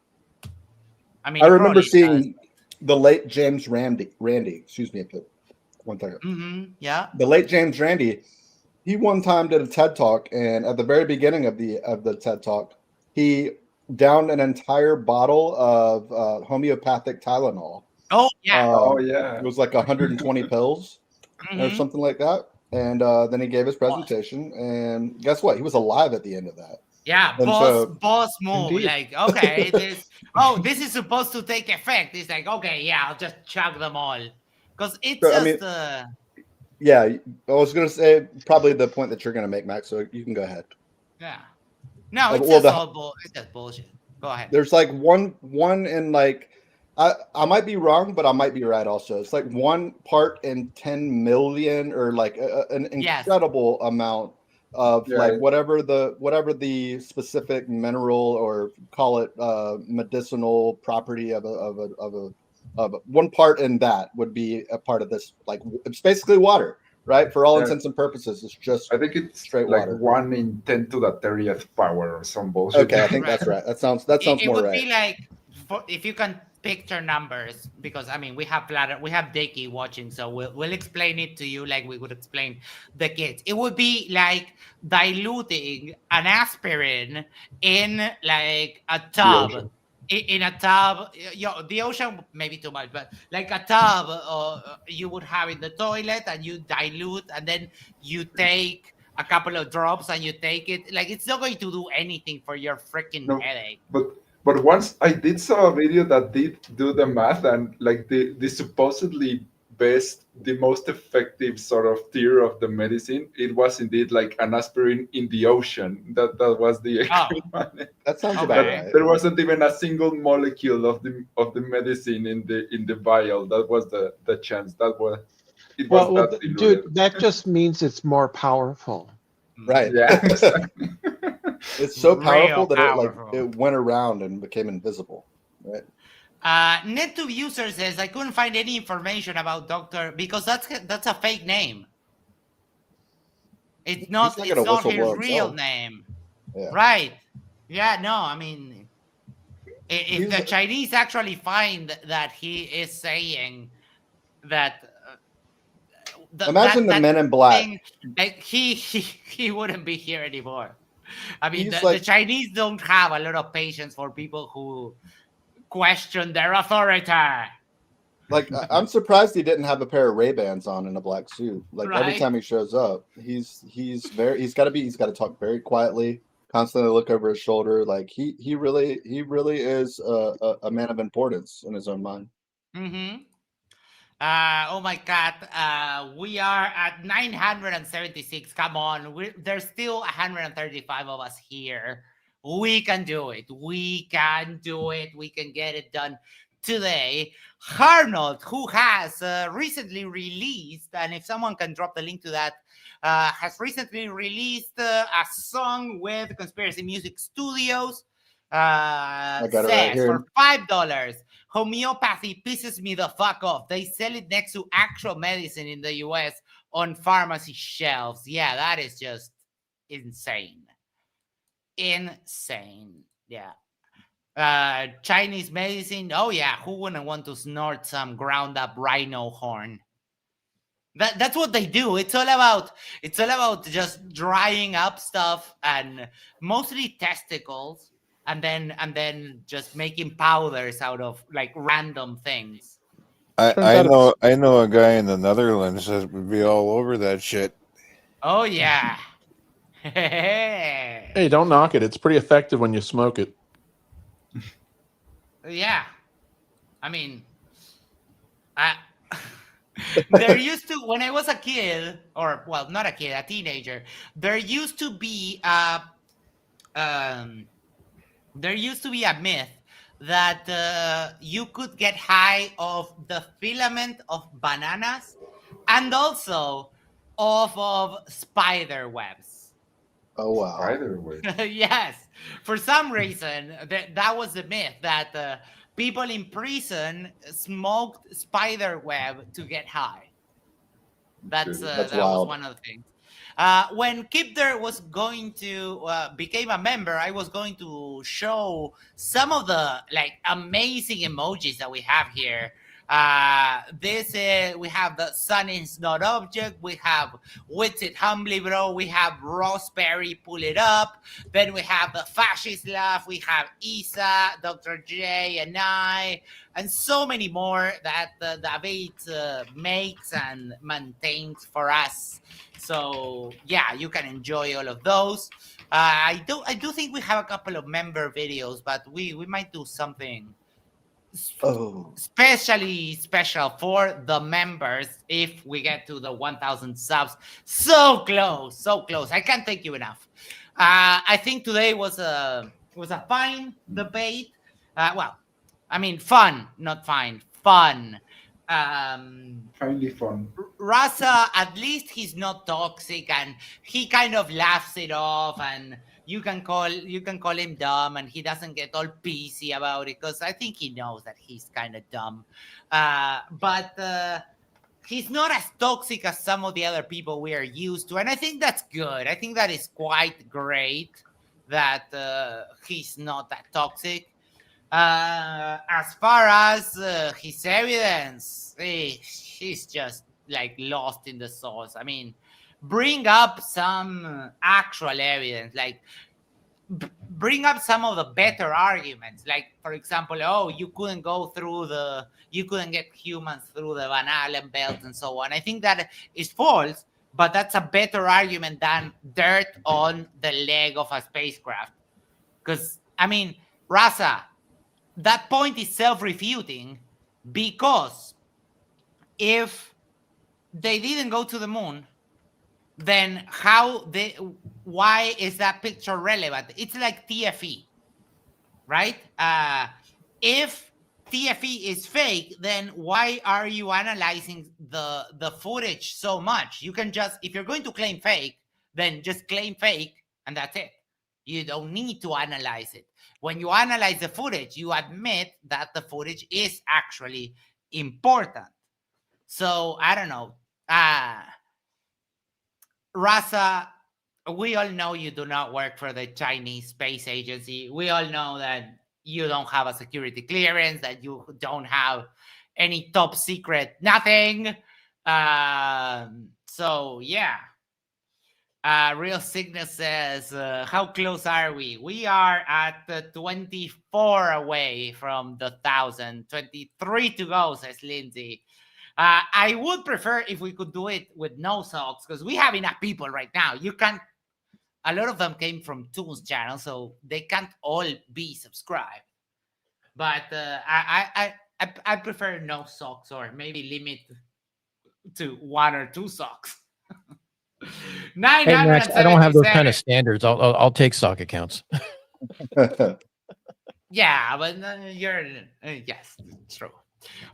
I mean, I it remember probably does. seeing the late James Randy. Excuse me, one second. Yeah. The late James Randi. He one time did a TED talk, and at the very beginning of the TED talk, he downed an entire bottle of homeopathic Tylenol. Oh yeah. It was like 120 pills or something like that. And then he gave his presentation, and guess what? He was alive at the end of that. Yeah, And boss move. Indeed. Like, okay, this is supposed to take effect. It's like, okay, yeah, I'll just chug them all. Because it's So, I just mean, yeah, I was gonna say probably the point that you're gonna make, Max. So you can go ahead. yeah. No, it's Well, it's just bullshit. Go ahead. There's like one in like I might be wrong, but I might be right also. It's like 1 part in 10 million, or like an incredible amount of like whatever the specific mineral, or call it medicinal property of a 1 part in that would be a part of this. Like it's basically water, right? For all intents and purposes, it's just I think it's straight like water. 1 in 10 to the 30th power or some bullshit. Okay, I think that's right. That sounds It more would right. be like, if you can picture numbers, because I mean we have Deki watching, so we'll explain it to you like we would explain the kids. It would be like diluting an aspirin in like a tub. In a tub, the ocean maybe too much, but like a tub you would have in the toilet, and you dilute, and then you take a couple of drops and you take it. Like, it's not going to do anything for your freaking headache. But once I did saw a video that did do the math, and like the supposedly the most effective sort of tier of the medicine, it was indeed like an aspirin in the ocean. That was the that sounds about right. There wasn't even a single molecule of the medicine in the vial. That was the chance. That was it was Well, that dude, that just means it's more powerful. Right. Yeah, exactly. It's so Real powerful that powerful. it went around and became invisible. Right. NetTube user says, I couldn't find any information about Doctor, because that's a fake name. It's not not it's gonna not his whistleblow real himself. name. Yeah. Right. Yeah, no, I mean, if the He's- Chinese actually find that he is saying that Imagine the Men in Black. thing, like, he wouldn't be here anymore. I mean, He's the Chinese don't have a lot of patience for people who question their authority. Like I'm surprised he didn't have a pair of Ray-Bans on in a black suit. Like every Right. time he shows up, he's got to talk very quietly, constantly look over his shoulder. Like he really is a man of importance in his own mind. Mm-hmm. Oh my God. We are at 976. Come on. There's still 135 of us here. We can do it. We can do it. We can get it done today. Arnold, who has recently released, and if someone can drop the link to that, has recently released a song with Conspiracy Music Studios. I got it right Says here. for $5, homeopathy pisses me the fuck off. They sell it next to actual medicine in the US on pharmacy shelves. Yeah, that is just insane. Insane. Yeah. Chinese medicine. Oh yeah, who wouldn't want to snort some ground up rhino horn? That's what they do. It's all about just drying up stuff, and mostly testicles, and then just making powders out of like random things. I know a guy in the Netherlands that would be all over that shit. Oh yeah. Hey, don't knock it. It's pretty effective when you smoke it. Yeah. I mean, there used to, when I was a kid, or well, not a kid, a teenager, there used to be a myth that you could get high of the filament of bananas and also of spider webs. Oh wow. Spiderweb. Yes, for some reason that was the myth that people in prison smoked spider web to get high. That's That's that was wild. one of the things. When Kipder was going to became a member, I was going to show some of the like amazing emojis that we have here. This we have the sun is not object. We have wits it humbly, bro. We have Rossberry, pull it up. Then we have the fascist laugh. We have Isa, Dr. J, and I, and so many more that the David makes and maintains for us. So yeah, you can enjoy all of those. I do think we have a couple of member videos, but we might do something especially special for the members if we get to the 1,000 subs. So close. I can't thank you enough. I think today was a fine debate. Well, I mean, fun, not fine, fun. Highly fun. Rasa, at least he's not toxic, and he kind of laughs it off, and you can call him dumb, and he doesn't get all pissy about it because I think he knows that he's kind of dumb. But he's not as toxic as some of the other people we are used to, and I think that's good. I think that is quite great that he's not that toxic. As far as his evidence, he's just like lost in the sauce. I mean, bring up some actual evidence, like bring up some of the better arguments. Like, for example, you couldn't get humans through the Van Allen belt and so on. I think that is false, but that's a better argument than dirt on the leg of a spacecraft. Because, I mean, Rasa, that point is self-refuting, because if they didn't go to the moon, then why is that picture relevant? It's like TFE, right? If TFE is fake, then why are you analyzing the footage so much? You can just, if you're going to claim fake, then just claim fake and that's it. You don't need to analyze it. When you analyze the footage, you admit that the footage is actually important. So, I don't know. Rasa, we all know you do not work for the Chinese Space Agency. We all know that you don't have a security clearance, that you don't have any top secret, nothing. So, yeah. Real Sickness says, how close are we? We are at 24 away from the 1,000. 23 to go, says Lindsay. I would prefer if we could do it with no socks, because we have enough people right now. You can't. A lot of them came from Toon's channel, so they can't all be subscribed. But I prefer no socks, or maybe limit to 1 or 2 socks. Hey Max, I don't have those kind of standards. I'll take sock accounts. Yeah, but you're yes, it's true.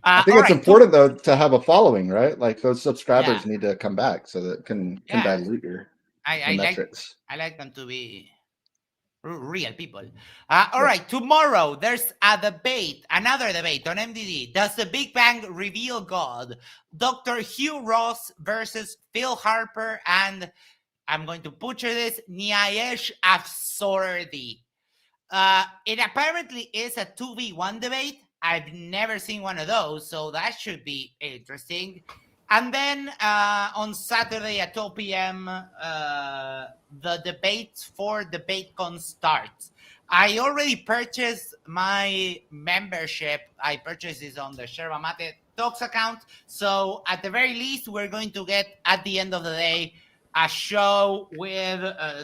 I think it's important though to have a following, right? Like those subscribers need to come back so that can dilute your metrics. I like them to be real people. All right, tomorrow there's another debate on MDD. Does the Big Bang reveal God? Dr. Hugh Ross versus Phil Harper and, I'm going to butcher this, Niayesh Afsordi. It apparently is a 2v1 debate. I've never seen one of those, so that should be interesting. And then on Saturday at 12 p.m., the debates for DebateCon starts. I already purchased my membership. I purchased this on the Yerba Mate Talks account. So at the very least, we're going to get, at the end of the day, a show with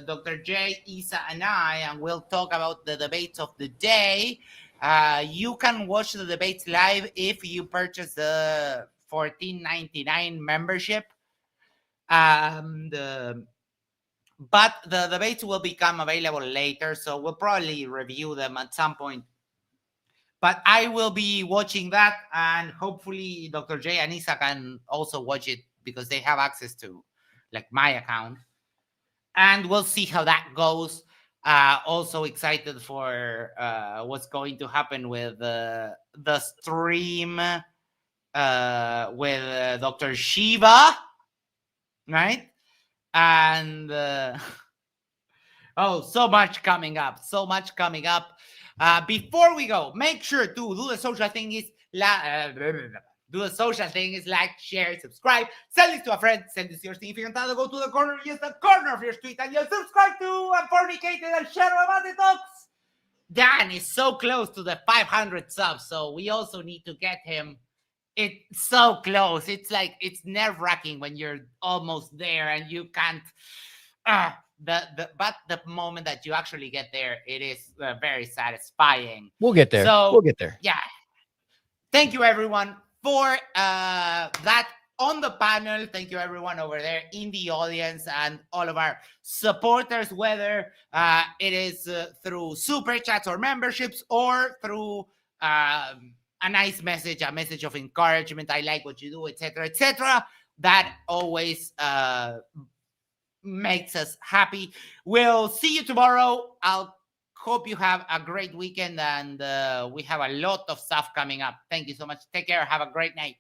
Dr. J, Isa, and I, and we'll talk about the debates of the day. You can watch the debates live if you purchase the $14.99 membership. But the debates will become available later, so we'll probably review them at some point. But I will be watching that, and hopefully Dr. J and Isa can also watch it because they have access to like my account. and we'll see how that goes. Also excited for what's going to happen with the stream with Dr. Shiva, right? And oh, so much coming up. Before we go, make sure to do the social thing is like, share, subscribe, send this to a friend, send this to your significant other, go to the corner, use the corner of your tweet, and you'll subscribe to Unfornicated and share about the talks. Dan is so close to the 500 subs, so we also need to get him. It's so close. It's like, it's nerve-wracking when you're almost there and you can't. But the moment that you actually get there, it is very satisfying. We'll get there. So We'll get there. Yeah. Thank you, everyone, for that on the panel. Thank you, everyone over there in the audience and all of our supporters, whether it is through super chats or memberships or through a nice message, a message of encouragement. I like what you do, etc., etc. That always makes us happy. We'll see you tomorrow. I'll hope you have a great weekend, and we have a lot of stuff coming up. Thank you so much. Take care. Have a great night.